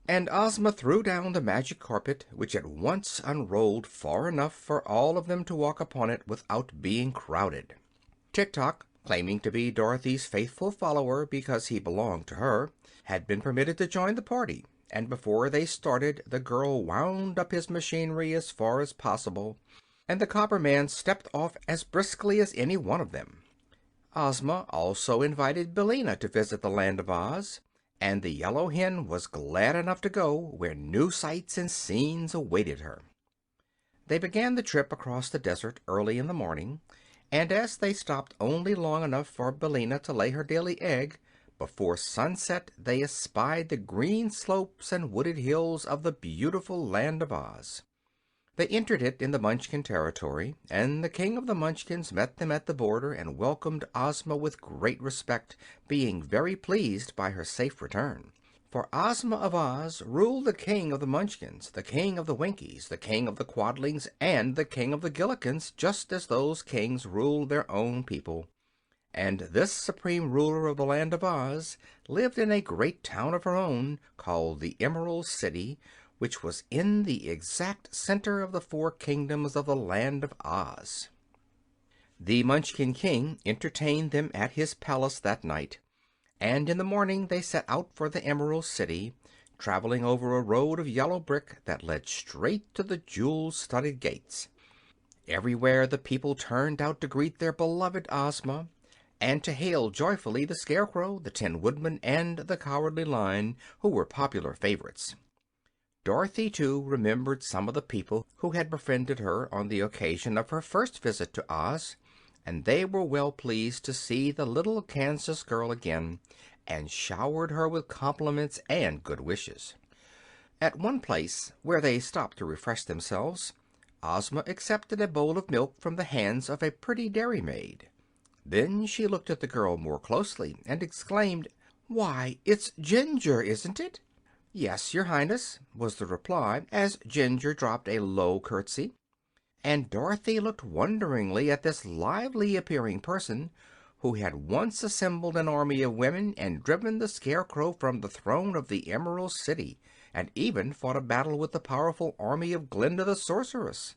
Speaker 2: and Ozma threw down the magic carpet, which at once unrolled far enough for all of them to walk upon it without being crowded. Tik-Tok, claiming to be Dorothy's faithful follower because he belonged to her, had been permitted to join the party, and before they started the girl wound up his machinery as far as possible, and the copper man stepped off as briskly as any one of them. Ozma also invited Billina to visit the Land of Oz, and the yellow hen was glad enough to go where new sights and scenes awaited her. They began the trip across the desert early in the morning, and as they stopped only long enough for Billina to lay her daily egg, before sunset they espied the green slopes and wooded hills of the beautiful Land of Oz. They entered it in the Munchkin territory, and the King of the Munchkins met them at the border and welcomed Ozma with great respect, being very pleased by her safe return. For Ozma of Oz ruled the King of the Munchkins, the King of the Winkies, the King of the Quadlings, and the King of the Gillikins, just as those kings ruled their own people. And this supreme ruler of the Land of Oz lived in a great town of her own, called the Emerald City, which was in the exact center of the 4 kingdoms of the Land of Oz. The Munchkin King entertained them at his palace that night, and in the morning they set out for the Emerald City, traveling over a road of yellow brick that led straight to the jewel-studded gates. Everywhere the people turned out to greet their beloved Ozma, and to hail joyfully the Scarecrow, the Tin Woodman, and the Cowardly Lion, who were popular favorites. Dorothy, too, remembered some of the people who had befriended her on the occasion of her first visit to Oz, and they were well pleased to see the little Kansas girl again, and showered her with compliments and good wishes. At one place, where they stopped to refresh themselves, Ozma accepted a bowl of milk from the hands of a pretty dairymaid. Then she looked at the girl more closely and exclaimed, "Why, it's Ginger, isn't it?" "Yes, Your Highness," was the reply, as Ginger dropped a low curtsy. And Dorothy looked wonderingly at this lively-appearing person who had once assembled an army of women and driven the Scarecrow from the throne of the Emerald City, and even fought a battle with the powerful army of Glinda the Sorceress.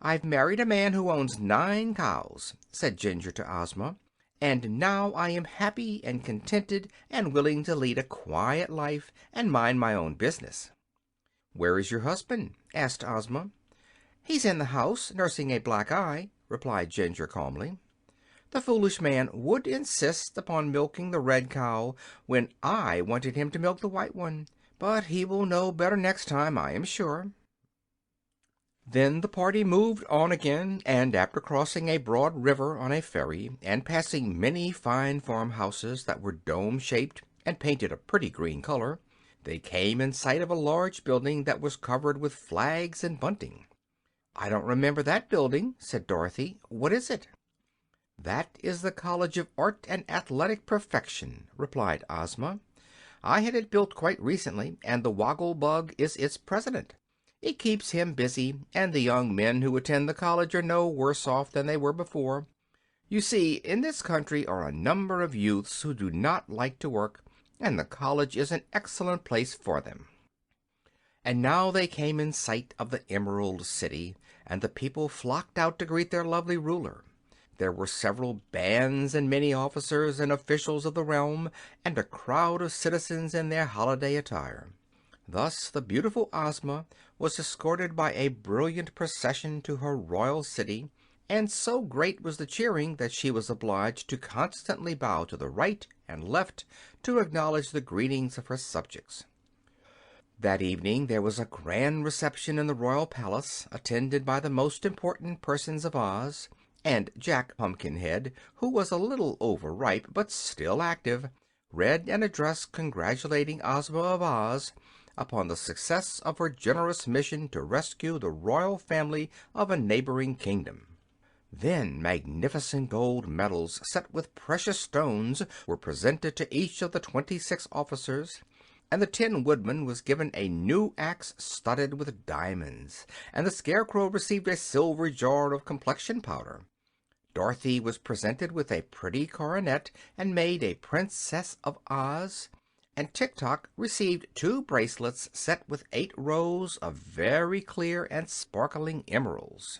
Speaker 2: "I've married a man who owns 9 cows," said Ginger to Ozma, "and now I am happy and contented and willing to lead a quiet life and mind my own business." "Where is your husband?" asked Ozma. "He's in the house, nursing a black eye," replied Ginger calmly. "The foolish man would insist upon milking the red cow when I wanted him to milk the white one, but he will know better next time, I am sure." Then the party moved on again, and after crossing a broad river on a ferry and passing many fine farmhouses that were dome-shaped and painted a pretty green color, they came in sight of a large building that was covered with flags and bunting. "I don't remember that building," said Dorothy. "What is it?" "That is the College of Art and Athletic Perfection," replied Ozma. "I had it built quite recently, and the Woggle Bug is its president. It keeps him busy, and the young men who attend the college are no worse off than they were before. You see, in this country are a number of youths who do not like to work, and the college is an excellent place for them." And now they came in sight of the Emerald City, and the people flocked out to greet their lovely ruler. There were several bands and many officers and officials of the realm, and a crowd of citizens in their holiday attire. Thus the beautiful Ozma was escorted by a brilliant procession to her royal city, and so great was the cheering that she was obliged to constantly bow to the right and left to acknowledge the greetings of her subjects. That evening there was a grand reception in the royal palace, attended by the most important persons of Oz, and Jack Pumpkinhead, who was a little overripe but still active, read an address congratulating Ozma of Oz upon the success of her generous mission to rescue the royal family of a neighboring kingdom. Then magnificent gold medals set with precious stones were presented to each of the 26 officers, and the Tin Woodman was given a new axe studded with diamonds, and the Scarecrow received a silver jar of complexion powder. Dorothy was presented with a pretty coronet and made a Princess of Oz, and Tik-Tok received 2 bracelets set with 8 rows of very clear and sparkling emeralds.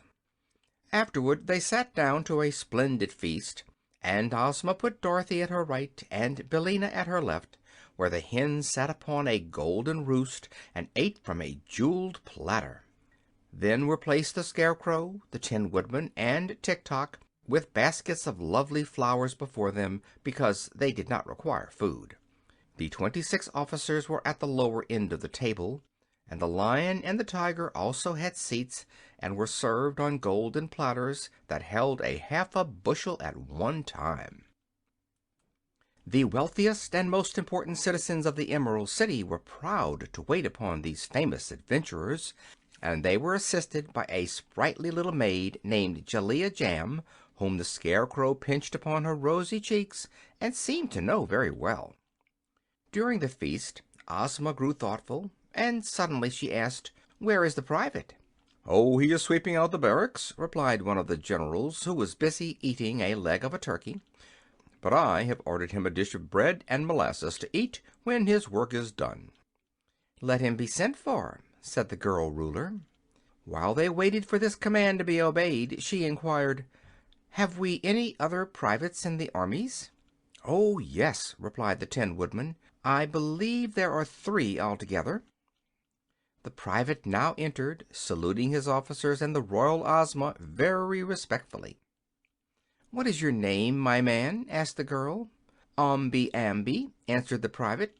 Speaker 2: Afterward they sat down to a splendid feast, and Ozma put Dorothy at her right and Billina at her left, where the hen sat upon a golden roost and ate from a jeweled platter. Then were placed the Scarecrow, the Tin Woodman, and Tik-Tok, with baskets of lovely flowers before them, because they did not require food. The 26 officers were at the lower end of the table, and the Lion and the Tiger also had seats, and were served on golden platters that held a half a bushel at one time. The wealthiest and most important citizens of the Emerald City were proud to wait upon these famous adventurers, and they were assisted by a sprightly little maid named Jellia Jam, whom the Scarecrow pinched upon her rosy cheeks and seemed to know very well. During the feast Ozma grew thoughtful, and suddenly she asked, "Where is the private?"
Speaker 3: "Oh, he is sweeping out the barracks," replied one of the generals, who was busy eating a leg of a turkey. "But I have ordered him a dish of bread and molasses to eat when his work is done."
Speaker 2: "Let him be sent for," said the girl Ruler. While they waited for this command to be obeyed, she inquired, "Have we any other privates in the armies?" "Oh, yes," replied the Tin Woodman. "I believe there are 3 altogether." The private now entered, saluting his officers and the royal Ozma very respectfully. "What is your name, my man?" asked the girl. "Omby Amby," answered the private.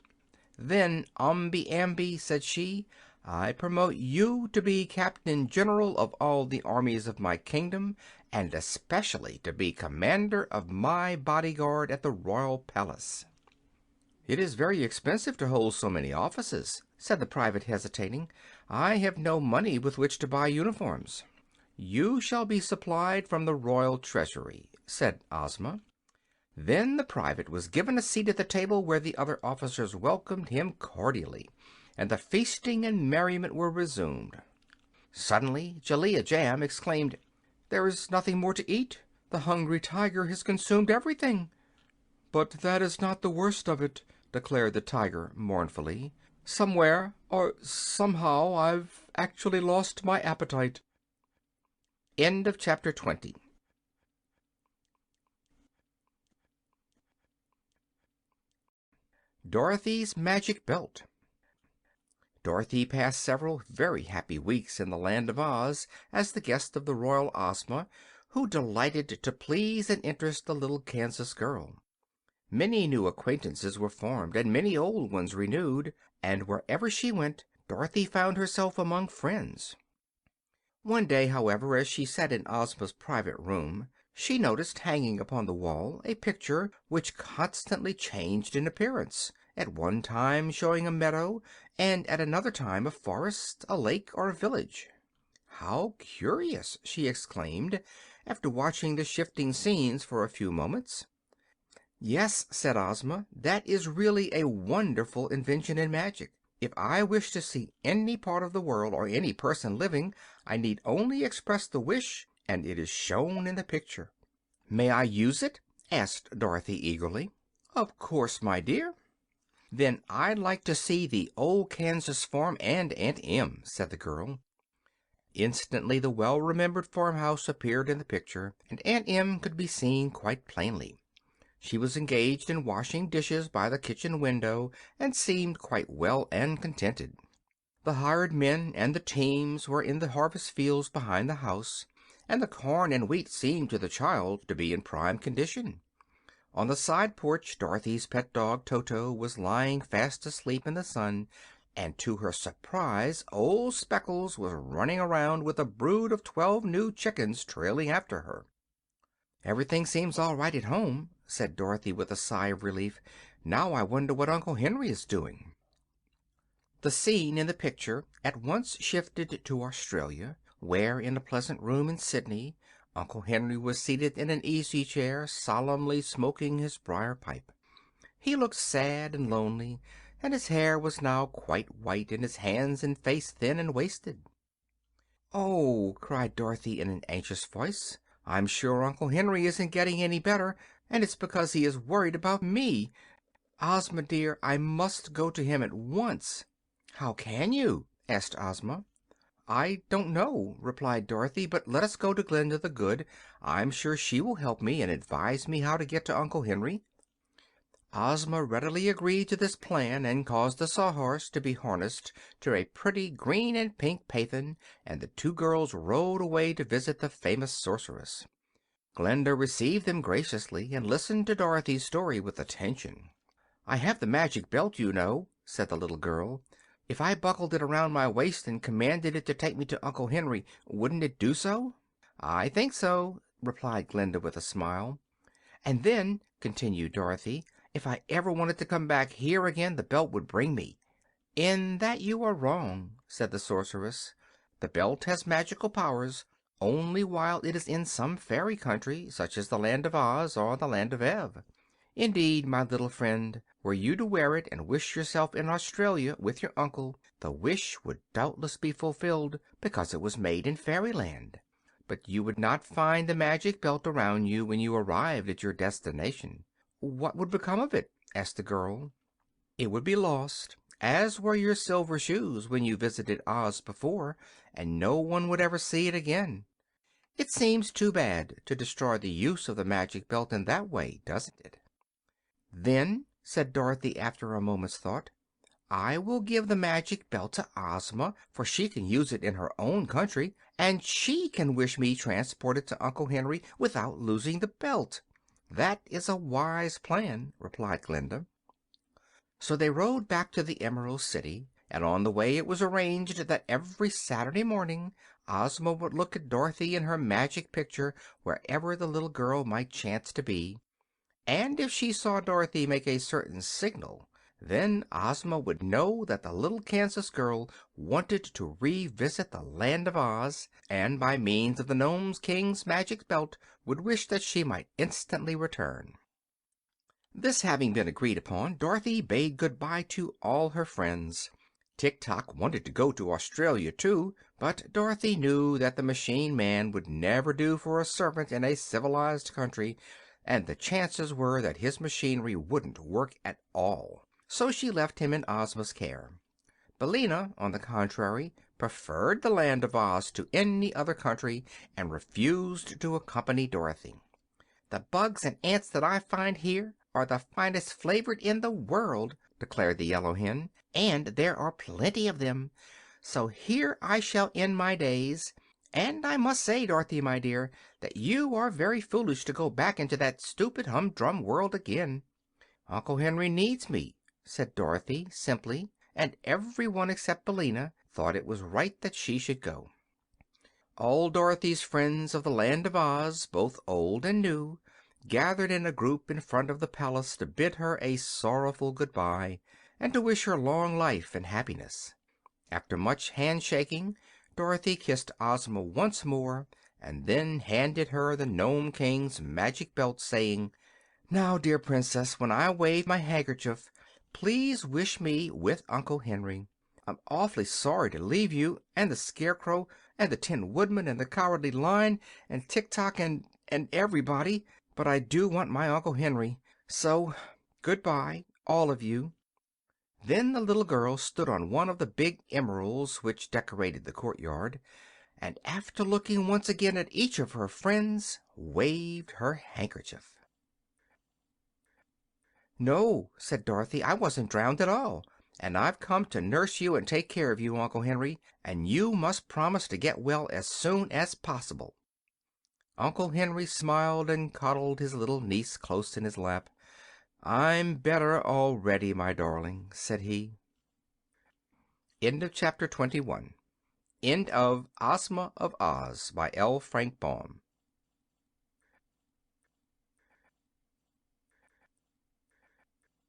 Speaker 2: "Then, Omby Amby," said she, "I promote you to be Captain General of all the armies of my kingdom, and especially to be commander of my bodyguard at the royal palace." "It is very expensive to hold so many offices," said the private, hesitating. "I have no money with which to buy uniforms." "You shall be supplied from the royal treasury," said Ozma. Then the private was given a seat at the table, where the other officers welcomed him cordially, and the feasting and merriment were resumed. Suddenly Jellia Jam exclaimed, "There is nothing more to eat. The hungry tiger has consumed everything." "But that is not the worst of it," declared the tiger mournfully. "Somewhere, or somehow, I've actually lost my appetite." End of chapter 20. Dorothy's Magic Belt. Dorothy passed several very happy weeks in the Land of Oz as the guest of the royal Ozma, who delighted to please and interest the little Kansas girl. Many new acquaintances were formed and many old ones renewed, and wherever she went Dorothy found herself among friends. One day, however, as she sat in Ozma's private room, she noticed hanging upon the wall a picture which constantly changed in appearance, at one time showing a meadow, and at another time a forest, a lake, or a village. "How curious!" she exclaimed, after watching the shifting scenes for a few moments. "Yes," said Ozma, "that is really a wonderful invention in magic. If I wish to see any part of the world or any person living, I need only express the wish, and it is shown in the picture." "May I use it?" asked Dorothy eagerly. "Of course, my dear." "Then I'd like to see the old Kansas farm and Aunt Em," said the girl. Instantly the well-remembered farmhouse appeared in the picture, and Aunt Em could be seen quite plainly. She was engaged in washing dishes by the kitchen window, and seemed quite well and contented. The hired men and the teams were in the harvest fields behind the house, and the corn and wheat seemed to the child to be in prime condition. On the side porch Dorothy's pet dog Toto was lying fast asleep in the sun, and to her surprise old Speckles was running around with a brood of 12 new chickens trailing after her. "Everything seems all right at home," said Dorothy with a sigh of relief. "Now I wonder what Uncle Henry is doing." The scene in the picture at once shifted to Australia, where, in a pleasant room in Sydney, Uncle Henry was seated in an easy chair, solemnly smoking his briar pipe. He looked sad and lonely, and his hair was now quite white, and his hands and face thin and wasted. "Oh!" cried Dorothy in an anxious voice, "I'm sure Uncle Henry isn't getting any better, and it's because he is worried about me. Ozma, dear, I must go to him at once." "How can you?" asked Ozma. "I don't know," replied Dorothy, "but let us go to Glinda the Good. I'm sure she will help me and advise me how to get to Uncle Henry." Ozma readily agreed to this plan, and caused the Sawhorse to be harnessed to a pretty green and pink phaeton, and the two girls rode away to visit the famous sorceress. Glinda received them graciously, and listened to Dorothy's story with attention. "I have the magic belt, you know," said the little girl. "If I buckled it around my waist and commanded it to take me to Uncle Henry, wouldn't it do so?" "I think so," replied Glinda with a smile. "And then," continued Dorothy, "if I ever wanted to come back here again, the belt would bring me." "In that you are wrong," said the sorceress. "The belt has magical powers only while it is in some fairy country, such as the Land of Oz or the Land of Ev. Indeed, my little friend, were you to wear it and wish yourself in Australia with your uncle, the wish would doubtless be fulfilled, because it was made in Fairyland. But you would not find the magic belt around you when you arrived at your destination." "What would become of it?" asked the girl. "It would be lost, as were your silver shoes when you visited Oz before, and no one would ever see it again. It seems too bad to destroy the use of the magic belt in that way, doesn't it?" "Then," said Dorothy after a moment's thought, "I will give the magic belt to Ozma, for she can use it in her own country, and she can wish me transported to Uncle Henry without losing the belt." "That is a wise plan," replied Glinda. So they rode back to the Emerald City, and on the way it was arranged that every Saturday morning Ozma would look at Dorothy in her magic picture wherever the little girl might chance to be, and if she saw Dorothy make a certain signal, then Ozma would know that the little Kansas girl wanted to revisit the Land of Oz, and by means of the Nome King's magic belt would wish that she might instantly return. This having been agreed upon, Dorothy bade good-bye to all her friends. Tik-Tok wanted to go to Australia, too, but Dorothy knew that the machine man would never do for a servant in a civilized country, and the chances were that his machinery wouldn't work at all. So she left him in Ozma's care. Billina, on the contrary, preferred the Land of Oz to any other country, and refused to accompany Dorothy. "The bugs and ants that I find here are the finest flavored in the world," declared the yellow hen, "and there are plenty of them. So here I shall end my days. And I must say, Dorothy, my dear, that you are very foolish to go back into that stupid humdrum world again." "Uncle Henry needs me," said Dorothy, simply, and every one except Billina thought it was right that she should go. All Dorothy's friends of the Land of Oz, both old and new, gathered in a group in front of the palace to bid her a sorrowful good-bye, and to wish her long life and happiness. After much handshaking, Dorothy kissed Ozma once more, and then handed her the Nome King's magic belt, saying: "Now, dear Princess, when I wave my handkerchief, please wish me with Uncle Henry. I'm awfully sorry to leave you, and the Scarecrow, and the Tin Woodman, and the Cowardly Lion, and Tik-Tok, and everybody, but I do want my Uncle Henry. So good-bye, all of you." Then the little girl stood on one of the big emeralds which decorated the courtyard, and after looking once again at each of her friends, waved her handkerchief. "No," said Dorothy, "I wasn't drowned at all, and I've come to nurse you and take care of you, Uncle Henry, and you must promise to get well as soon as possible." Uncle Henry smiled and cuddled his little niece close in his lap. "I'm better already, my darling," said he. End of Chapter 21. End of Ozma of Oz by L. Frank Baum.